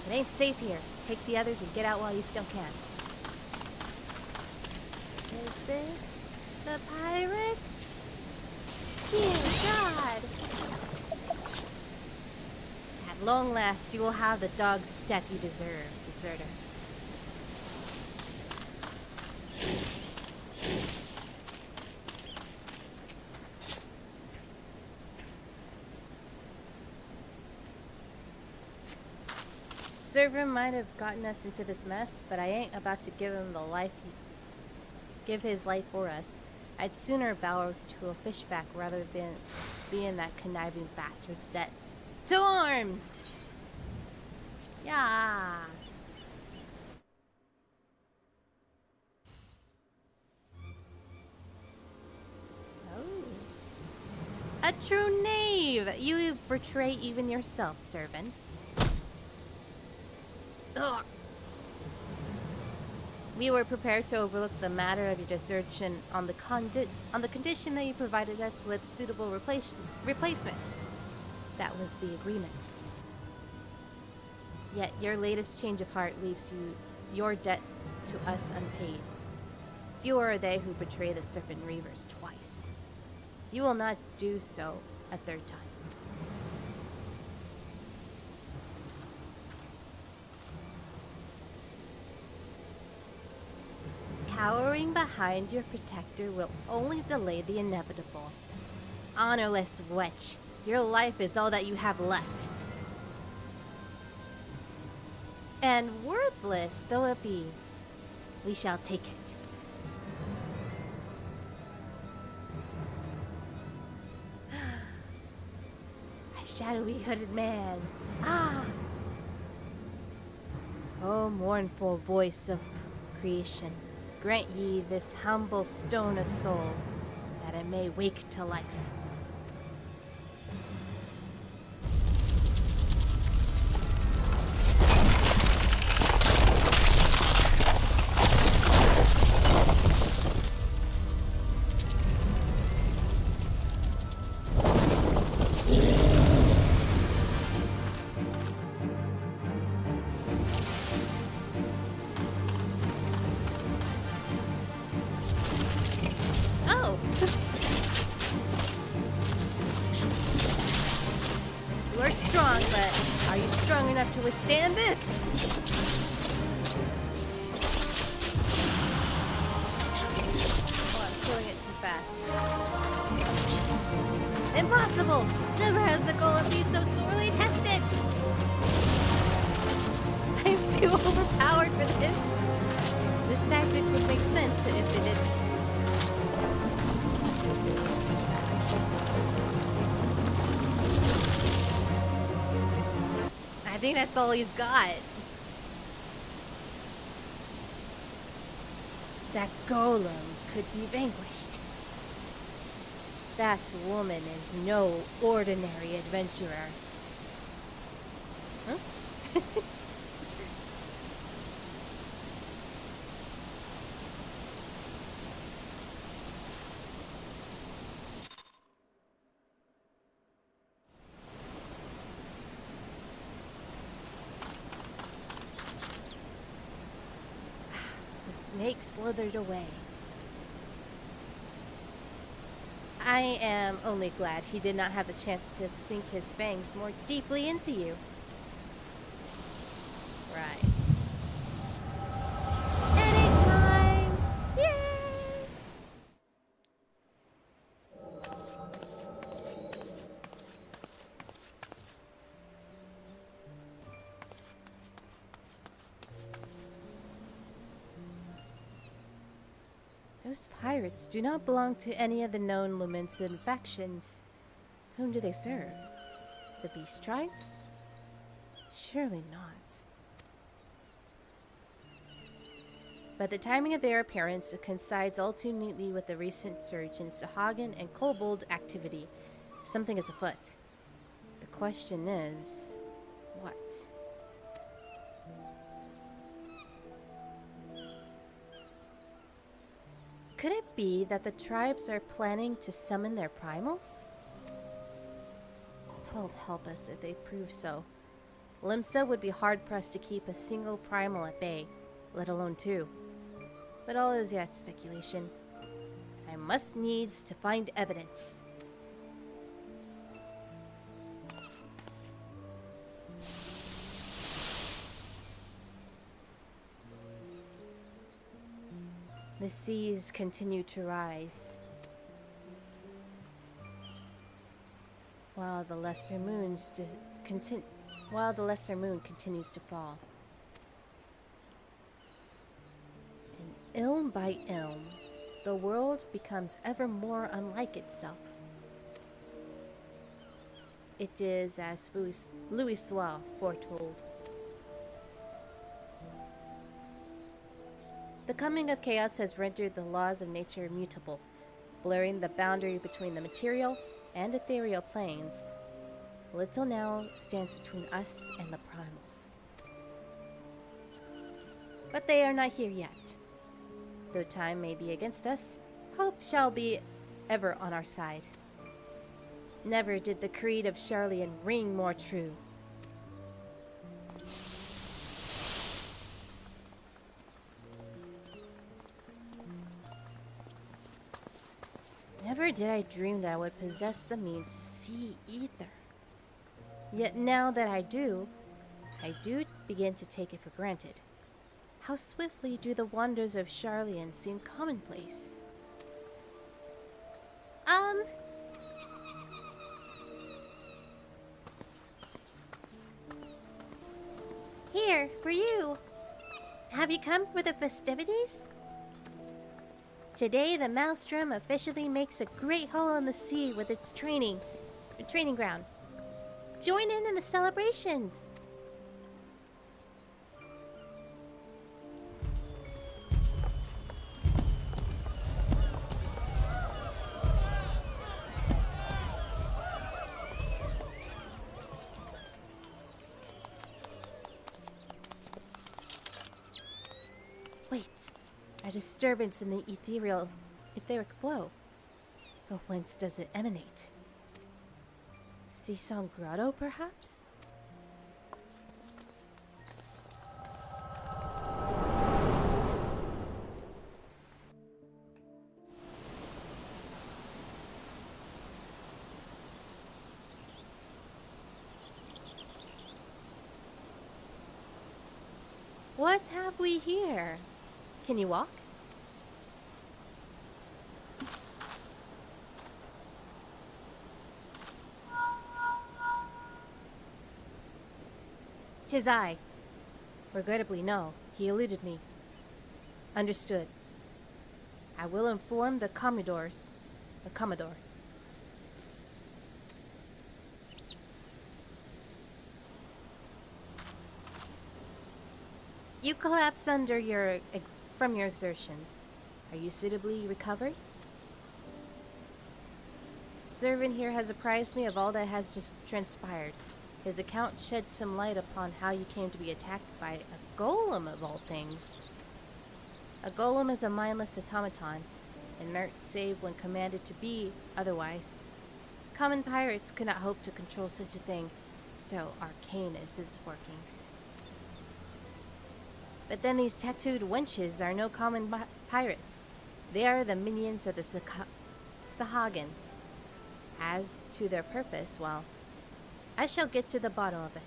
It ain't safe here. Take the others and get out while you still can. Is this the pirates? Dear God! At long last, you will have the dog's death you deserve, deserter. Servant might have gotten us into this mess, but I ain't about to give him give his life for us. I'd sooner bow to a fishback rather than be in that conniving bastard's debt. To arms! Yeah. Oh. A true knave! You betray even yourself, servant. Ugh. We were prepared to overlook the matter of your desertion on the condition that you provided us with suitable replacements. That was the agreement. Yet your latest change of heart leaves your debt to us unpaid. Few are they who betray the Serpent Reavers twice. You will not do so a third time. Cowering behind your protector will only delay the inevitable. Honorless wretch, your life is all that you have left. And worthless though it be, we shall take it. A shadowy hooded man. Ah! O mournful voice of creation, grant ye this humble stone a soul, that it may wake to life. You are strong, but are you strong enough to withstand this? Oh, I'm killing it too fast. Impossible! Never has the golem been so sorely tested! I'm too overpowered for this. This tactic would make sense if it didn't. I think that's all he's got. That golem could be vanquished. That woman is no ordinary adventurer. Huh? Snake slithered away. I am only glad he did not have the chance to sink his fangs more deeply into you. Right. Anytime! Yay! Those pirates do not belong to any of the known Lumensian factions. Whom do they serve? The Beast Tribes? Surely not. But the timing of their appearance coincides all too neatly with the recent surge in Sahagan and Kobold activity. Something is afoot. The question is, what? Could it be that the tribes are planning to summon their primals? 12 help us if they prove so. Limsa would be hard-pressed to keep a single primal at bay, let alone two. But all is yet speculation. I must needs to find evidence. The seas continue to rise, while the lesser moon continues to fall. And ilm by ilm, the world becomes ever more unlike itself. It is as Louis Soir foretold. The coming of chaos has rendered the laws of nature immutable, blurring the boundary between the material and ethereal planes. Little now stands between us and the primals. But they are not here yet. Though time may be against us, hope shall be ever on our side. Never did the creed of Charlian ring more true. Never did I dream that I would possess the means to see ether. Yet now that I do begin to take it for granted. How swiftly do the wonders of Charlian seem commonplace. Here, for you. Have you come for the festivities? Today, the Maelstrom officially makes a great hole in the sea with its training ground. Join in the celebrations. Wait, a disturbance in the etheric flow. But whence does it emanate? Seasong Grotto, perhaps? What have we here? Can you walk? "'Tis I." Regrettably, no. He eluded me. Understood. I will inform the Commodore. You collapse from your exertions. Are you suitably recovered? The servant here has apprised me of all that has just transpired. His account sheds some light upon how you came to be attacked by a golem of all things. A golem is a mindless automaton, inert save when commanded to be otherwise. Common pirates could not hope to control such a thing, so arcane is its workings. But then these tattooed wenches are no common pirates. They are the minions of the Sahagin. As to their purpose, well, I shall get to the bottom of it.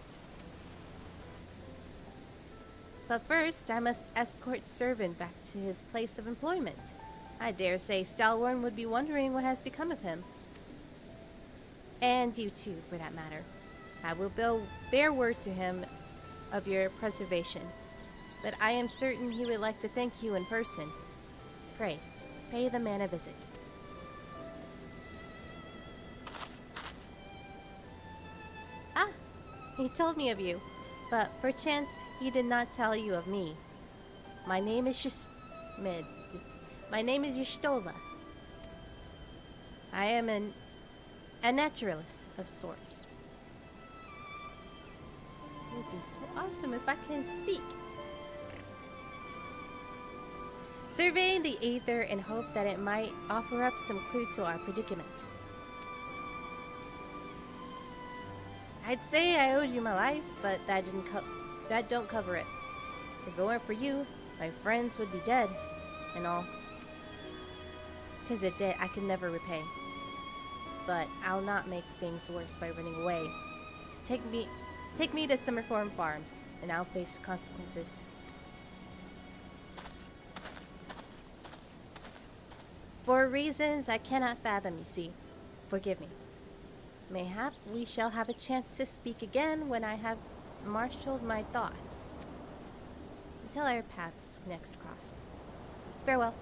But first, I must escort servant back to his place of employment. I dare say Stalworn would be wondering what has become of him. And you too, for that matter. I will bear word to him of your preservation, but I am certain he would like to thank you in person. Pray, pay the man a visit. He told me of you, but perchance he did not tell you of me. My name is Y'shtola. I am a naturalist of sorts. It would be so awesome if I can speak. Surveying the aether in hope that it might offer up some clue to our predicament. I'd say I owed you my life, but that don't cover it. If it weren't for you, my friends would be dead, and all. 'Tis a debt I can never repay. But I'll not make things worse by running away. Take me to Summerthorn Farms, and I'll face the consequences. For reasons I cannot fathom, you see. Forgive me. Mayhap we shall have a chance to speak again when I have marshaled my thoughts. Until our paths next cross. Farewell.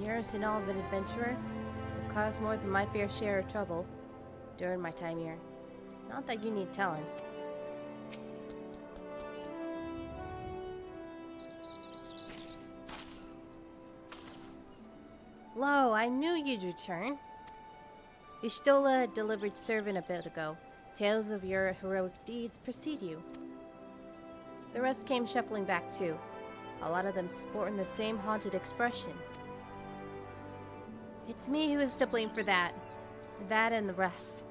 Years in all of an adventurer have caused more than my fair share of trouble during my time here. Not that you need telling. Lo, I knew you'd return. Ishtola delivered servant a bit ago. Tales of your heroic deeds precede you. The rest came shuffling back too. A lot of them sporting the same haunted expression. It's me who is to blame for that. That and the rest.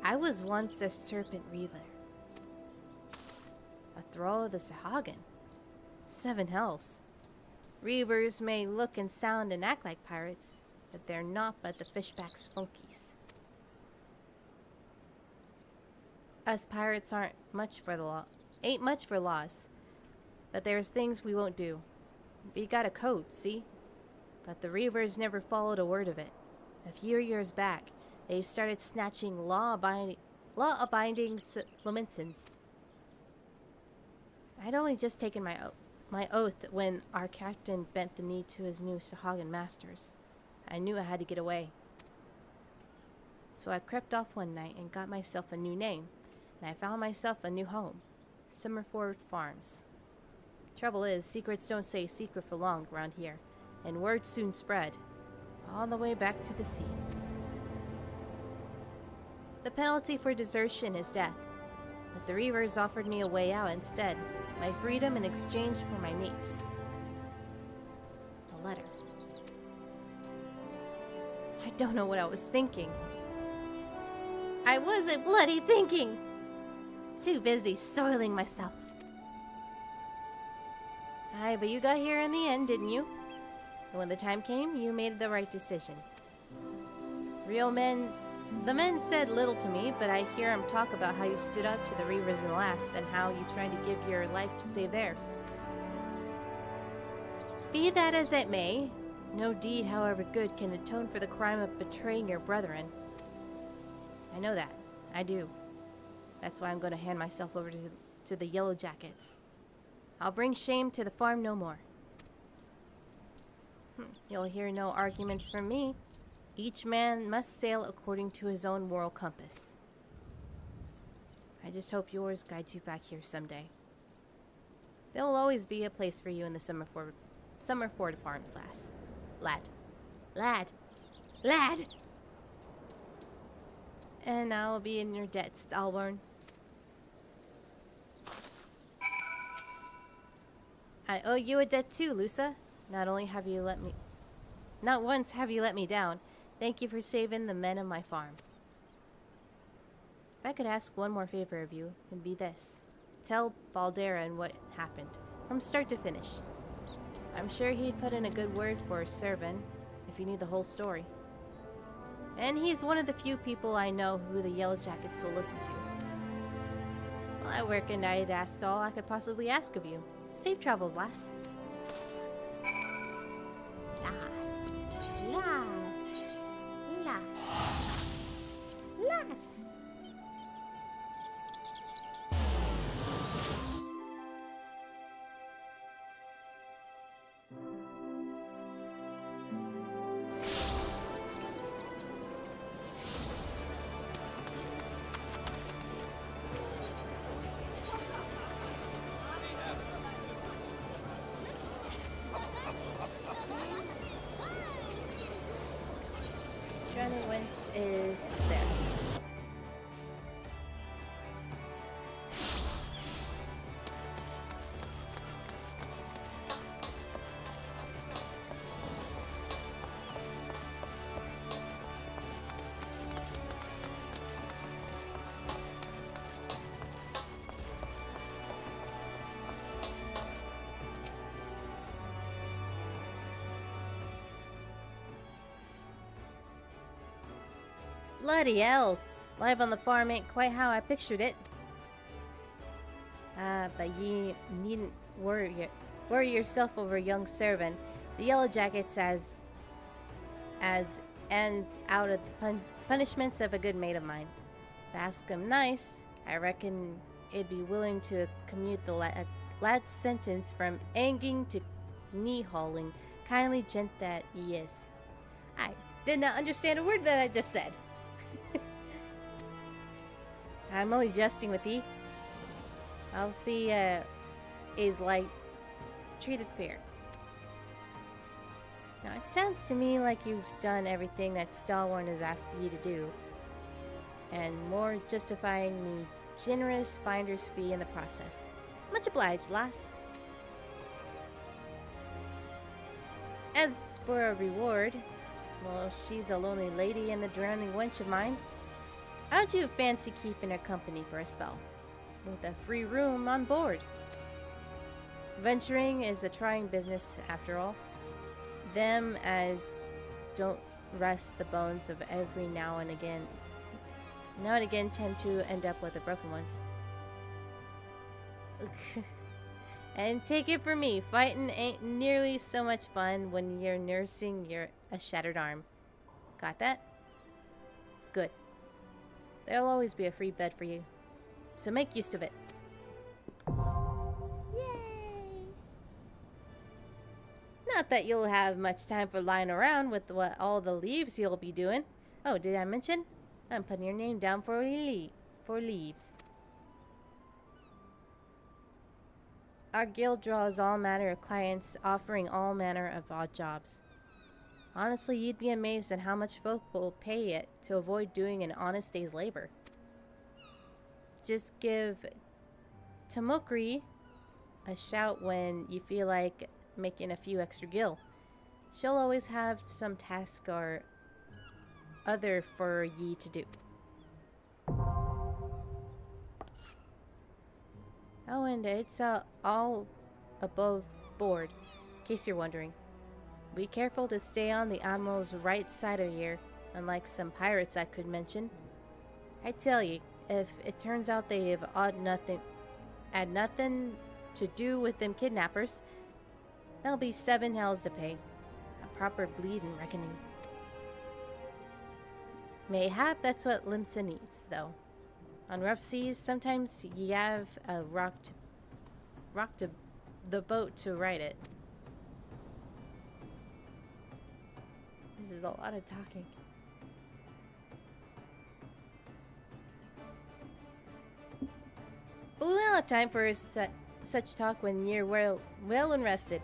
I was once a serpent reaver. A thrall of the Sahagin. 7 hells. Reavers may look and sound and act like pirates, but they're not but the fishback's funkies. Us pirates ain't much for laws, but there's things we won't do. We got a code, see? But the Reavers never followed a word of it. A few years back, they've started snatching law-abiding Lominsons. I'd only just taken my oath when our captain bent the knee to his new Sahagin masters. I knew I had to get away. So I crept off one night and got myself a new name, and I found myself a new home, Summerford Farms. Trouble is, secrets don't stay secret for long around here, and word soon spread, all the way back to the sea. The penalty for desertion is death, but the Reavers offered me a way out instead, my freedom in exchange for my mates. The letter. I don't know what I was thinking. I wasn't bloody thinking! Too busy soiling myself. Aye, but you got here in the end, didn't you? And when the time came, you made the right decision. The men said little to me, but I hear them talk about how you stood up to the Reavers in the last, and how you tried to give your life to save theirs. Be that as it may, no deed, however good, can atone for the crime of betraying your brethren. I know that. I do. That's why I'm going to hand myself over to the Yellow Jackets. I'll bring shame to the farm no more. You'll hear no arguments from me. Each man must sail according to his own moral compass. I just hope yours guides you back here someday. There will always be a place for you in the Summerford Farms, lad. And I'll be in your debt, Stalwart. I owe you a debt too, Lusa. Not once have you let me down. Thank you for saving the men of my farm. If I could ask one more favor of you, it'd be this. Tell Balderan what happened, from start to finish. I'm sure he'd put in a good word for his servant, if he knew the whole story. And he's one of the few people I know who the Yellow Jackets will listen to. Well, I reckon I'd asked all I could possibly ask of you. Safe travels, lass. Lass. Johnny Winch is there. Bloody hells! Life on the farm ain't quite how I pictured it. But ye needn't worry yourself over a young servant. The Yellow Jackets as ends out of the punishments of a good mate of mine. If I ask him nice, I reckon it'd be willing to commute the lad's sentence from hanging to knee-hauling, kindly gent that he is. I did not understand a word that I just said. I'm only jesting with thee. I'll see, is like treated fair. Now, it sounds to me like you've done everything that Stalwarn has asked you to do, and more justifying me generous finder's fee in the process. Much obliged, lass. As for a reward, well, she's a lonely lady and the drowning wench of mine. How'd you fancy keeping her company for a spell, with a free room on board? Venturing is a trying business, after all. Them as don't rest the bones of every now and again tend to end up with the broken ones. And take it from me, fighting ain't nearly so much fun when you're nursing a shattered arm. Got that? Good. There'll always be a free bed for you, so make use of it. Not that you'll have much time for lying around with all the leaves you'll be doing. Oh, did I mention? I'm putting your name down for leaves. Our guild draws all manner of clients, offering all manner of odd jobs. Honestly, you'd be amazed at how much folk will pay it to avoid doing an honest day's labor. Just give Tamokri a shout when you feel like making a few extra gil. She'll always have some task or other for ye to do. Oh, and it's all above board, in case you're wondering. Be careful to stay on the Admiral's right side of here, unlike some pirates I could mention. I tell ye, if it turns out they've had nothing to do with them kidnappers, there'll be 7 hells to pay. A proper bleeding reckoning. Mayhap that's what Limsa needs, though. On rough seas, sometimes ye have a the boat to ride it. This is a lot of talking. But we'll have time for such talk when you're well and rested.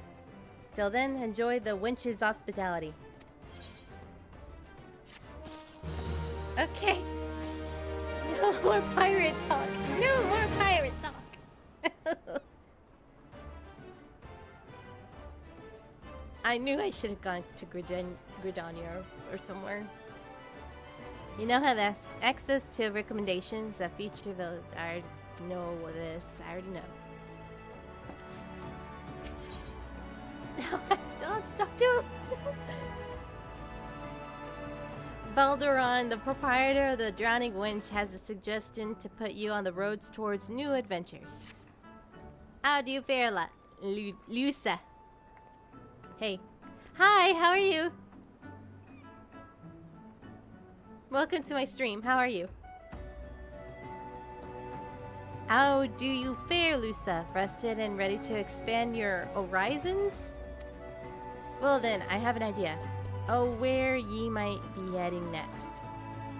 Till then, enjoy the wench's hospitality. Okay. No more pirate talk. No more pirate talk. I knew I should have gone to Gridania or somewhere. You now have access to recommendations that feature the... I already know this. I already know. Now I still have to talk to him. Balduran, the proprietor of the Drowning Wench, has a suggestion to put you on the roads towards new adventures. How do you fare, Lusa? Hey. Hi, how are you? Welcome to my stream. How are you? How do you fare, Lusa? Rested and ready to expand your horizons? Well then, I have an idea. Oh, where ye might be heading next.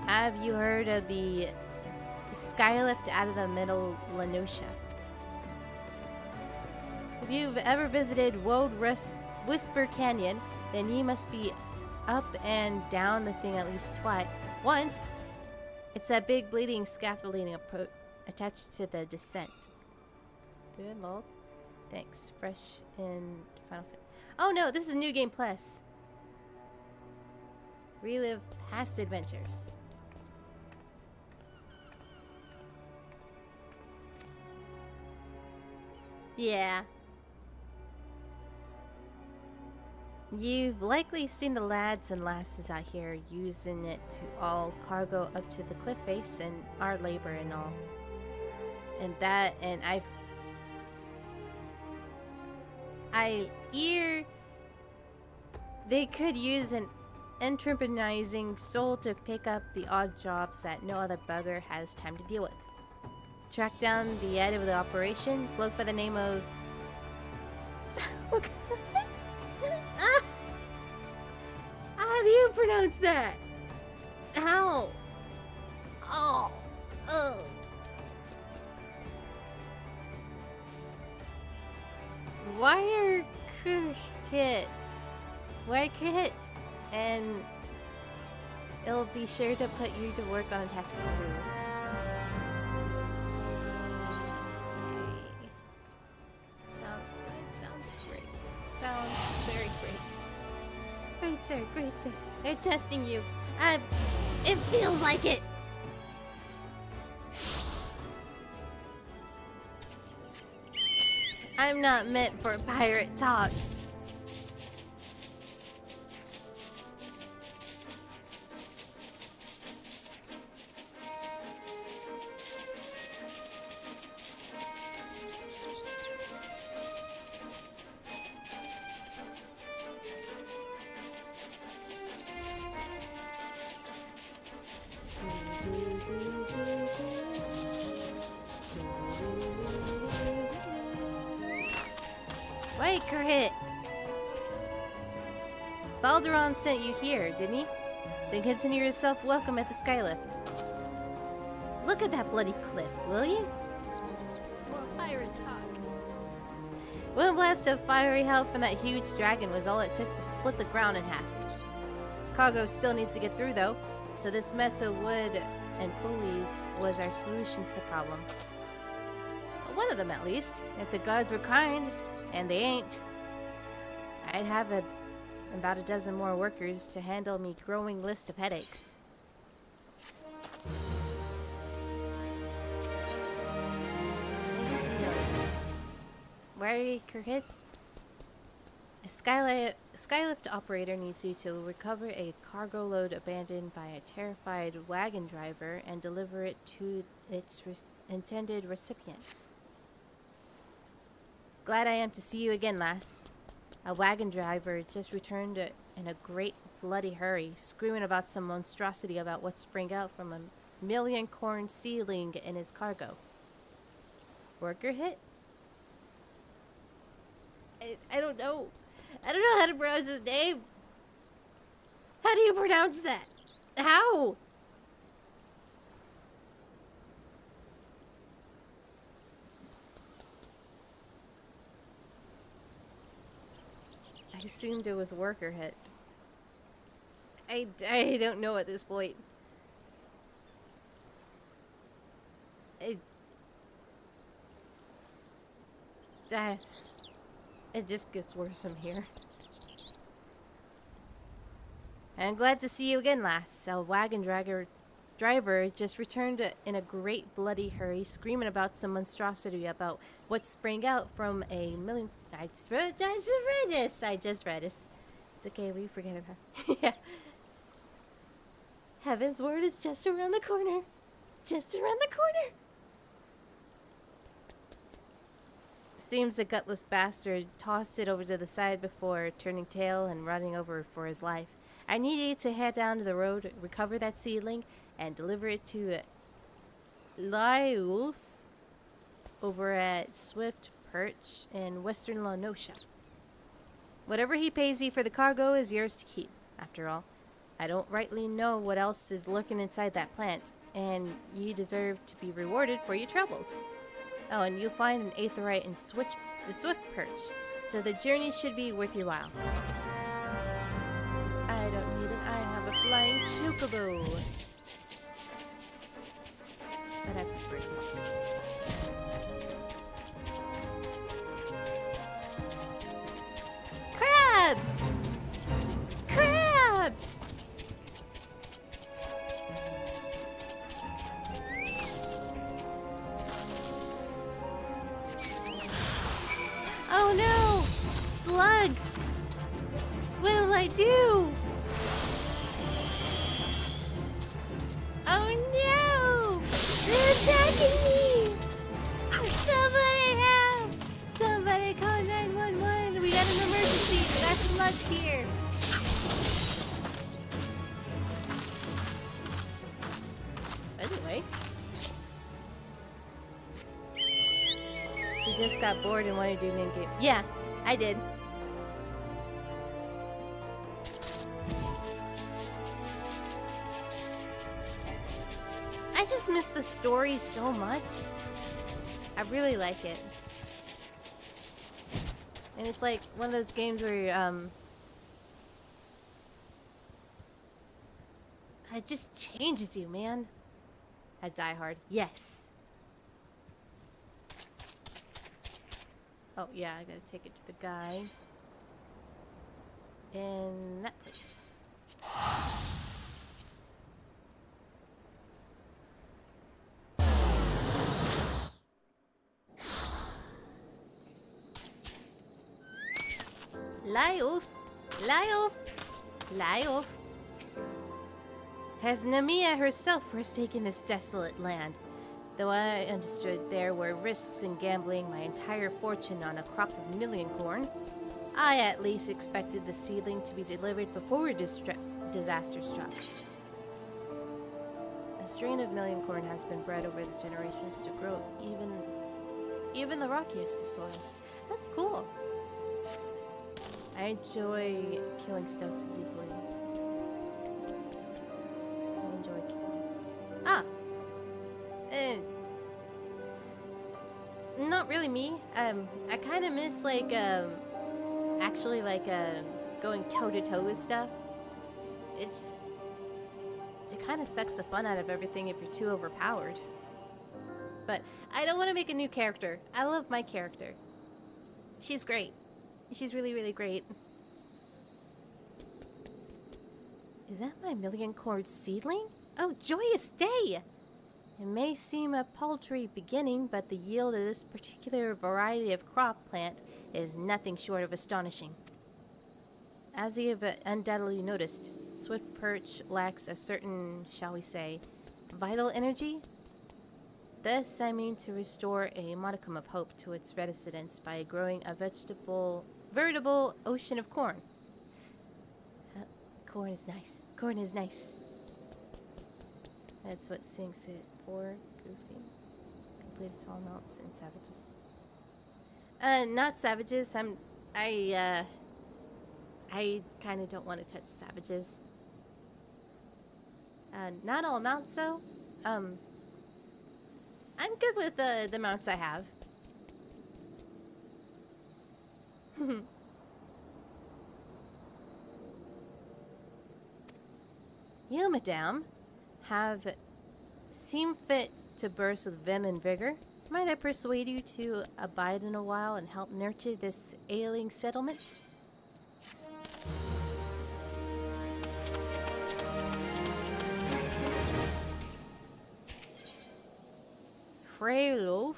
Have you heard of the skylift out of the middle Lenosha? If you've ever visited Woad Whisper Canyon, then ye must be up and down the thing at least once. It's that big bleeding scaffolding attached to the descent. Good lord. Thanks. Fresh in Final Fantasy. Oh no, this is New Game Plus. Relive past adventures. Yeah. You've likely seen the lads and lasses out here using it to haul cargo up to the cliff face and our labor and all. And I hear they could use an enterprising soul to pick up the odd jobs that no other bugger has time to deal with. Track down the head of the operation, bloke by the name of pronounce that? How? Oh. Oh. Wire cricket. Wire cricket. And it'll be sure to put you to work on a tactical crew. Yay. Sounds good. Sounds great. Sounds very great. Great, sir. Great, sir. They're testing you. It feels like it. I'm not meant for pirate talk. Wait, Kerhit! Balderon sent you here, didn't he? Then consider yourself welcome at the Skylift. Look at that bloody cliff, will you? More pirate talk. One blast of fiery hell from that huge dragon was all it took to split the ground in half. Cargo still needs to get through though, so this mess of wood and pulleys was our solution to the problem. One of them at least. If the gods were kind, and they ain't, I'd have about a dozen more workers to handle me growing list of headaches. Wary Kerhit? A skylift operator needs you to recover a cargo load abandoned by a terrified wagon driver and deliver it to its intended recipient. Glad I am to see you again, lass. A wagon driver just returned in a great bloody hurry, screaming about some monstrosity about what sprang out from a million corn seedling in his cargo. Worker hit? I don't know. I don't know how to pronounce his name. How do you pronounce that? How? I assumed it was worker hit. I don't know at this point. It just gets worse from here. I'm glad to see you again, lass. A wagon driver just returned in a great bloody hurry, screaming about some monstrosity about what sprang out from a million... I just read this. It's okay, we forget about it. Yeah. Heaven's word is just around the corner. Just around the corner. Seems the gutless bastard tossed it over to the side before turning tail and running over for his life. I need you to head down to the road, recover that seedling, and deliver it to Lyulf over at Swift Perch in Western Lanosha. Whatever he pays you for the cargo is yours to keep, after all. I don't rightly know what else is lurking inside that plant, and you deserve to be rewarded for your troubles. Oh, and you'll find an aetherite in the Swift Perch, so the journey should be worth your while. I don't need it, I have a flying chocobo. But I prefer it. Crabs! Crabs! Oh no! Slugs! What'll I do? Oh no! They're attacking me! Somebody help! Somebody call 911! We got an emergency! We got slugs here! Anyway. So just got bored and wanted to do an in-game. Yeah, I did. just miss the story so much. I really like it. And it's like one of those games where it just changes you, man. I Die Hard. Yes. Oh, yeah, I gotta take it to the guy. In that place. Lie off. Lie off. Lie off. Has Nemia herself forsaken this desolate land? Though I understood there were risks in gambling my entire fortune on a crop of million corn, I at least expected the seedling to be delivered before disaster struck. A strain of million corn has been bred over the generations to grow even the rockiest of soils. That's cool. I enjoy killing stuff easily. I enjoy killing. Ah! Not really me. I kind of miss, like, actually, like, going toe-to-toe with stuff. It kind of sucks the fun out of everything if you're too overpowered. But I don't want to make a new character. I love my character. She's great. She's really, really great. Is that my million corn seedling? Oh, joyous day! It may seem a paltry beginning, but the yield of this particular variety of crop plant is nothing short of astonishing. As you have undoubtedly noticed, Swift Perch lacks a certain, shall we say, vital energy. Thus, I mean to restore a modicum of hope to its residents by growing a veritable ocean of corn. Corn is nice. Corn is nice. That's what sinks it for. Goofy. Complete its all mounts and savages. Not savages. I kind of don't want to touch savages. Not all mounts, though. I'm good with the mounts I have. You, madame, have seemed fit to burst with vim and vigor. Might I persuade you to abide in a while and help nurture this ailing settlement? Freyloeth.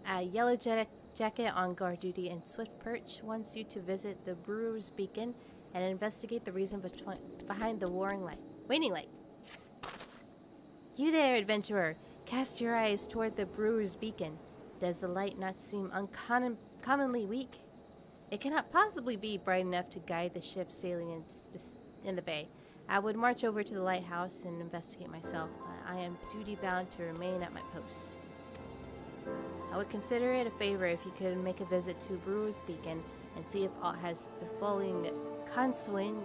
A yellow jacket on guard duty in Swift Perch wants you to visit the Brewer's Beacon and investigate the reason behind the waning light. You there, adventurer! Cast your eyes toward the Brewer's Beacon. Does the light not seem uncommonly weak? It cannot possibly be bright enough to guide the ship sailing in the bay. I would march over to the lighthouse and investigate myself, but I am duty-bound to remain at my post. I would consider it a favor if you could make a visit to Brewer's Beacon and see if aught has befallen Conswiz.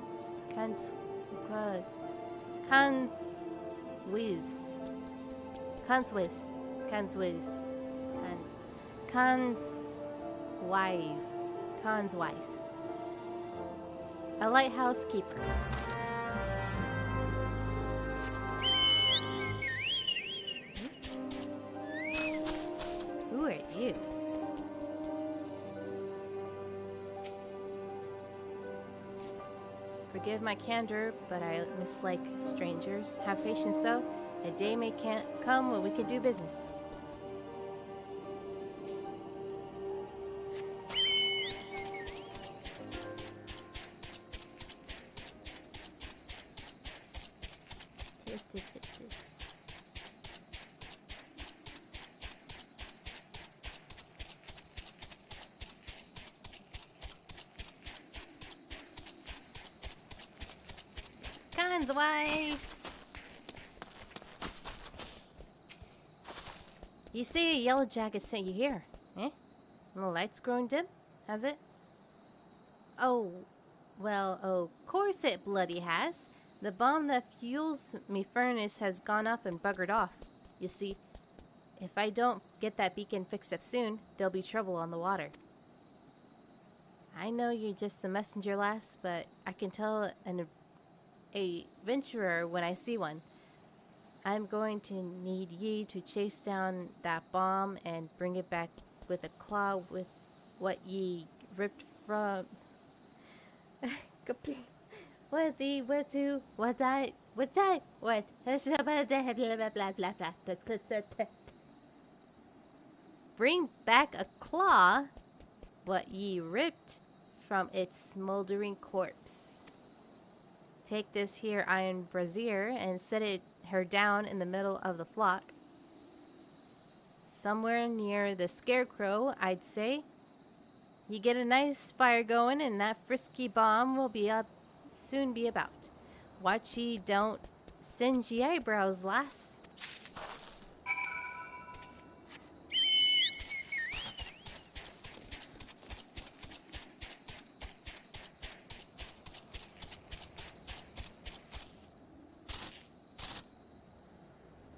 A lighthouse keeper. Who are you? Forgive my candor, but I mislike strangers. Have patience, though. A day may come when we can do business. Conswiz. You say a yellow jacket sent you here, eh? And the light's growing dim, has it? Oh, Well, of course it bloody has. The bomb that fuels me furnace has gone up and buggered off. You see, if I don't get that beacon fixed up soon, there'll be trouble on the water. I know you're just the messenger, lass, but I can tell an adventurer when I see one. I'm going to need ye to chase down that bomb and bring it back with a claw with what ye ripped from. Complete. What the what to what I what I what bring back a claw what ye ripped from its smoldering corpse. Take this here iron brazier and set it her down in the middle of the flock. Somewhere near the scarecrow, I'd say. You get a nice fire going and that frisky bomb will be up soon be about. Watch ye don't singe ye eyebrows, lass.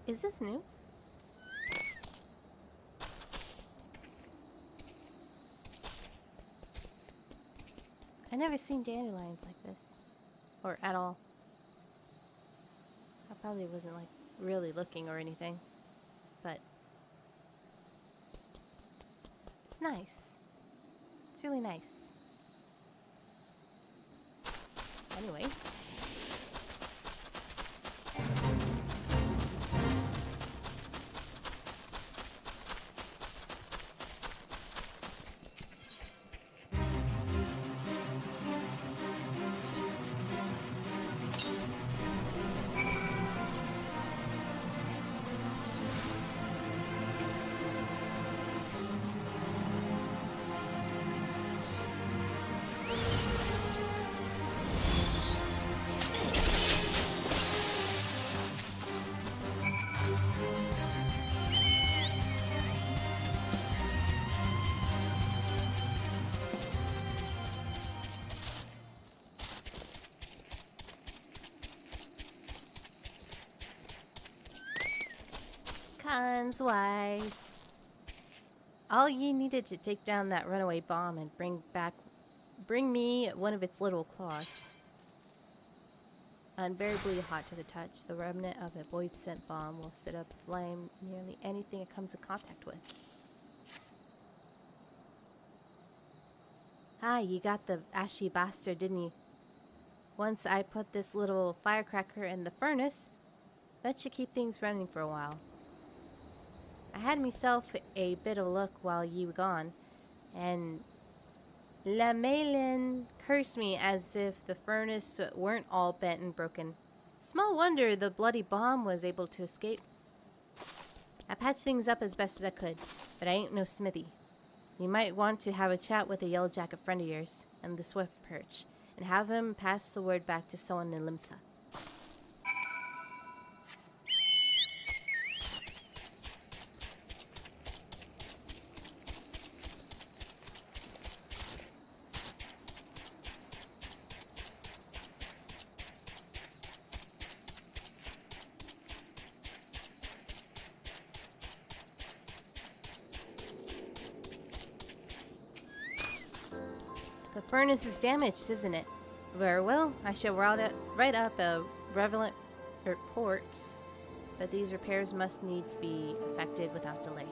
Is this new? I never seen dandelions like this. Or at all. I probably wasn't like really looking or anything. But it's nice. It's really nice. Anyway. Cons wise. All ye needed to take down that runaway bomb and bring me one of its little claws. Unbearably hot to the touch, the remnant of a boy's scent bomb will sit up flame nearly anything it comes in contact with. Ah, you got the ashy bastard, didn't you? Once I put this little firecracker in the furnace, that should keep things running for a while. I had myself a bit of luck while ye were gone, and La Malin cursed me as if the furnace weren't all bent and broken. Small wonder the bloody bomb was able to escape. I patched things up as best as I could, but I ain't no smithy. You might want to have a chat with a yellow jacket friend of yours and the swift perch, and have him pass the word back to someone in Limsa. The furnace is damaged, isn't it? Very well, I shall write up a relevant report, but these repairs must needs be effected without delay.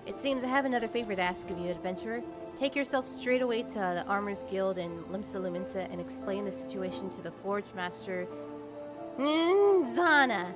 It seems I have another favor to ask of you, adventurer. Take yourself straight away to the Armor's Guild in Limsa Luminsa and explain the situation to the Forge Master Zana.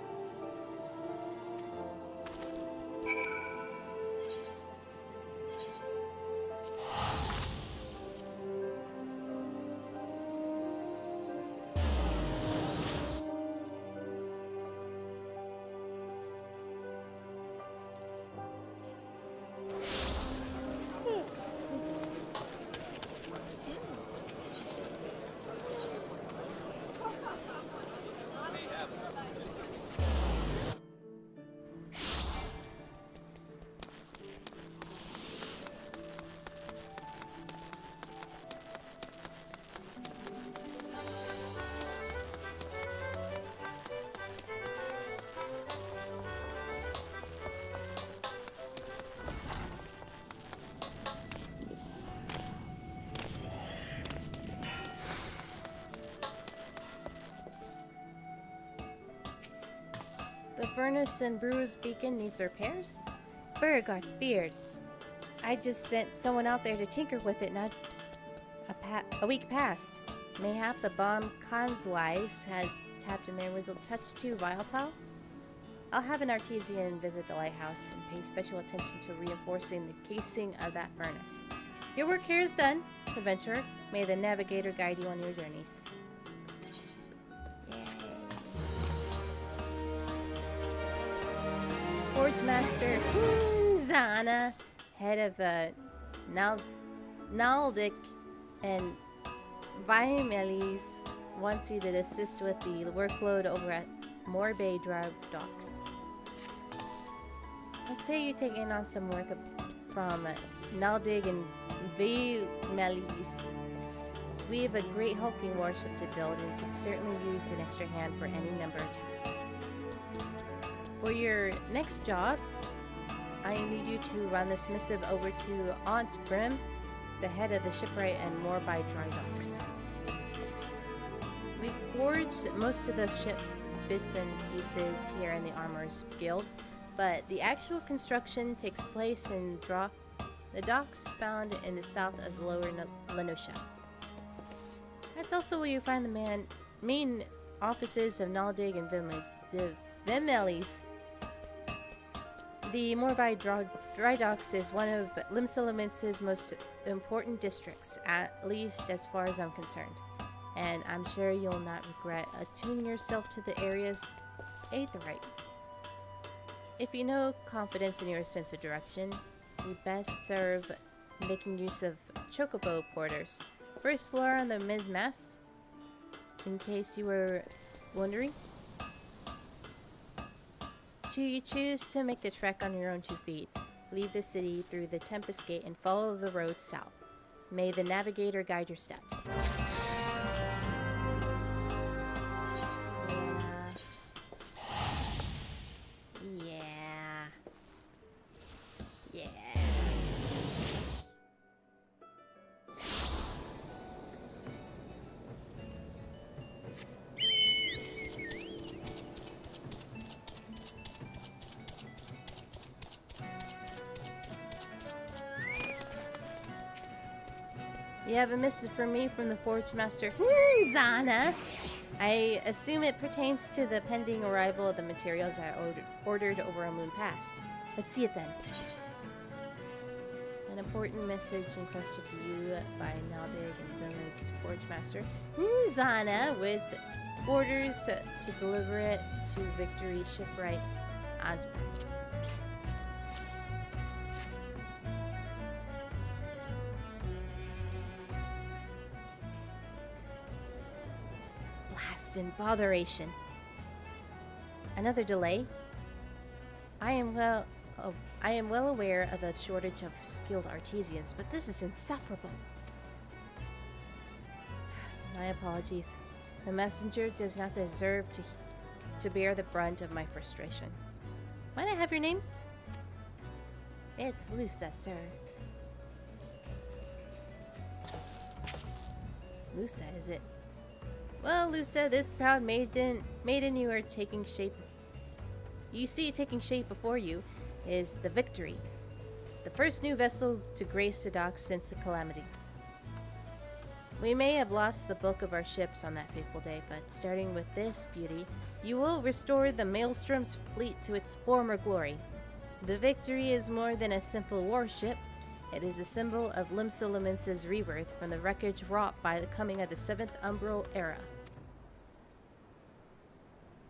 furnace in Brewer's Beacon needs repairs? Beauregard's beard. I just sent someone out there to tinker with it not a week past. Mayhap the bomb Conswise had tapped in there was a touch too volatile? I'll have an artisan visit the lighthouse and pay special attention to reinforcing the casing of that furnace. Your work here is done, adventurer. May the navigator guide you on your journeys. Yay. Forge Master Zana, head of Naldic and Vimelis, wants you to assist with the workload over at Morbay Drive Docks. Let's say you're taking on some work from Naldig and Vimelis. We have a great hulking warship to build and could certainly use an extra hand for any number of tasks. For your next job, I need you to run this missive over to Aunt Brim, the head of the shipwright and Morbay Dry Docks. We forged most of the ship's bits and pieces here in the Armorers Guild, but the actual construction takes place in the docks found in the south of Lower Lenosha. That's also where you find the main offices of Naldig and Vimelis. The Morbay Dry Docks is one of Limsa most important districts, at least as far as I'm concerned. And I'm sure you'll not regret attuning yourself to the area's aetherite. If you know confidence in your sense of direction, you best serve making use of chocobo porters. First floor on the mizmast, in case you were wondering. You choose to make the trek on your own 2 feet. Leave the city through the Tempest Gate and follow the road south. May the navigator guide your steps. Yeah. You have a missive for me from the Forge Master Zana. I assume it pertains to the pending arrival of the materials I ordered over a moon past. Let's see it then. An important message entrusted to you by Naldig and Villain's Forge Master Zana, with orders to deliver it to Victory Shipwright Ansbach. And botheration. Another delay. I am well aware of the shortage of skilled artisans, but this is insufferable. My apologies. The messenger does not deserve to bear the brunt of my frustration. Might I have your name? It's Lusa, sir. Lusa, is it? Well, Lusa, this proud maiden you are taking shape. You see, taking shape before you is the Victory, the first new vessel to grace the docks since the calamity. We may have lost the bulk of our ships on that fateful day, but starting with this beauty, you will restore the Maelstrom's fleet to its former glory. The Victory is more than a simple warship. It is a symbol of Limsa rebirth from the wreckage wrought by the coming of the 7th Umbral Era.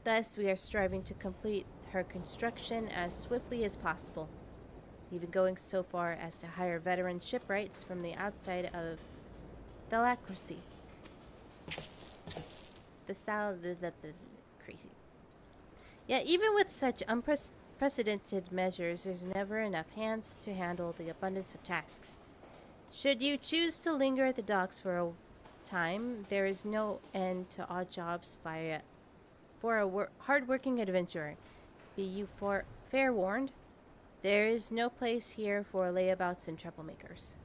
Thus, we are striving to complete her construction as swiftly as possible, even going so far as to hire veteran shipwrights from the outside of Delacracy. The style of the crazy. Yet, even with such unprecedented measures, there's never enough hands to handle the abundance of tasks. Should you choose to linger at the docks for a time, there is no end to odd jobs for a hard-working adventurer. Be you fair warned, there is no place here for layabouts and troublemakers.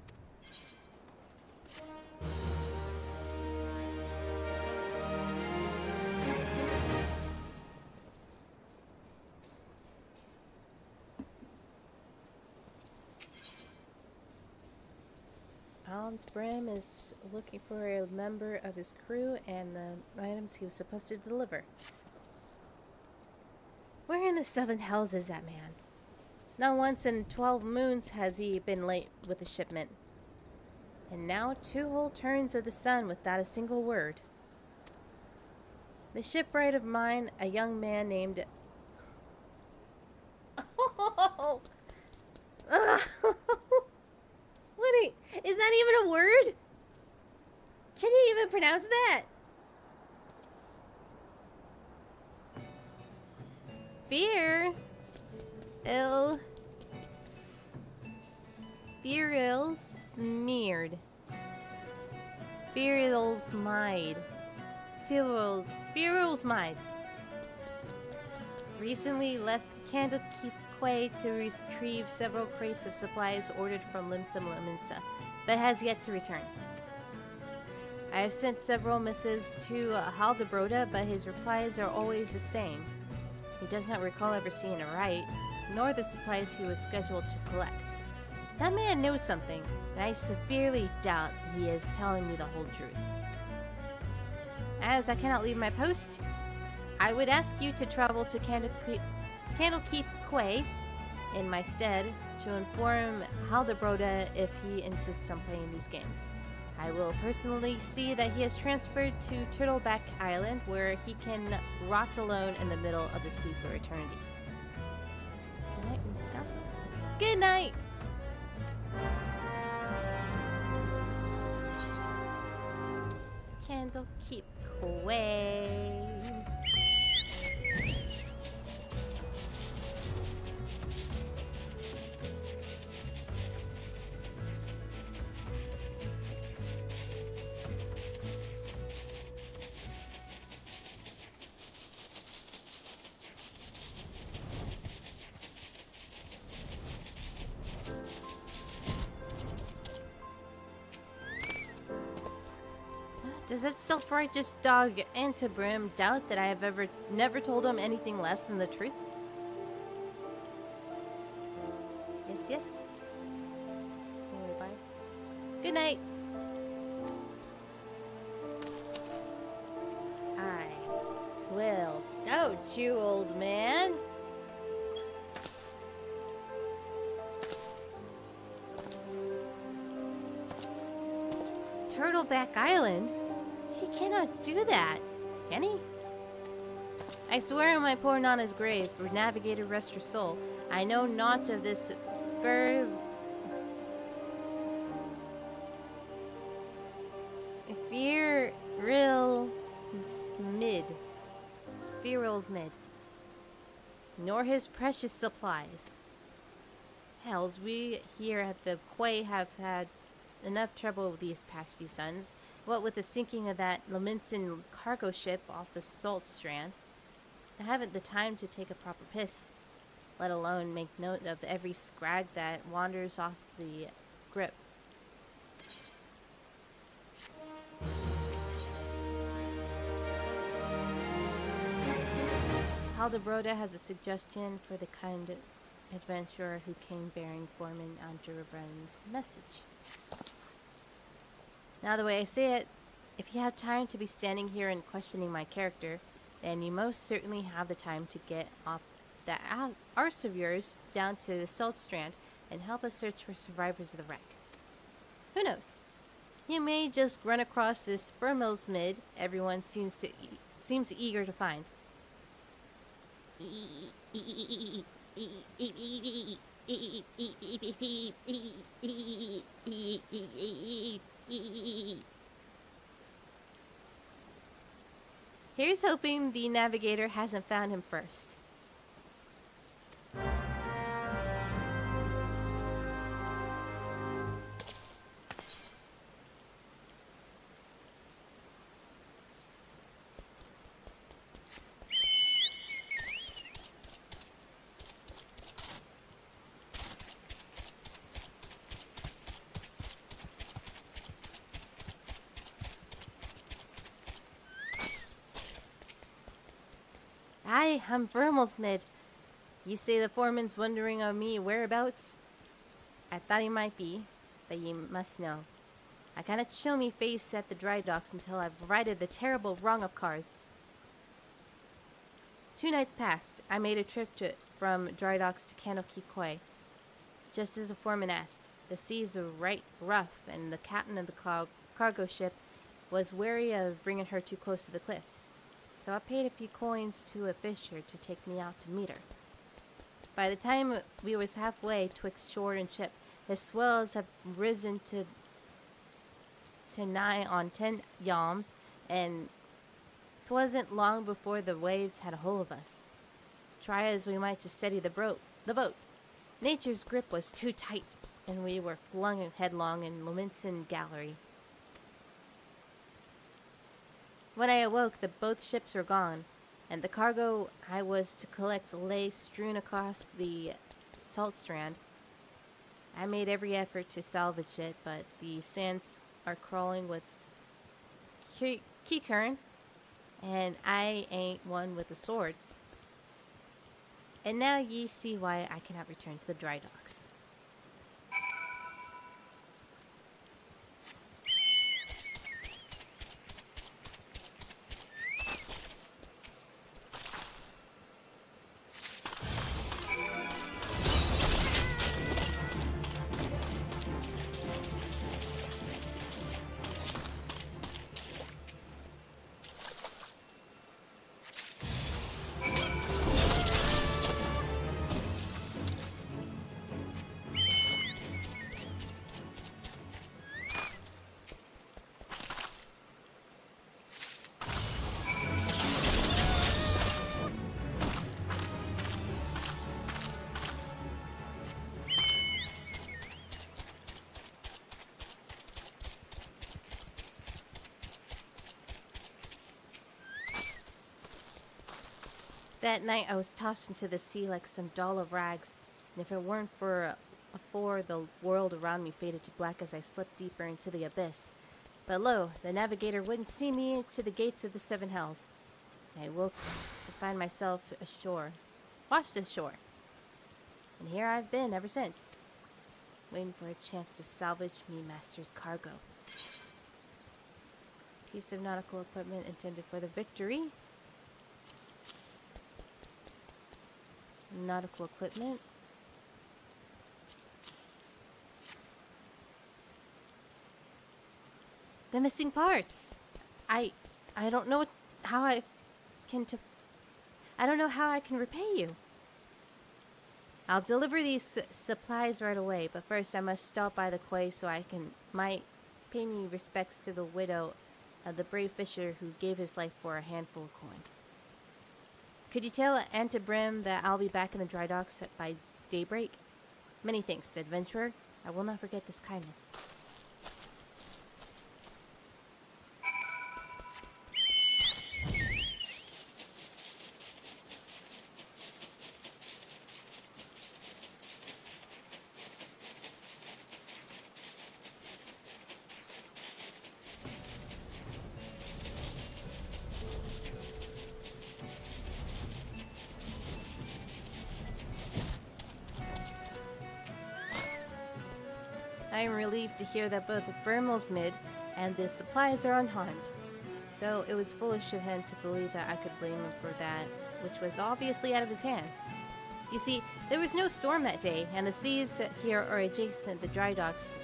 Aunt Brim is looking for a member of his crew and the items he was supposed to deliver. Where in the seven hells is that man? Not once in 12 moons has he been late with a shipment. And now 2 whole turns of the sun without a single word. The shipwright of mine, a young man named... Oh! Is that even a word? Can you even pronounce that? Fear smeared. Fearl's Mide. Recently left Candlekeep Quay to retrieve several crates of supplies ordered from Limsa, but has yet to return. I have sent several missives to Haldebroda, but his replies are always the same. He does not recall ever seeing a write, nor the supplies he was scheduled to collect. That man knows something, and I severely doubt he is telling me the whole truth. As I cannot leave my post, I would ask you to travel to Candlekeep Quay in my stead to inform Haldebroda if he insists on playing these games. I will personally see that he is transferred to Turtleback Island, where he can rot alone in the middle of the sea for eternity. Good night, Bsky. Good night! Candlekeep Quay. Does that self-righteous dog Antibrim doubt that I have never told him anything less than the truth? Yes, yes. Bye. Good night. I will. Don't you, old man? Turtleback Island? He cannot do that, can he? I swear on my poor Nana's grave, for Navigator rest her soul, I know naught of this Fearl's Mid, nor his precious supplies. Hells, we here at the quay have had enough trouble these past few suns. What with the sinking of that Lominson cargo ship off the Salt Strand, I haven't the time to take a proper piss, let alone make note of every scrag that wanders off the grip. Haldebroda has a suggestion for the kind adventurer who came bearing Foreman Andrebrand's message. Now, the way I say it, if you have time to be standing here and questioning my character, then you most certainly have the time to get off that arse of yours down to the Salt Strand and help us search for survivors of the wreck. Who knows? You may just run across this Firmil's Mid everyone seems eager to find. Here's hoping the navigator hasn't found him first. Aye, I'm Vermelsmid. You say the foreman's wondering on me whereabouts? I thought he might be, but you must know. I kind of show me face at the dry docks until I've righted the terrible wrong of cars. 2 nights passed. I made a trip from dry docks to Kanokikoi, just as the foreman asked. The seas were right rough, and the captain of the cargo ship was wary of bringing her too close to the cliffs. So I paid a few coins to a fisher to take me out to meet her. By the time we was halfway twixt shore and ship, the swells have risen to nigh on 10 yalms, and 'twasn't long before the waves had a hold of us. Try as we might to steady the boat, nature's grip was too tight, and we were flung headlong in Lominson Gallery. When I awoke, both ships were gone, and the cargo I was to collect lay strewn across the salt strand. I made every effort to salvage it, but the sands are crawling with key current, and I ain't one with a sword. And now ye see why I cannot return to the dry docks. That night I was tossed into the sea like some doll of rags, and if it weren't for the world around me faded to black as I slipped deeper into the abyss. But lo, the navigator wouldn't see me to the gates of the 7 hells. I woke to find myself washed ashore. And here I've been ever since, waiting for a chance to salvage me master's cargo. Piece of nautical equipment intended for the Victory. Nautical equipment. The missing parts. I don't know how I can I don't know how I can repay you. I'll deliver these supplies right away, but first I must stop by the quay so might pay me respects to the widow of the brave fisher who gave his life for a handful of coin. Could you tell Aunt Brim that I'll be back in the dry docks by daybreak? Many thanks, adventurer. I will not forget this kindness. I am relieved to hear that both Vermelsmid and the supplies are unharmed, though it was foolish of him to believe that I could blame him for that, which was obviously out of his hands. You see, there was no storm that day, and the seas here are adjacent the dry docks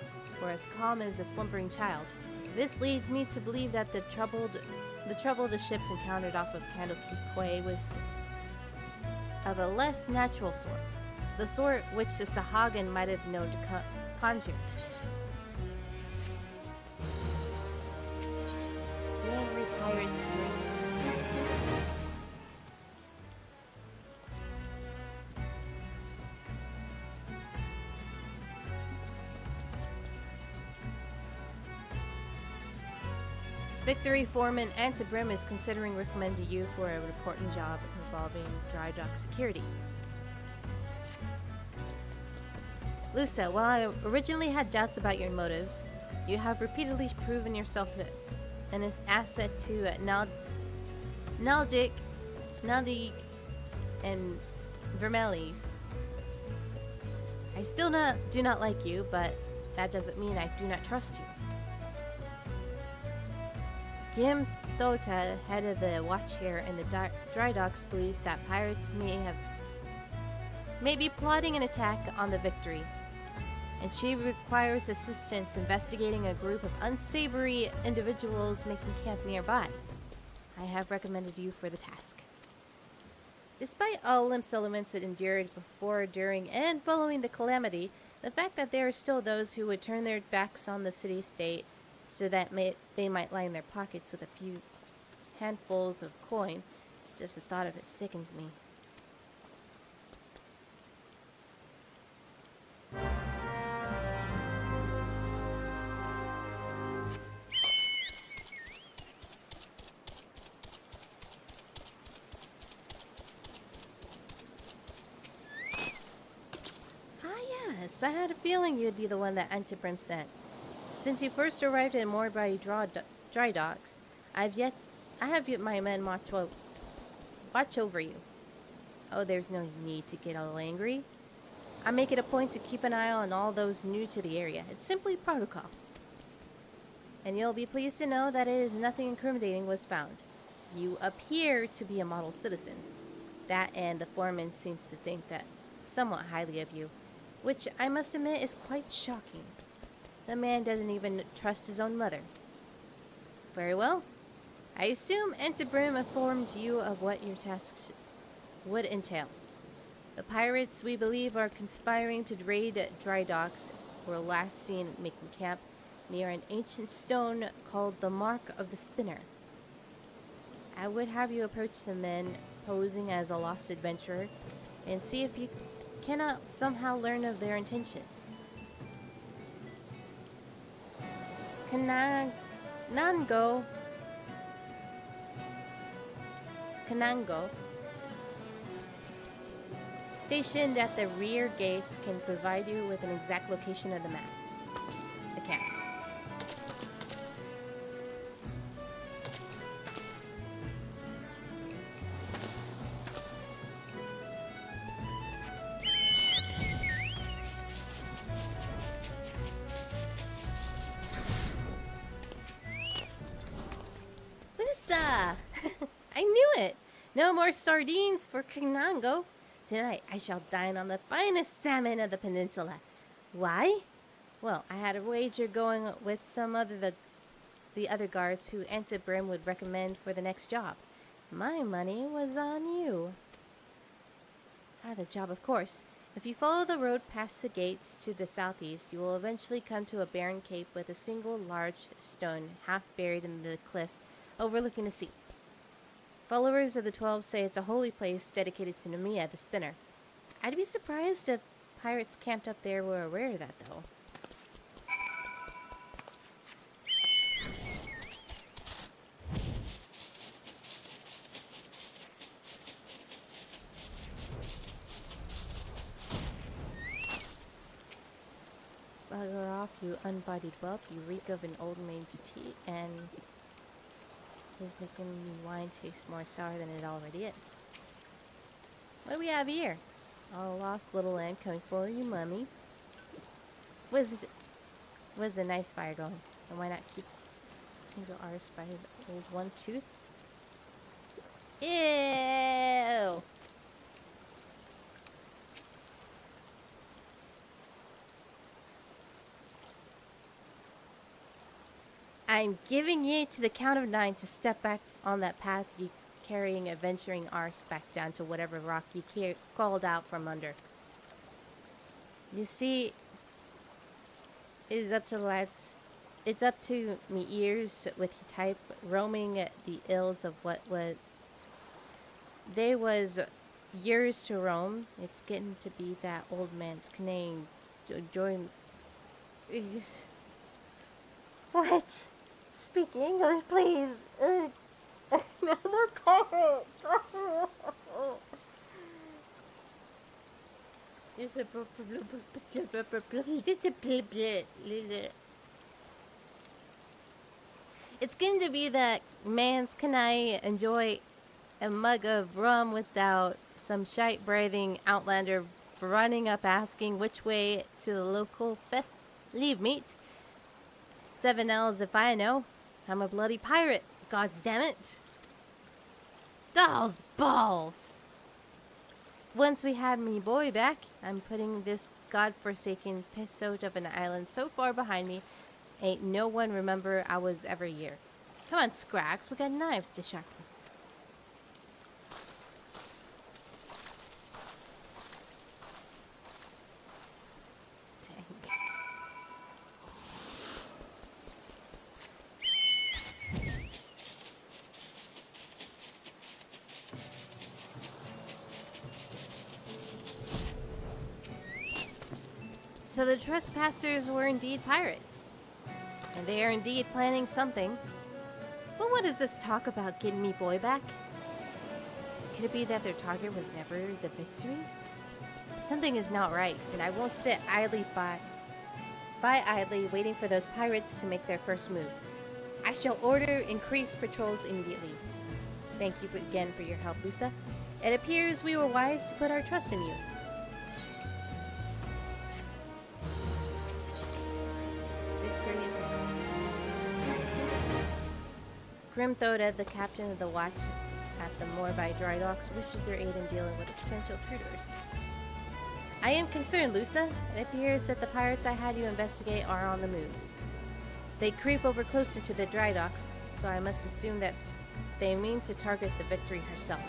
were as calm as a slumbering child. This leads me to believe that the trouble the ships encountered off of Kanokikoi was of a less natural sort, the sort which the Sahagan might have known to conjure. Do angry pirates string? Victory Foreman Aunt Brim is considering recommending you for an important job involving dry dock security. Lusa, while I originally had doubts about your motives, you have repeatedly proven yourself an asset to Naldik, and Vermelis. I still do not like you, but that doesn't mean I do not trust you. Gim Thota, head of the watch here in the dry docks, believe that pirates may be plotting an attack on the Victory, and she requires assistance investigating a group of unsavory individuals making camp nearby. I have recommended you for the task. Despite all Lim's elements had endured before, during, and following the calamity, the fact that there are still those who would turn their backs on the city-state so that they might line their pockets with a few handfuls of coin, just the thought of it sickens me. Yes, I had a feeling you'd be the one that Antibrim sent. Since you first arrived in Moorbody dry docks, I have my men watch over you. Oh, there's no need to get all angry. I make it a point to keep an eye on all those new to the area. It's simply protocol. And you'll be pleased to know that nothing incriminating was found. You appear to be a model citizen. That and the foreman seems to think that somewhat highly of you, which I must admit is quite shocking. The man doesn't even trust his own mother. Very well. I assume Entebrim informed you of what your task would entail. The pirates, we believe, are conspiring to raid dry docks, were last seen making camp near an ancient stone called the Mark of the Spinner. I would have you approach the men posing as a lost adventurer and see if you cannot somehow learn of their intentions. Kanango, stationed at the rear gates, can provide you with an exact location of the map. The camp. I knew it! No more sardines for Kanango. Tonight I shall dine on the finest salmon of the peninsula. Why? Well, I had a wager going with some the other guards who Antebrim would recommend for the next job. My money was on you. The job, of course. If you follow the road past the gates to the southeast, you will eventually come to a barren cape with a single large stone half buried in the cliff overlooking the sea. Followers of the 12 say it's a holy place dedicated to Namiya the Spinner. I'd be surprised if pirates camped up there were aware of that, though. Bugger off, you unbodied whelp. You reek of an old maid's tea, and is making wine taste more sour than it already is. What do we have here? A lost little lamb coming for you, mummy. Where's the nice fire going? And why not keep single ours by the old one tooth? Ew! I'm giving you to the count of 9 to step back on that path you carrying adventuring arse back down to whatever rock you crawled out from under. You see, it's up to me ears with you type roaming the ills of what they was years to roam. It's getting to be that old man's name. Join. What? Speak English, please. No, they're pirates. It's going to be that man's can I enjoy a mug of rum without some shite-breathing outlander running up asking which way to the local leave meet. 7 L's if I know. I'm a bloody pirate. Gods damn it. Those balls! Once we had me boy back, I'm putting this godforsaken pissode of an island so far behind me, ain't no one remember I was ever here. Come on, Scrags, we got knives to sharpen. Dang. So the trespassers were indeed pirates. And they are indeed planning something. But what is this talk about getting me boy back? Could it be that their target was never the victory? Something is not right, and I won't sit idly idly waiting for those pirates to make their first move. I shall order increased patrols immediately. Thank you again for your help, Lusa. It appears we were wise to put our trust in you. Grimthoda, the captain of the watch at the Morby dry docks, wishes your aid in dealing with the potential intruders. I am concerned, Lusa. It appears that the pirates I had you investigate are on the move. They creep over closer to the dry docks, so I must assume that they mean to target the Victory herself.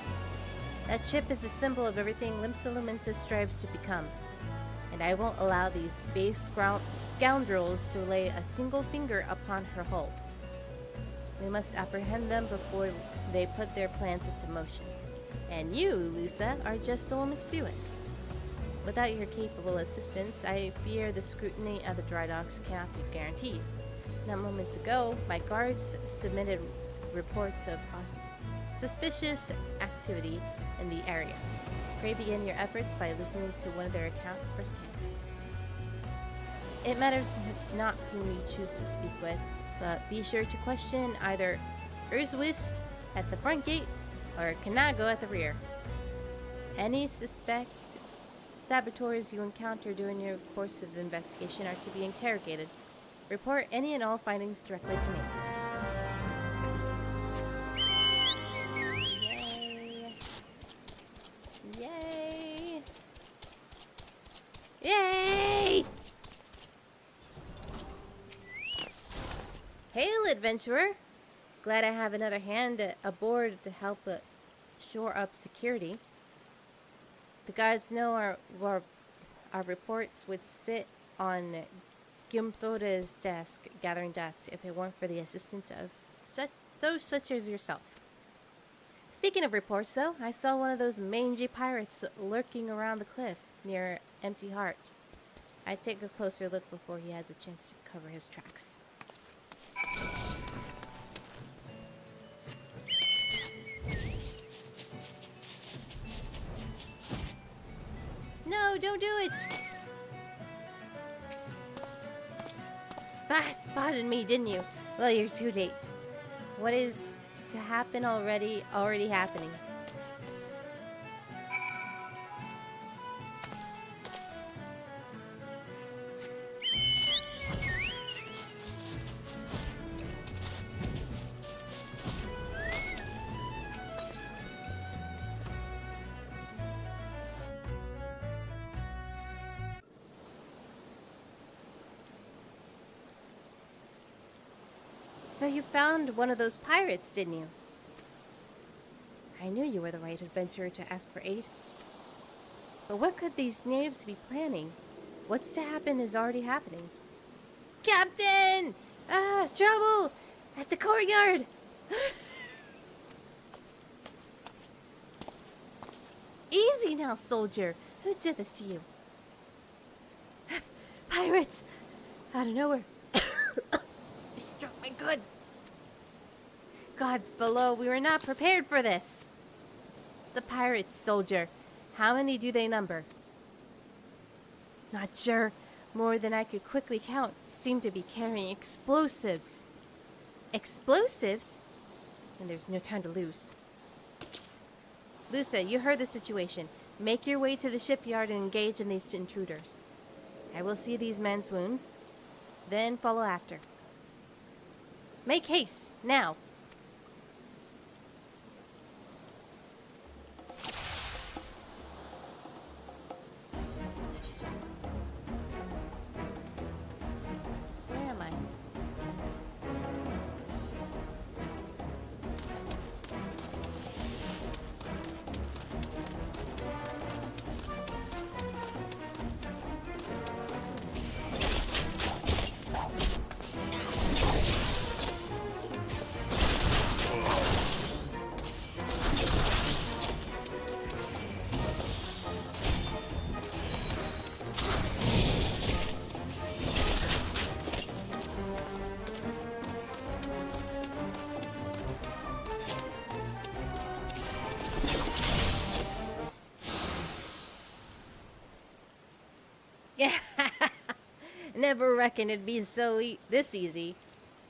That ship is a symbol of everything Limsa strives to become, and I won't allow these base scoundrels to lay a single finger upon her hull. We must apprehend them before they put their plans into motion. And you, Lusa, are just the woman to do it. Without your capable assistance, I fear the scrutiny of the dry docks cannot be guaranteed. Not moments ago, my guards submitted reports of suspicious activity in the area. Pray begin your efforts by listening to one of their accounts firsthand. It matters not whom you choose to speak with, but be sure to question either Urzwist at the front gate or Kanago at the rear. Any suspect saboteurs you encounter during your course of investigation are to be interrogated. Report any and all findings directly to me. Yay! Yay! Yay! Hail, adventurer! Glad I have another hand aboard to help shore up security. The gods know our reports would sit on Gimthoda's desk, gathering dust, if it weren't for the assistance of those such as yourself. Speaking of reports, though, I saw one of those mangy pirates lurking around the cliff near Empty Heart. I'd take a closer look before he has a chance to cover his tracks. No, don't do it! Ah, spotted me, didn't you? Well, you're too late. What is to happen already happening. So you found one of those pirates, didn't you? I knew you were the right adventurer to ask for aid. But what could these knaves be planning? What's to happen is already happening. Captain! Ah, trouble! At the courtyard! Easy now, soldier. Who did this to you? Pirates! Out of nowhere. You struck me good. Gods below, we were not prepared for this. The pirates, soldier. How many do they number? Not sure. More than I could quickly count. Seem to be carrying explosives. Explosives? And there's no time to lose. Lusa, you heard the situation. Make your way to the shipyard and engage in these intruders. I will see these men's wounds, then follow after. Make haste, now. never reckoned it'd be this easy.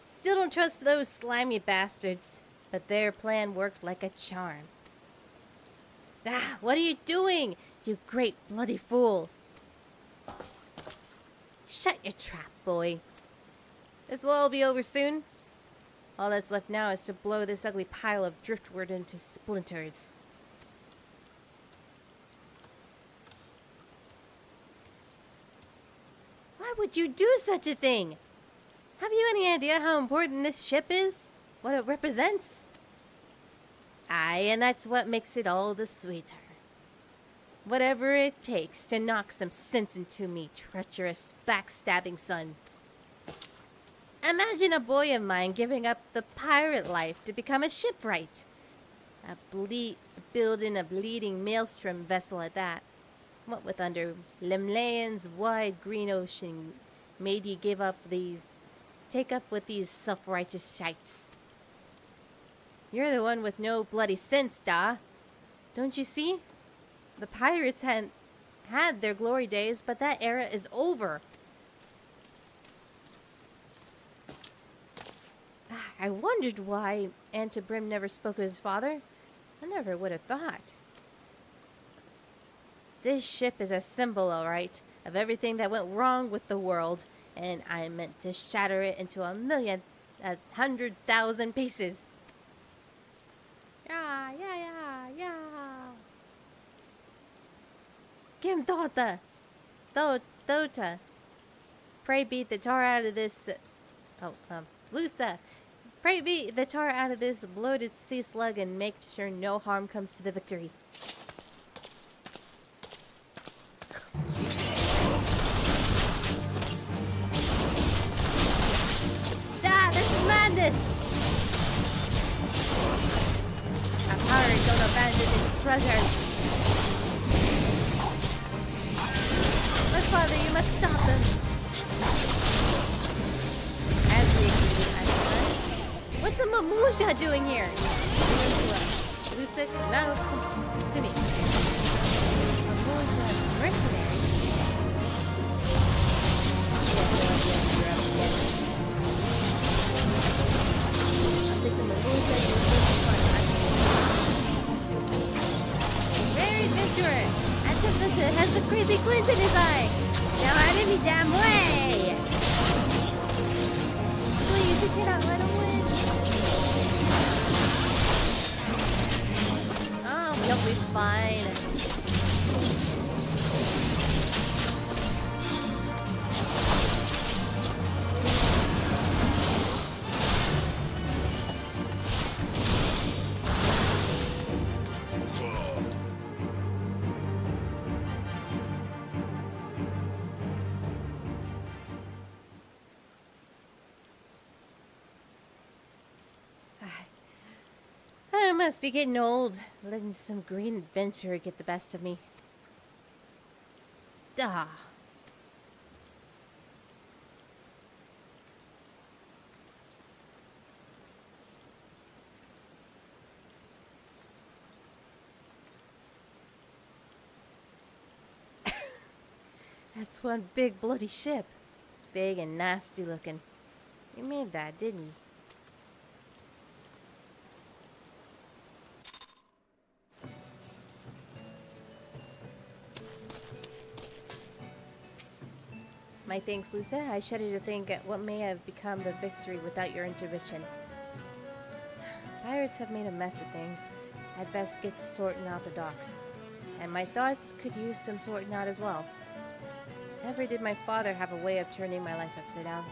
Still don't trust those slimy bastards, but their plan worked like a charm. Ah, what are you doing, you great bloody fool? Shut your trap, boy. This'll all be over soon. All that's left now is to blow this ugly pile of driftwood into splinters. Why would you do such a thing? Have you any idea how important this ship is? What it represents? Aye, and that's what makes it all the sweeter. Whatever it takes to knock some sense into me, treacherous, backstabbing son. Imagine a boy of mine giving up the pirate life to become a shipwright. Building a bleeding maelstrom vessel at that. What with under Lemleyan's wide green ocean made ye take up with these self-righteous shites. You're the one with no bloody sense, Da. Don't you see? The pirates had their glory days, but that era is over. I wondered why Antibrim never spoke of his father. I never would have thought. This ship is a symbol, all right, of everything that went wrong with the world, and I meant to shatter it into 100,000 pieces. Yeah. Kim Thota. Pray beat the tar out of this. Lusa. Pray beat the tar out of this bloated sea slug and make sure no harm comes to the Victory. This is madness! A pirate don't abandon its treasures. My father, you must stop them. As we agreed, I said, what's a Mamusha doing here? Lucid, now to me. Mamusha mercenary? I'll take the Mamusha very adventurous. That has a crazy glint in his eye. Now I'm in the damn way. Please, you cannot let him win. Oh, you'll be fine. I must be getting old, letting some green adventure get the best of me. Duh. That's one big bloody ship. Big and nasty looking. You made that, didn't you? My thanks, Lucia. I shudder to think at what may have become the Victory without your intervention. Pirates have made a mess of things. I'd best get to sorting out the docks. And my thoughts could use some sorting out as well. Never did my father have a way of turning my life upside down.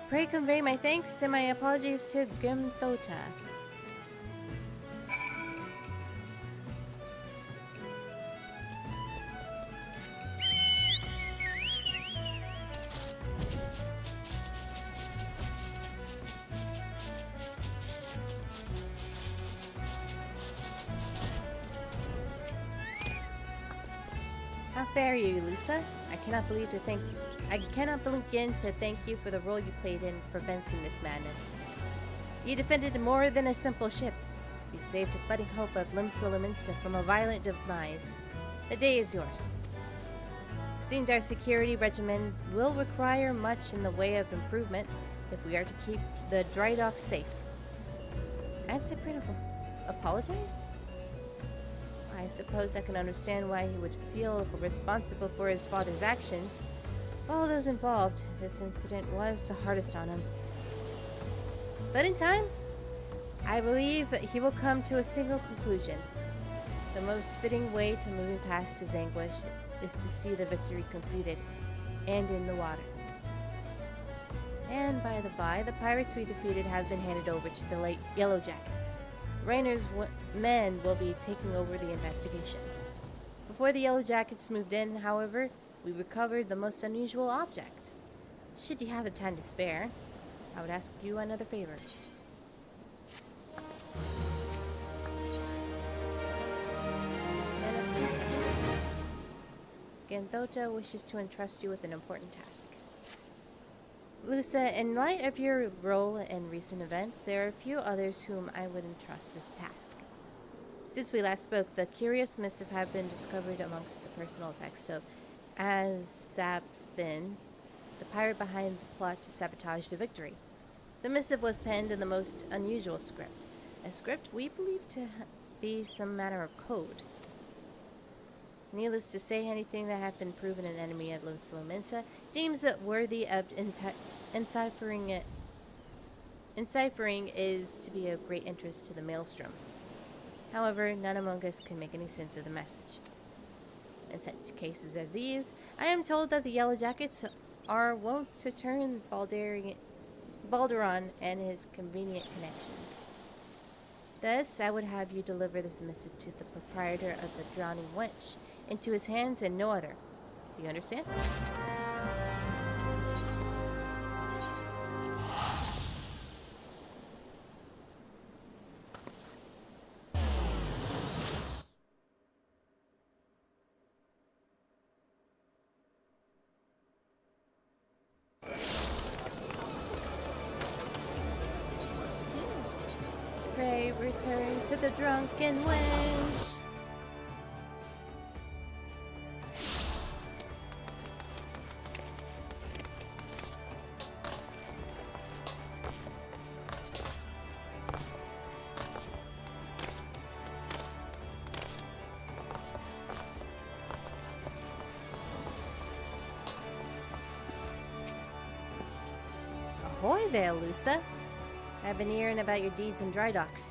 Pray convey my thanks and my apologies to Grimthota. How fare you, Lusa? I cannot begin to thank you for the role you played in preventing this madness. You defended more than a simple ship. You saved a budding hope of Limsa Lominsa from a violent demise. The day is yours. Seems our security regimen will require much in the way of improvement if we are to keep the dry docks safe. Antiprytical. Apologize? I suppose I can understand why he would feel responsible for his father's actions. Of all those involved, this incident was the hardest on him. But in time, I believe he will come to a single conclusion. The most fitting way to moving past his anguish is to see the victory completed, and in the water. And by the by, the pirates we defeated have been handed over to the late Yellow Jackets. Rainer's men will be taking over the investigation. Before the Yellow Jackets moved in, however, we recovered the most unusual object. Should you have the time to spare, I would ask you another favor. Gantota wishes to entrust you with an important task. Lusa, in light of your role in recent events, there are a few others whom I would entrust this task. Since we last spoke, the curious missive have been discovered amongst the personal effects of Azaphin, the pirate behind the plot to sabotage the victory. The missive was penned in the most unusual script, a script we believe to be some manner of code. Needless to say, anything that had been proven an enemy of Lominsa deems it worthy of enciphering it. Enciphering is to be of great interest to the Maelstrom. However, none among us can make any sense of the message. In such cases as these, I am told that the Yellow Jackets are wont to turn Balderon and his convenient connections. Thus, I would have you deliver this missive to the proprietor of the Drowning Wench, into his hands and no other. Do you understand? Pray return to the drunken wench. Ahoy there, Lusa. I've been hearing about your deeds in dry docks.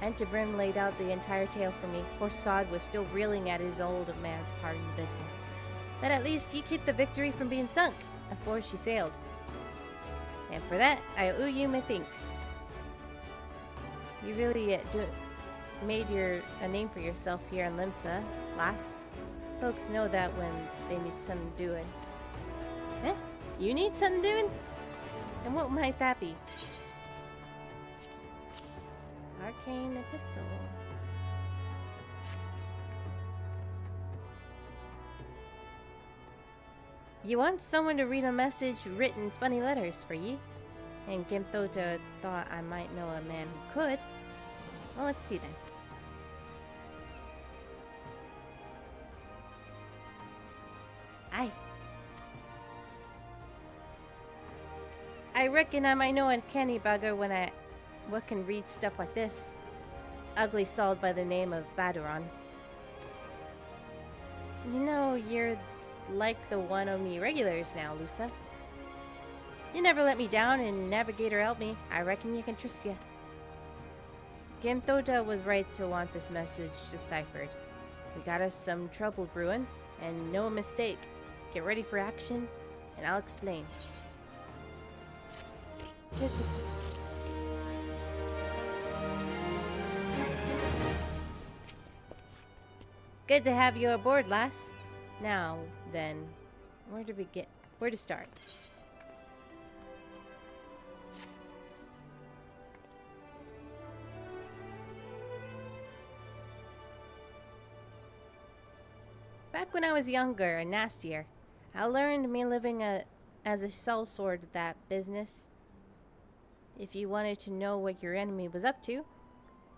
Entebrim laid out the entire tale for me. Poor Sod was still reeling at his old man's part in the business. But at least you kept the victory from being sunk before she sailed. And for that, I owe you my thanks. You really made a name for yourself here in Limsa, lass. Folks know that when they need something doing. Eh? You need something doing? And what might that be? Arcane epistle. You want someone to read a message written funny letters for ye? And Gimthota thought I might know a man who could. Well, let's see then. Aye. I reckon I might know a canny bugger what can read stuff like this. Ugly sold by the name of Baduron. You know, you're like the one of me regulars now, Lusa. You never let me down, and Navigator helped me. I reckon you can trust ya. Gimthoda was right to want this message deciphered. We got us some trouble brewing, and no mistake. Get ready for action, and I'll explain. Good to have you aboard, lass. Now, then, where to begin? Where to start? Back when I was younger and nastier, I learned me living as a sellsword that business. If you wanted to know what your enemy was up to,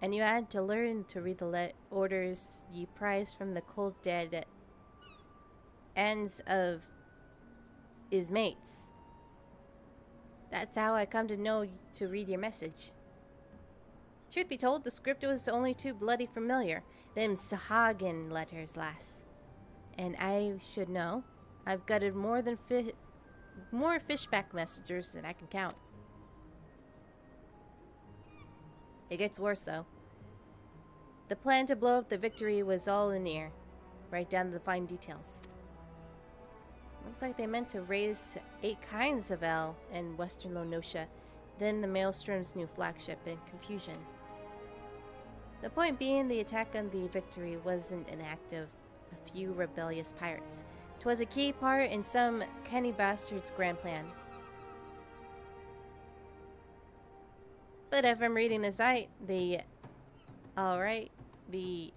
and you had to learn to read the orders you prized from the cold dead ends of his mates. That's how I come to know to read your message. Truth be told, the script was only too bloody familiar. Them Sahagin letters, lass. And I should know. I've gutted more fishback messengers than I can count. It gets worse, though. The plan to blow up the Victory was all in the air, right down to the fine details. Looks like they meant to raise 8 kinds of L in Western Lonotia, then the Maelstrom's new flagship in confusion. The point being, the attack on the Victory wasn't an act of a few rebellious pirates. 'Twas a key part in some canny bastard's grand plan. But if I'm reading this right, the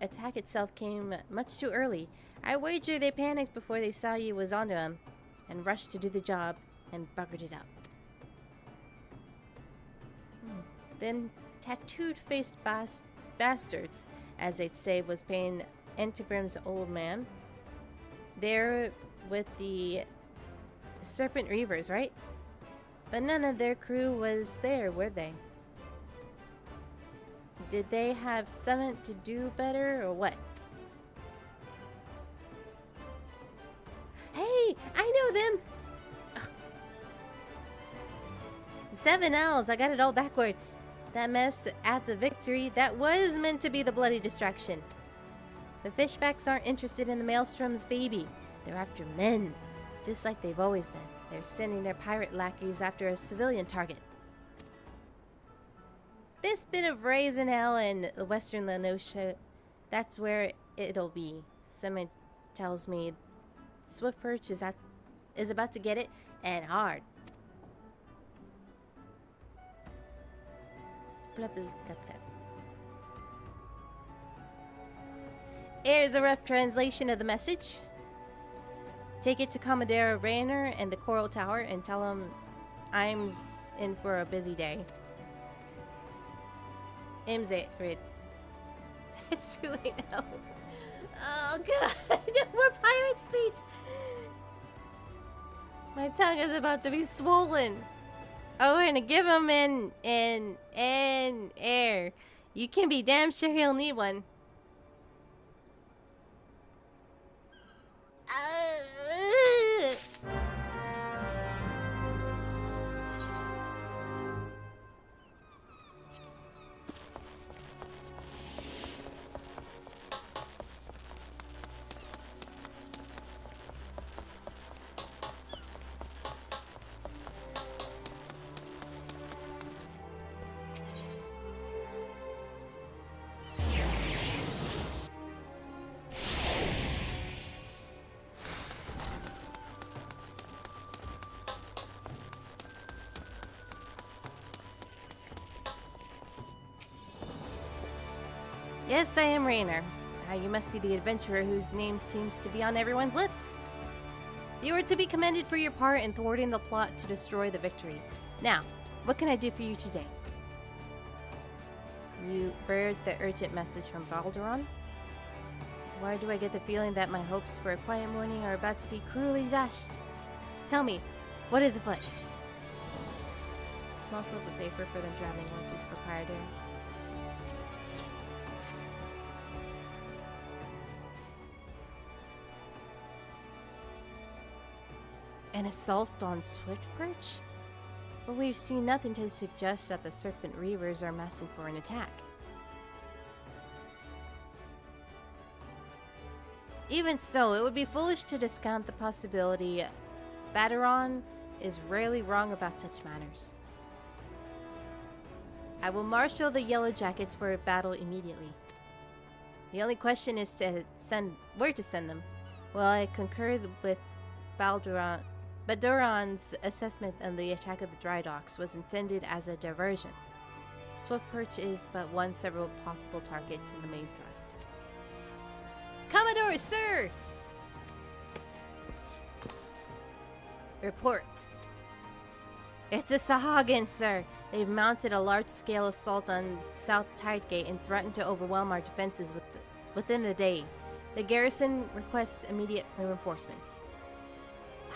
attack itself came much too early. I wager they panicked before they saw you was onto them, and rushed to do the job, and buggered it up. Them tattooed-faced bastards, as they'd say, was paying Entebrim's old man. They're with the Serpent Reavers, right? But none of their crew was there, were they? Did they have something to do better, or what? Hey, I know them! Ugh. 7 L's, I got it all backwards. That mess at the Victory, that was meant to be the bloody distraction. The fishbacks aren't interested in the Maelstrom's baby. They're after men, just like they've always been. They're sending their pirate lackeys after a civilian target. This bit of raising hell in the Western Lenosha, that's where it'll be. Someone tells me Swift Perch is about to get it, and hard. Blah, blah, blah, blah. Here's a rough translation of the message. Take it to Commodore Rayner and the Coral Tower and tell him I'm in for a busy day. Read. It's too late now. Oh god, no more pirate speech. My tongue is about to be swollen. Oh, we're gonna give him an air. You can be damn sure he'll need one. Yes, I am Rayner. You must be the adventurer whose name seems to be on everyone's lips. You are to be commended for your part in thwarting the plot to destroy the Victory. Now, what can I do for you today? You heard the urgent message from Deltarune? Why do I get the feeling that my hopes for a quiet morning are about to be cruelly dashed? Tell me, what is afoot? Small slip of paper for them traveling, which is proprietary. An assault on Swift Perch? But we've seen nothing to suggest that the Serpent Reavers are massing for an attack. Even so, it would be foolish to discount the possibility. Deltarune is rarely wrong about such matters. I will marshal the Yellow Jackets for a battle immediately. The only question is where to send them. Well, I concur with Deltarune's assessment on the attack of the dry docks was intended as a diversion. Swift Perch is but one of several possible targets in the main thrust. Commodore, sir! Report. It's a Sahagin, sir. They've mounted a large-scale assault on South Tidegate and threatened to overwhelm our defenses within the day. The garrison requests immediate reinforcements.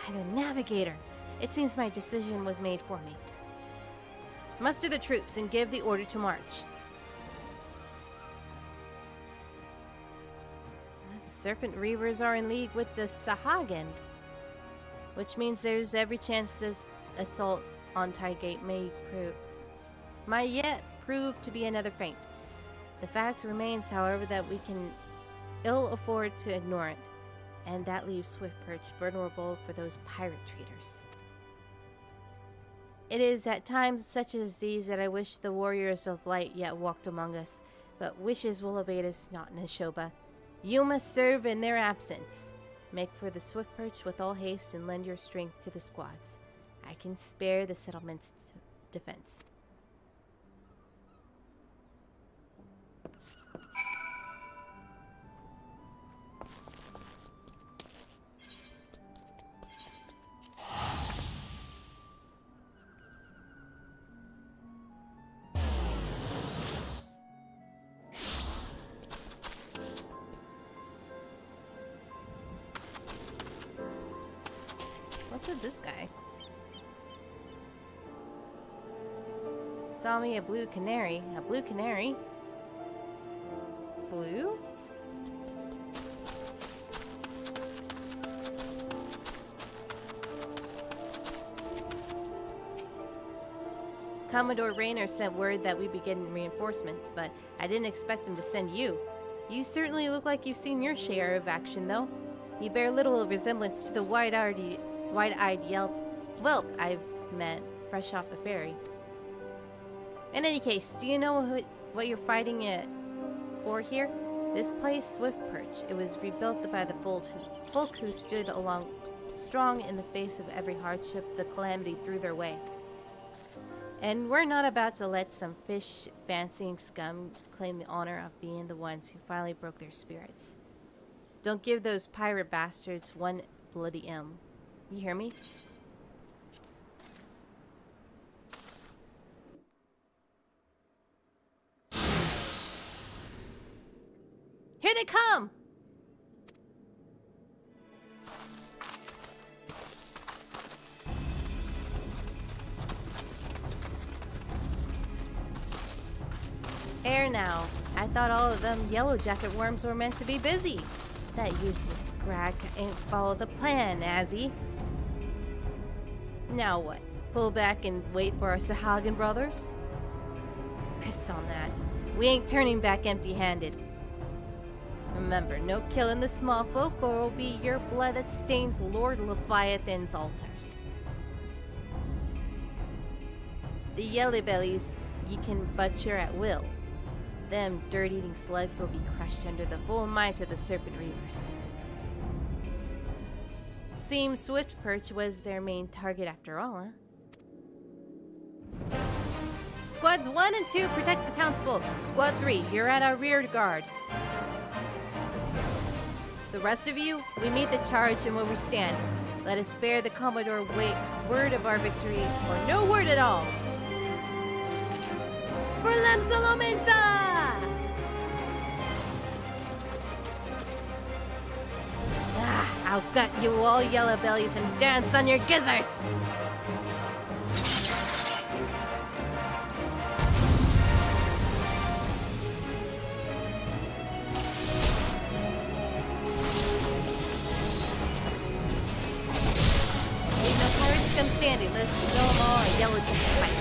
By the navigator. It seems my decision was made for me. Muster the troops and give the order to march. The Serpent Reavers are in league with the Sahagin, which means there's every chance this assault on Tidegate might yet prove to be another feint. The fact remains, however, that we can ill afford to ignore it, and that leaves Swiftperch vulnerable for those pirate traders. It is at times such as these that I wish the warriors of light yet walked among us, but wishes will evade us not, Neshoba. You must serve in their absence. Make for the Swiftperch with all haste and lend your strength to the squads. I can spare the settlement's defense. What's with this guy? Saw me a blue canary. A blue canary? Blue? Commodore Raynor sent word that we'd be getting reinforcements, but I didn't expect him to send you. You certainly look like you've seen your share of action, though. You bear little resemblance to the wide-eyed whelp I've met fresh off the ferry. In any case, do you know what you're fighting it for here? This place, Swiftperch. It was rebuilt by the folk who stood along strong in the face of every hardship the calamity threw their way. And we're not about to let some fish-fancying scum claim the honor of being the ones who finally broke their spirits. Don't give those pirate bastards one bloody M. You hear me? Here they come! Air now. I thought all of them yellow jacket worms were meant to be busy. That useless scrag ain't followed the plan, has he? Now what? Pull back and wait for our Sahagin brothers? Piss on that. We ain't turning back empty-handed. Remember, no killing the small folk or it'll be your blood that stains Lord Leviathan's altars. The yellow bellies you can butcher at will. Them dirt-eating slugs will be crushed under the full might of the Serpent Reavers. Seems Swiftperch was their main target after all, huh? Squads 1 and 2 protect the townsfolk. Squad 3, you're at our rear guard. The rest of you, we meet the charge and where we stand. Let us bear the Commodore word of our victory, or no word at all. For Lemsalomensa! I'll gut you all yellow bellies and dance on your gizzards! Leave no pirates come standing. Let's show them all a yellow jacket fight.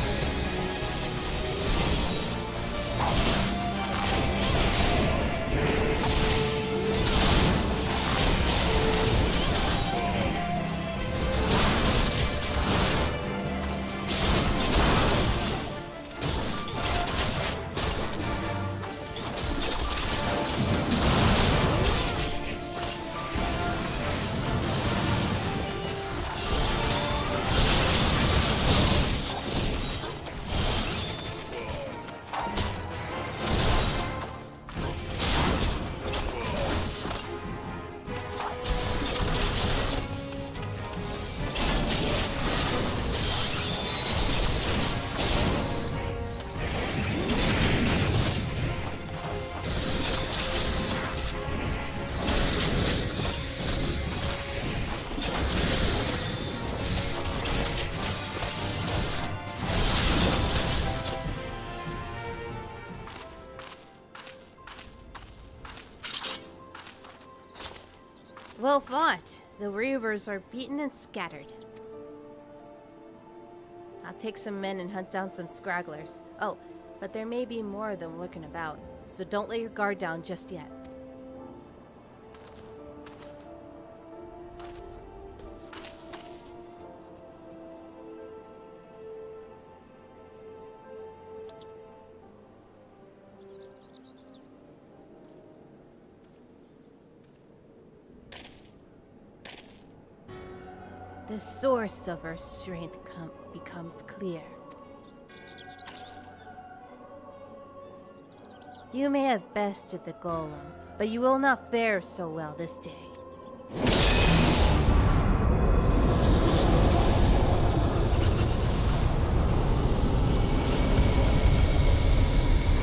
Well fought. The Reavers are beaten and scattered. I'll take some men and hunt down some scragglers. Oh, but there may be more of them lurking about, so don't let your guard down just yet. The source of our strength becomes clear. You may have bested the golem, but you will not fare so well this day.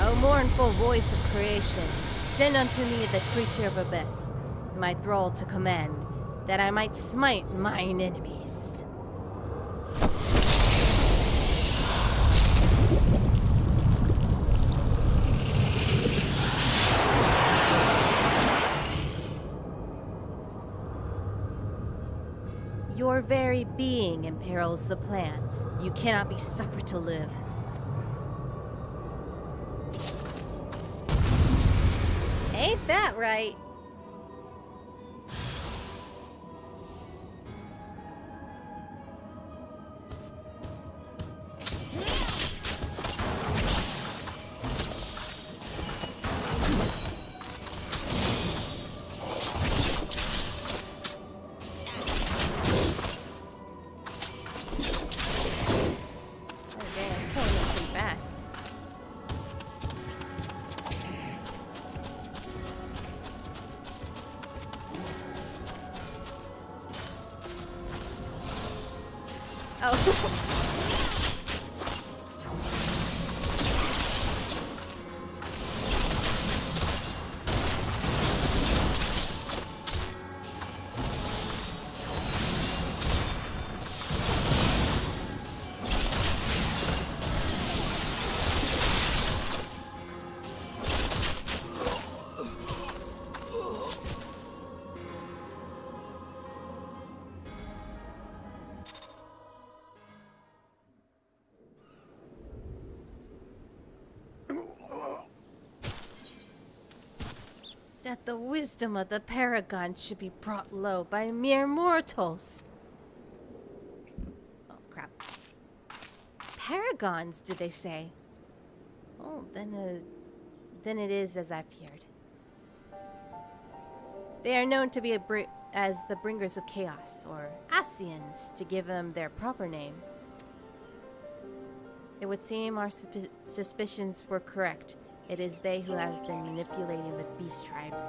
O mournful voice of creation, send unto me the creature of abyss, my thrall to command, that I might smite mine enemies. Your very being imperils the plan. You cannot be suffered to live. Ain't that right? That the wisdom of the Paragon should be brought low by mere mortals. Oh, crap. Paragons, did they say? Oh, then it is as I feared. They are known to be as the Bringers of Chaos, or Asians, to give them their proper name. It would seem our suspicions were correct. It is they who have been manipulating the beast tribes.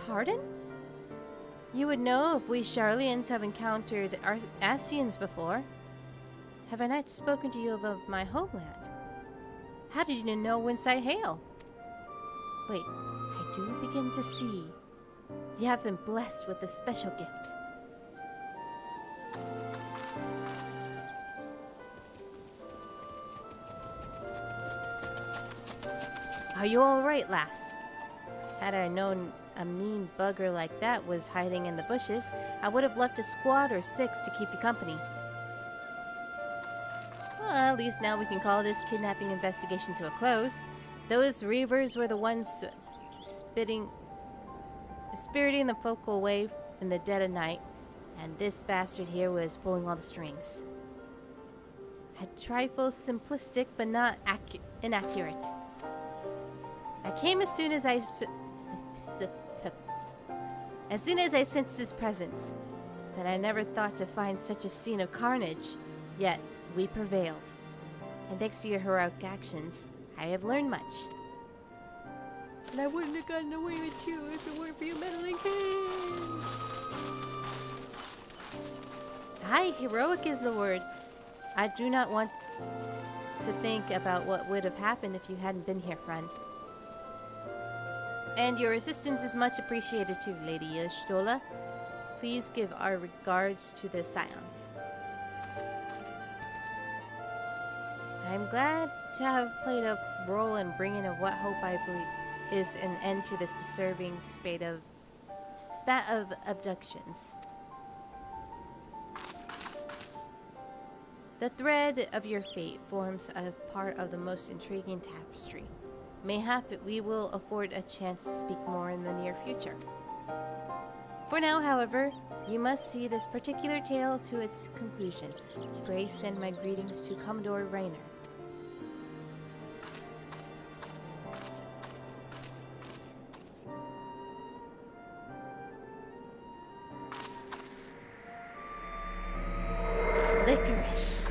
Pardon? You would know if we Charlians have encountered Asians before. Have I not spoken to you of my homeland? How did you know whence I hail? Wait, I do begin to see. You have been blessed with a special gift. Are you all right, lass? Had I known a mean bugger like that was hiding in the bushes, I would have left a squad or 6 to keep you company. Well, at least now we can call this kidnapping investigation to a close. Those Reavers were the ones spiriting the folk away in the dead of night, and this bastard here was pulling all the strings. A trifle simplistic, but not inaccurate. I came as soon as I sensed his presence, but I never thought to find such a scene of carnage. Yet we prevailed, and thanks to your heroic actions, I have learned much. And I wouldn't have gotten away with you if it weren't for you meddling kids. Aye, heroic is the word. I do not want to think about what would have happened if you hadn't been here, friend. And your assistance is much appreciated too, Lady Stola. Please give our regards to the Scions. I'm glad to have played a role in bringing of what hope I believe is an end to this disturbing spat of abductions. The thread of your fate forms a part of the most intriguing tapestry. Mayhap we will afford a chance to speak more in the near future. For now, however, you must see this particular tale to its conclusion. Pray send my greetings to Commodore Rainer. Licorice.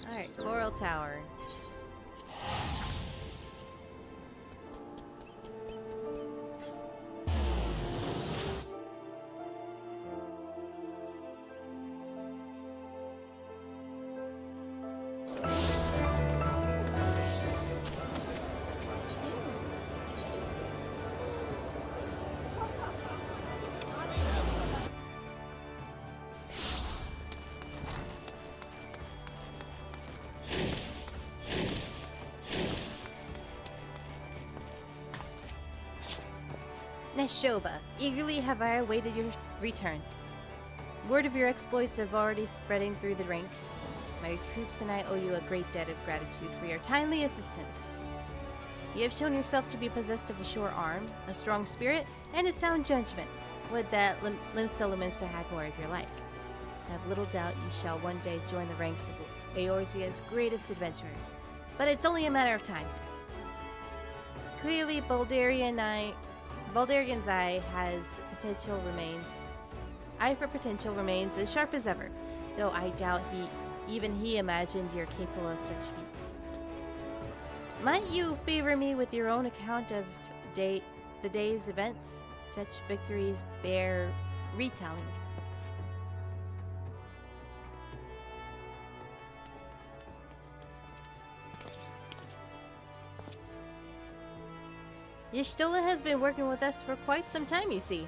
Alright, Coral Tower. Neshoba, eagerly have I awaited your return. Word of your exploits have already spreading through the ranks. My troops and I owe you a great debt of gratitude for your timely assistance. You have shown yourself to be possessed of a sure arm, a strong spirit, and a sound judgment. Would that Limsa had more of your like. I have little doubt you shall one day join the ranks of Eorzea's greatest adventurers, but it's only a matter of time. Clearly, Baldarian's eye for potential remains as sharp as ever, though I doubt even he imagined you're capable of such feats. Might you favor me with your own account of the day's events? Such victories bear retelling. Y'shtola has been working with us for quite some time, you see.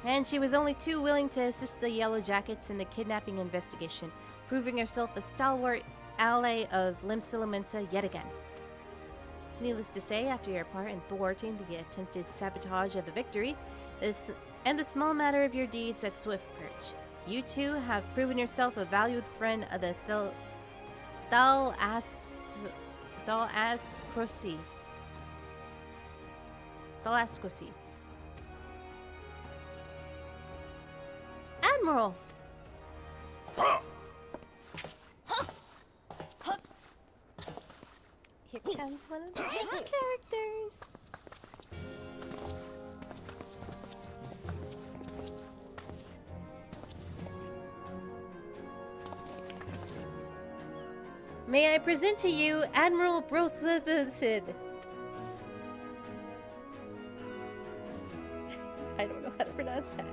And she was only too willing to assist the Yellow Jackets in the kidnapping investigation, proving herself a stalwart ally of Limsa yet again. Needless to say, after your part in thwarting the attempted sabotage of the victory, and the small matter of your deeds at Swift Perch, you too have proven yourself a valued friend of the Thalascrosi. Admiral! Here comes one of the best characters. May I present to you Admiral Broswibsid. I don't know how to pronounce that.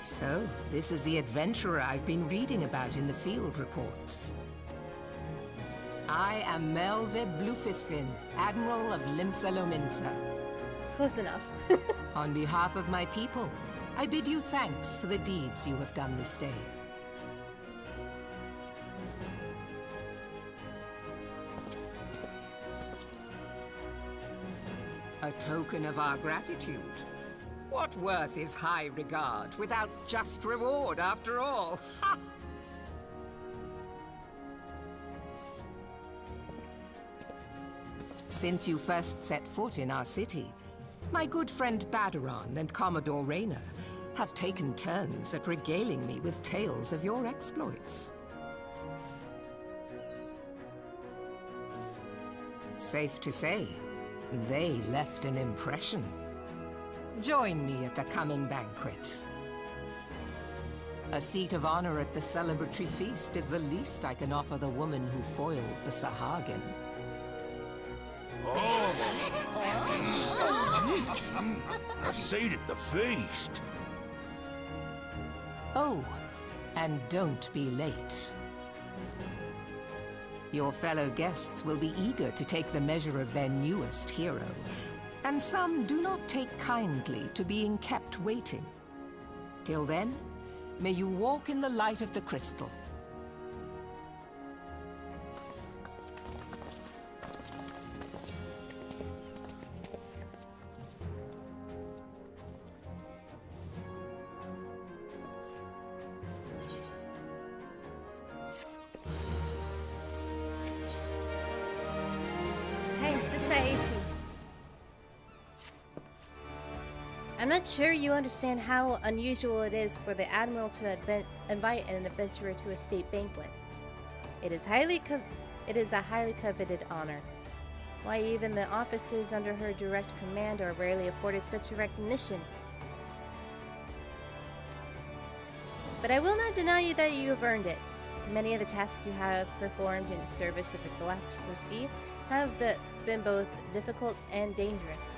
So, this is the adventurer I've been reading about in the field reports. I am Melve Blufisfin, Admiral of Limsa. Close enough. On behalf of my people, I bid you thanks for the deeds you have done this day. A token of our gratitude. What worth is high regard without just reward after all? Ha! Since you first set foot in our city, my good friend Badaron and Commodore Rainer have taken turns at regaling me with tales of your exploits. Safe to say, they left an impression. Join me at the coming banquet. A seat of honor at the celebratory feast is the least I can offer the woman who foiled the Sahagin. A seat at the feast. Oh, and don't be late. Your fellow guests will be eager to take the measure of their newest hero, and some do not take kindly to being kept waiting. Till then, may you walk in the light of the crystal. Hey, society. I'm not sure you understand how unusual it is for the Admiral to invite an adventurer to a state banquet. It is a highly coveted honor. Why, even the officers under her direct command are rarely afforded such a recognition. But I will not deny you that you have earned it. Many of the tasks you have performed in service of the Bsky have been both difficult and dangerous.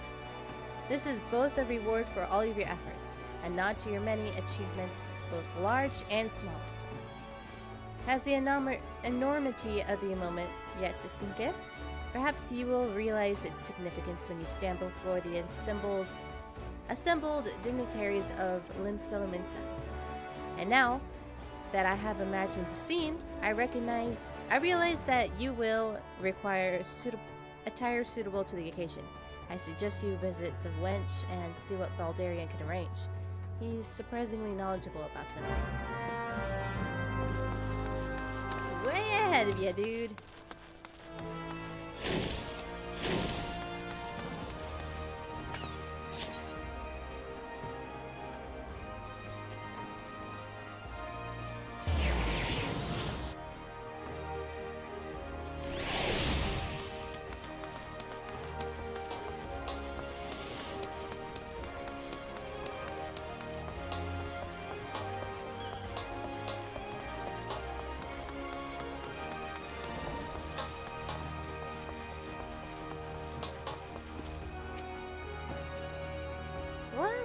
This is both a reward for all of your efforts, and nod to your many achievements, both large and small. Has the enormity of the moment yet to sink in? Perhaps you will realize its significance when you stand before the assembled dignitaries of Limsa. And now that I have imagined the scene, I realize that you will require attire suitable to the occasion. I suggest you visit the wench and see what Baldarian can arrange. He's surprisingly knowledgeable about some things. Way ahead of you, dude.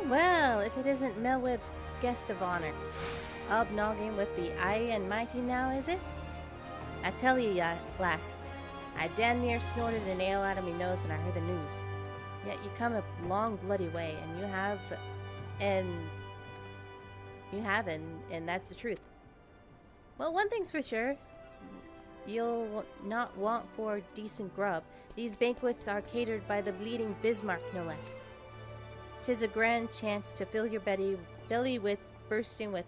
Well, if it isn't Melweb's guest of honor. Obnogging with the eye and mighty now, is it? I tell you, lass, I damn near snorted an ale out of me nose when I heard the news. Yet you come a long bloody way, and you haven't, and that's the truth. Well, one thing's for sure. You'll not want for decent grub. These banquets are catered by the bleeding Bismarck, no less. 'Tis a grand chance to fill your belly with bursting with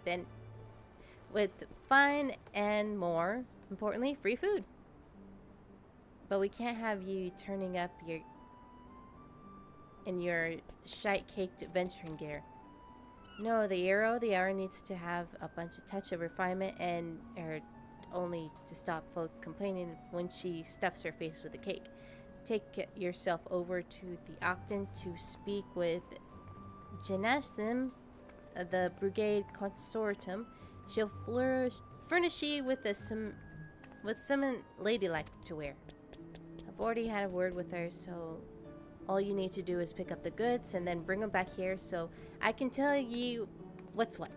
fine and, more importantly, free food. But we can't have you turning up in your shite-caked venturing gear. No, the hour needs to have a touch of refinement and only to stop folk complaining when she stuffs her face with the cake. Take yourself over to the Octon to speak with Janassim, the Brigade Consortium. She'll furnish you with some ladylike to wear. I've already had a word with her, so all you need to do is pick up the goods and then bring them back here so I can tell you what's what.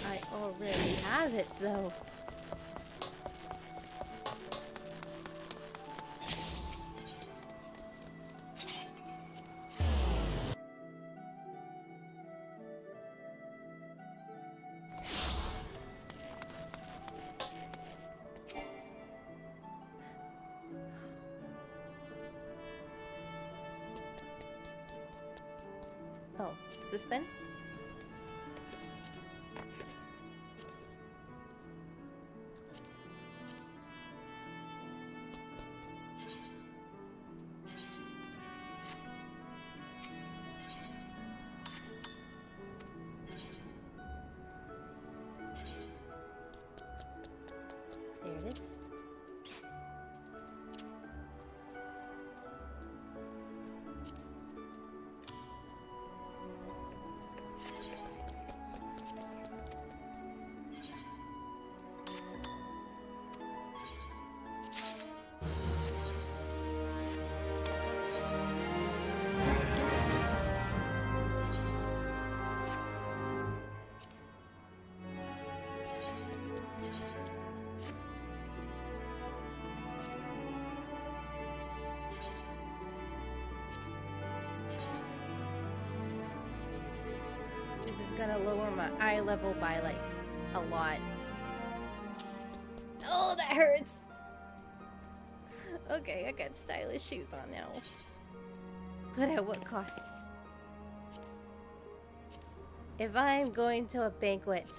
I already have it, though. Oh, suspend? There it is. This is gonna lower my eye level by like a lot. Oh, that hurts! Okay, I got stylish shoes on now. But at what cost? If I'm going to a banquet,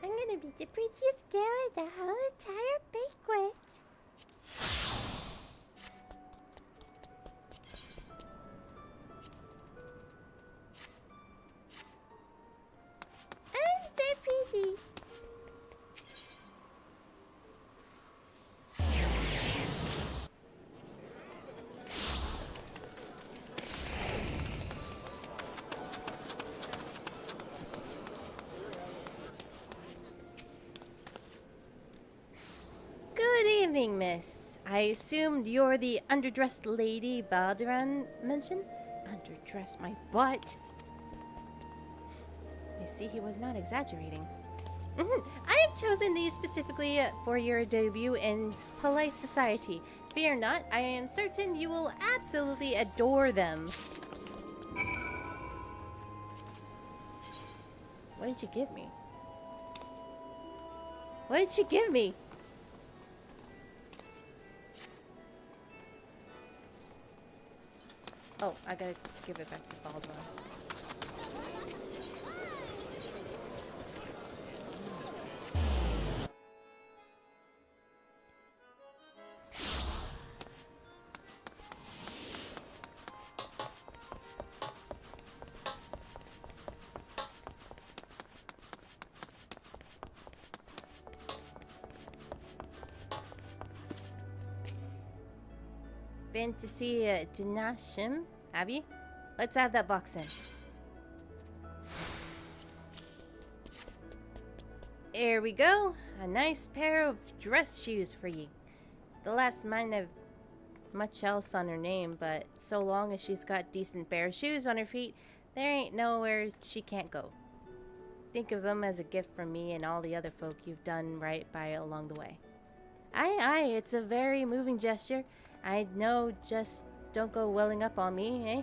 I'm gonna be the prettiest girl at the whole entire banquet. I'm so pretty. Good evening, miss. I assumed you're the underdressed lady Balderon mentioned? Underdressed my butt. You see, he was not exaggerating. I have chosen these specifically for your debut in polite society. Fear not, I am certain you will absolutely adore them. What did you give me? What did you give me? Oh, I gotta give it back to Baldwin. Been to see Dinashim, have you? Let's have that box in. Here we go. A nice pair of dress shoes for you. The last might have much else on her name, but so long as she's got decent pair of shoes on her feet, there ain't nowhere she can't go. Think of them as a gift from me and all the other folk you've done right by along the way. Aye, it's a very moving gesture. I know, just don't go welling up on me, eh?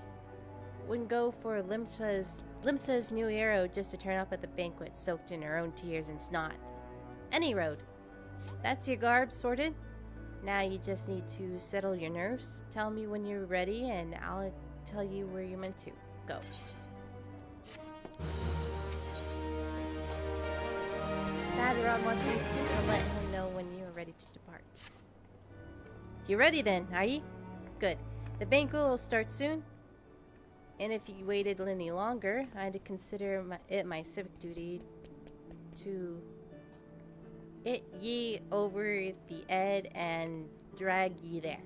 Wouldn't go for Limsa's new hero just to turn up at the banquet soaked in her own tears and snot. Any road. That's your garb sorted? Now you just need to settle your nerves. Tell me when you're ready and I'll tell you where you're meant to go. Badarog wants you to let him know when you're ready to depart. You ready then, are you? Good. The banquet will start soon. And if you waited any longer, I'd consider it my civic duty to it ye over the ed and drag ye there.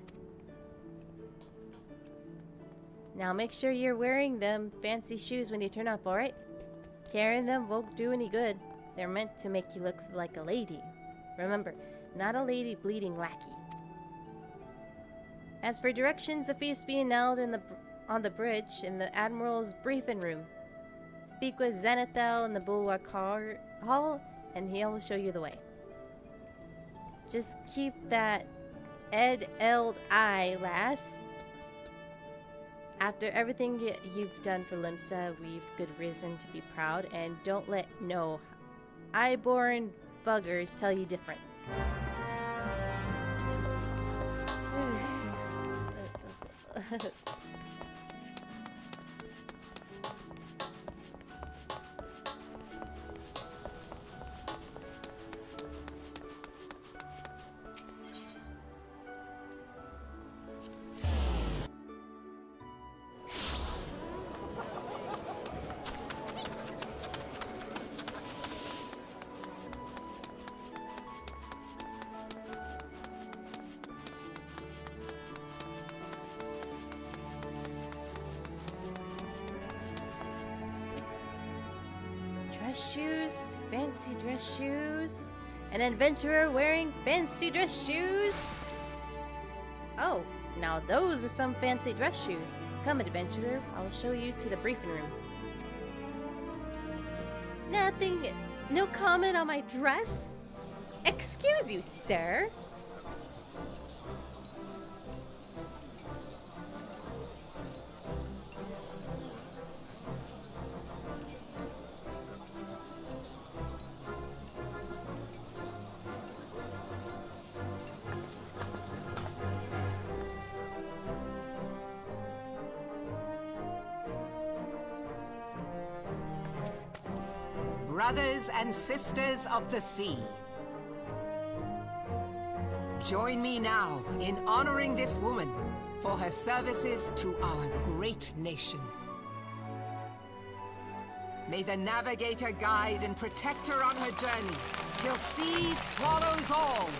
Now make sure you're wearing them fancy shoes when you turn up, alright? Carrying them won't do any good. They're meant to make you look like a lady. Remember, not a lady bleeding lackey. As for directions, the feast being held on the bridge in the Admiral's briefing room. Speak with Zenithel in the Bulwark Hall, and he'll show you the way. Just keep that ed-eld eye, lass. After everything you've done for Limsa, we've good reason to be proud, and don't let no eye-born bugger tell you different. fancy dress shoes. An adventurer wearing fancy dress shoes. Oh, now those are some fancy dress shoes. Come, adventurer, I'll show you to the briefing room. Nothing, no comment on my dress? Excuse you, sir. Brothers and sisters of the sea, join me now in honoring this woman for her services to our great nation. May the navigator guide and protect her on her journey till sea swallows all.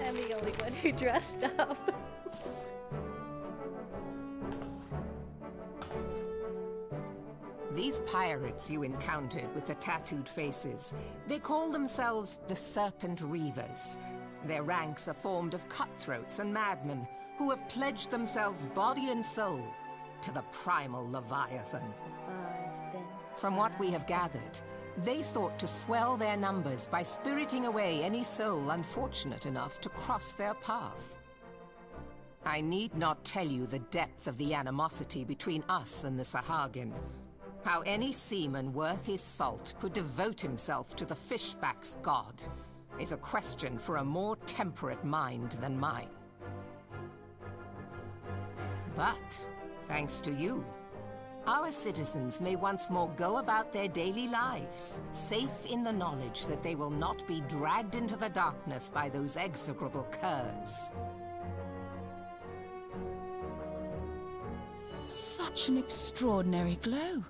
I'm the only one who dressed up. These pirates you encountered with the tattooed faces, they call themselves the Serpent Reavers. Their ranks are formed of cutthroats and madmen who have pledged themselves body and soul to the primal Leviathan. From what we have gathered, they sought to swell their numbers by spiriting away any soul unfortunate enough to cross their path. I need not tell you the depth of the animosity between us and the Sahagin. How any seaman worth his salt could devote himself to the fishback's god is a question for a more temperate mind than mine. But, thanks to you, our citizens may once more go about their daily lives, safe in the knowledge that they will not be dragged into the darkness by those execrable curs. Such an extraordinary glow.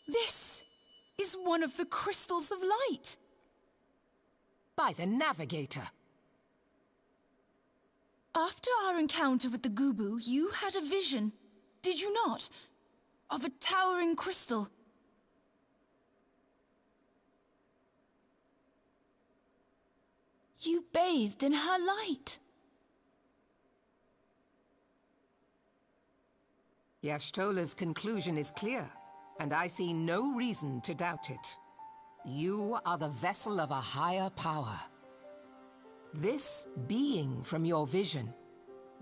This is one of the crystals of light. By the navigator. After our encounter with the Gubu, you had a vision, did you not? Of a towering crystal. You bathed in her light. Yashtola's conclusion is clear, and I see no reason to doubt it. You are the vessel of a higher power. This being from your vision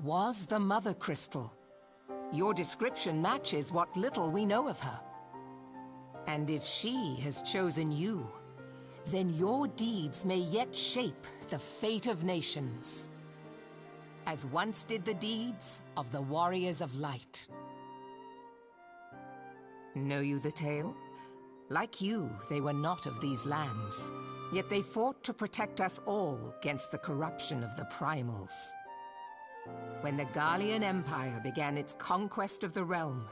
was the Mother Crystal. Your description matches what little we know of her. And if she has chosen you, then your deeds may yet shape the fate of nations, as once did the deeds of the Warriors of Light. Know you the tale? Like you, they were not of these lands, yet they fought to protect us all against the corruption of the Primals. When the Garlean Empire began its conquest of the realm,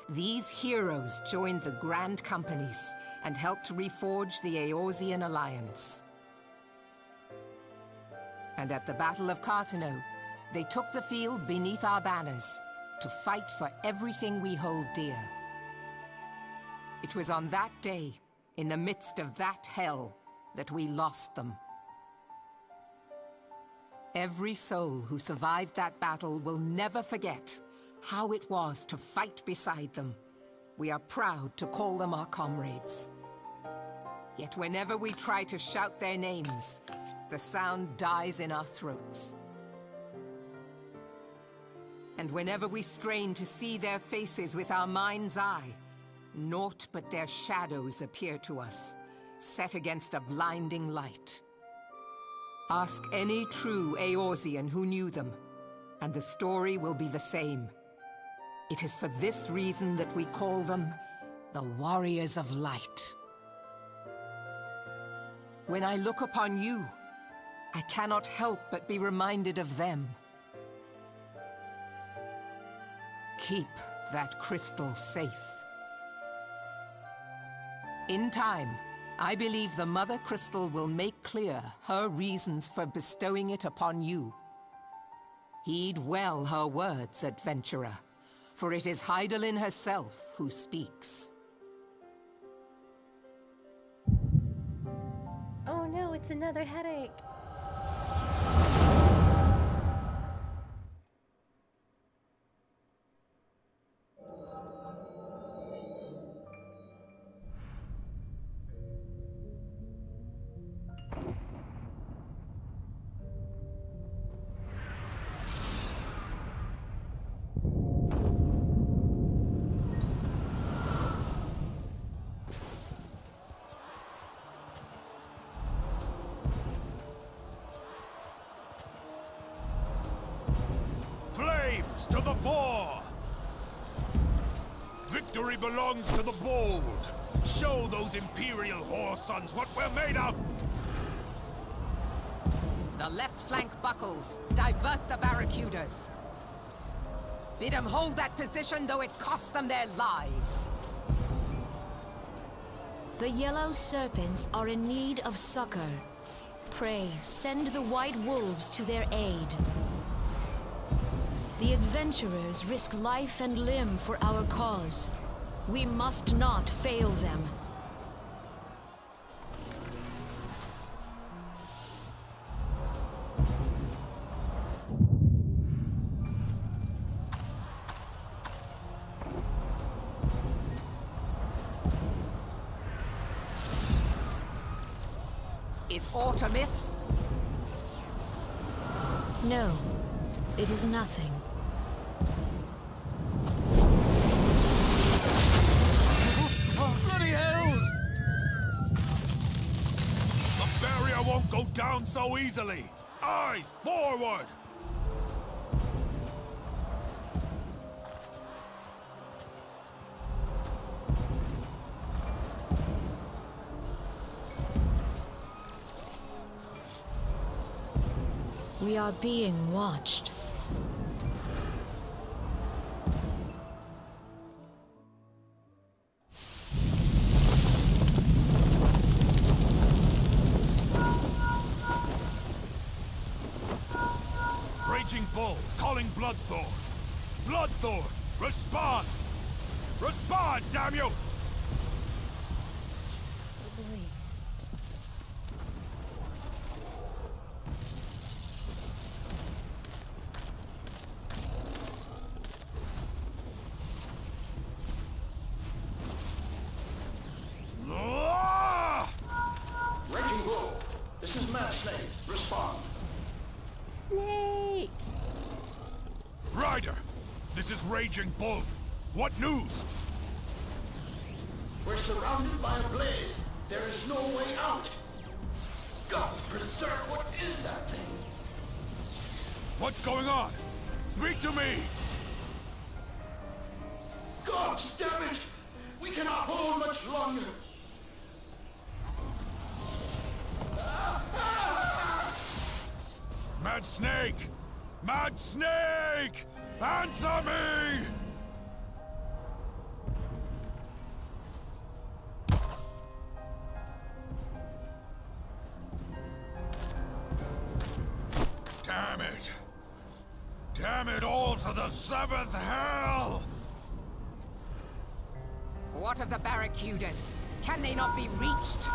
these heroes joined the Grand Companies and helped reforge the Eorzean Alliance. And at the Battle of Cartano, they took the field beneath our banners to fight for everything we hold dear. It was on that day, in the midst of that hell, that we lost them. Every soul who survived that battle will never forget how it was to fight beside them. We are proud to call them our comrades. Yet whenever we try to shout their names, the sound dies in our throats. And whenever we strain to see their faces with our mind's eye, naught but their shadows appear to us, set against a blinding light. Ask any true Eorzean who knew them, and the story will be the same. It is for this reason that we call them the Warriors of Light. When I look upon you, I cannot help but be reminded of them. Keep that crystal safe. In time, I believe the Mother Crystal will make clear her reasons for bestowing it upon you. Heed well her words, adventurer. for it is Hydaelyn herself who speaks. Oh no, it's another headache. Flames to the fore! Victory belongs to the bold! Show those Imperial whore sons what we're made of! The left flank buckles. Divert the barracudas. Bid them hold that position, though it cost them their lives. The yellow serpents are in need of succor. Pray, send the white wolves to their aid. The adventurers risk life and limb for our cause. We must not fail them. Is aught amiss? No, it is nothing. Bloody hells! The barrier won't go down so easily! Eyes forward! We are being watched. Raging Bull, calling Bloodthorn. Bloodthorn, respond! Respond, damn you! Raging Bull, this is Mad Snake. Respond. Snake! Ryder, this is Raging Bull. What news? We're surrounded by a blaze. There is no way out. God preserve, what is that thing? What's going on? Speak to me! God damn it! We cannot hold much longer. Mad Snake! Mad Snake! Answer me! Damn it! Damn it all to the seventh hell! What of the barracudas? Can they not be reached?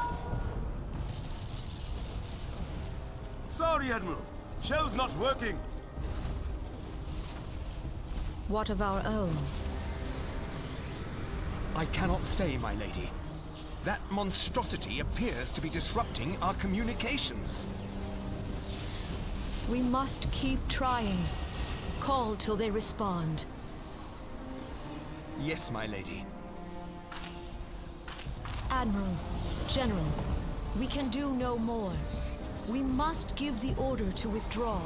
Sorry, Admiral. Shell's not working. What of our own? I cannot say, my lady. That monstrosity appears to be disrupting our communications. We must keep trying. Call till they respond. Yes, my lady. Admiral, General, we can do no more. We must give the order to withdraw.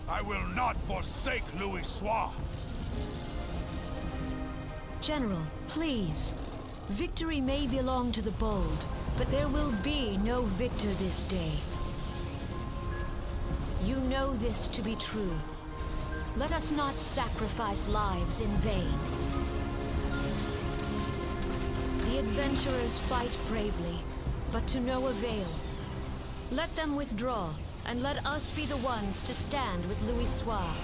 I will not forsake Louis Soir. General, please. Victory may belong to the bold, but there will be no victor this day. You know this to be true. Let us not sacrifice lives in vain. The adventurers fight bravely, but to no avail. Let them withdraw, and let us be the ones to stand with Louis Soir.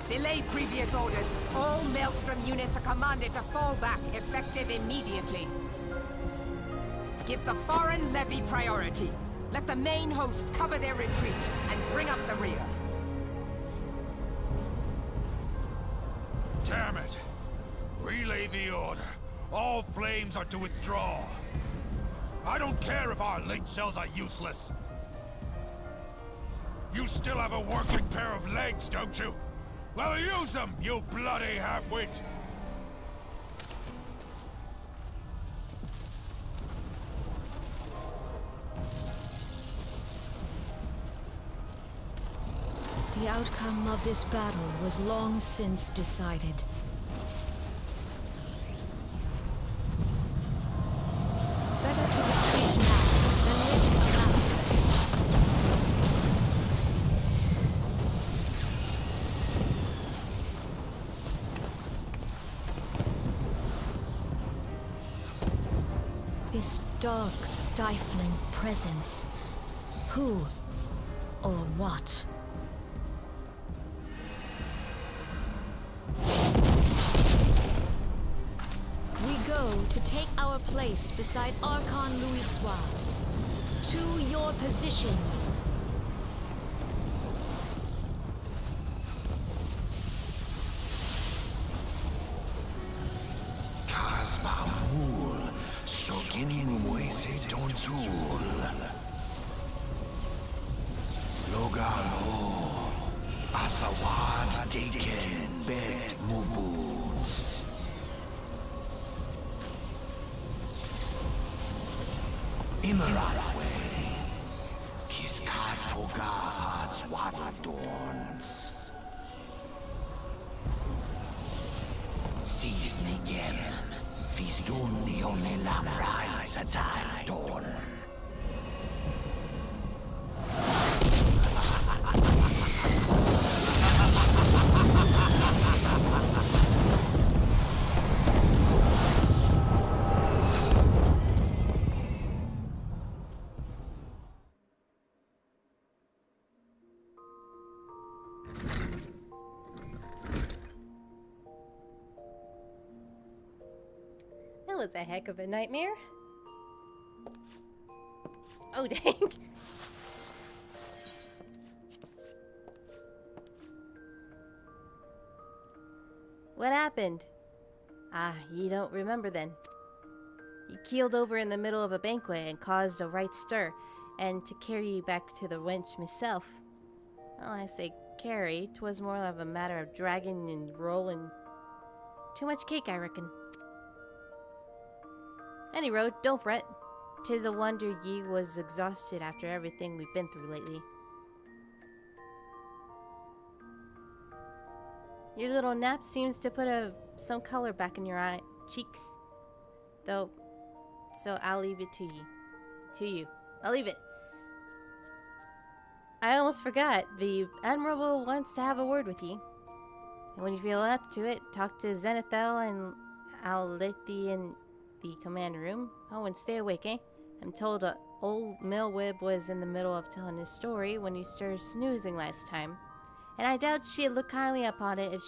Belay previous orders. All Maelstrom units are commanded to fall back, effective immediately. Give the foreign levy priority. Let the main host cover their retreat and bring up the rear. Damn it! Relay the order. All flames are to withdraw. I don't care if our link cells are useless. You still have a working pair of legs, don't you? Well, use them, you bloody half-wit! The outcome of this battle was long since decided. Better to retreat now than risk a massacre. This dark, stifling presence. Who or what? We go to take our place beside Archon Louis Soir. To your positions. Kasbamul, Sogin Muese Donzul. Logalo, Asawad Deken Bet Mubut. Imaratwe, Kiskat Togads Wadadorns. Sees Nigem, Fistun the only Lamrai Satai Dorn. That was a heck of a nightmare. Oh, dang. What happened? Ah, you don't remember then. You keeled over in the middle of a banquet and caused a right stir, and to carry you back to the wench myself. Well, I say carry, 'twas more of a matter of dragging and rolling. Too much cake, I reckon. Any road, don't fret. 'Tis a wonder ye was exhausted after everything we've been through lately. Your little nap seems to put some color back in your cheeks. Though, so I'll leave it to you. I'll leave it. I almost forgot. The Admirable wants to have a word with ye. And when you feel up to it, talk to Zenithel and I'll let thee in the command room. Oh, and stay awake, eh? I'm told old Millwib was in the middle of telling his story when you started snoozing last time. And I doubt she'd look kindly upon it if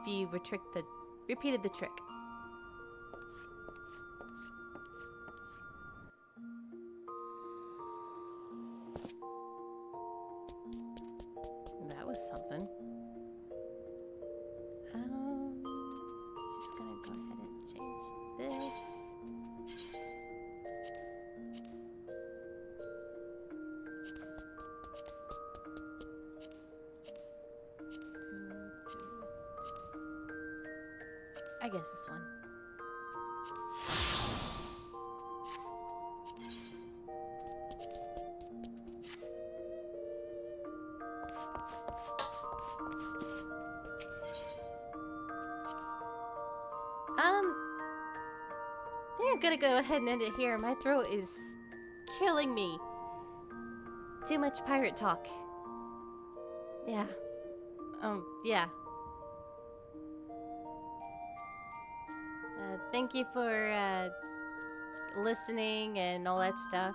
you repeated the trick. That was something. Just gonna go ahead and change this. I guess this one. I think I'm gonna go ahead and end it here. My throat is killing me. Too much pirate talk. Yeah. Yeah. Thank you for listening and all that stuff.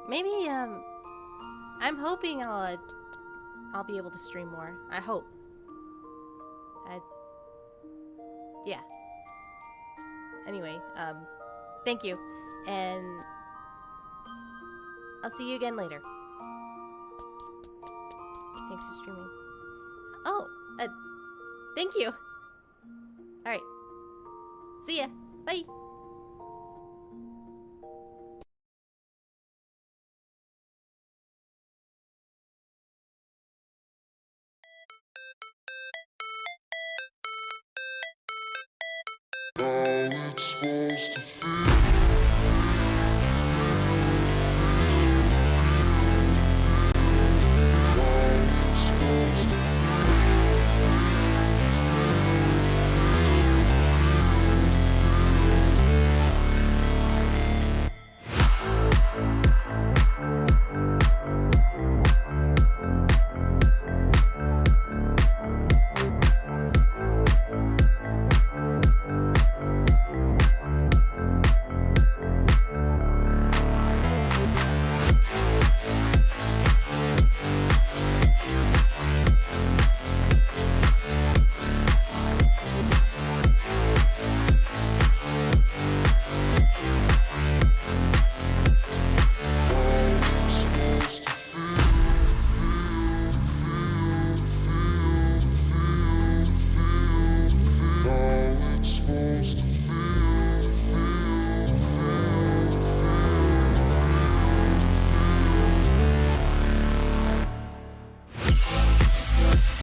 Maybe I'm hoping I'll be able to stream more. I hope. Yeah. Anyway, thank you, and I'll see you again later. Thanks for streaming. Oh, thank you. All right. See ya. Bye. How it's supposed to feel.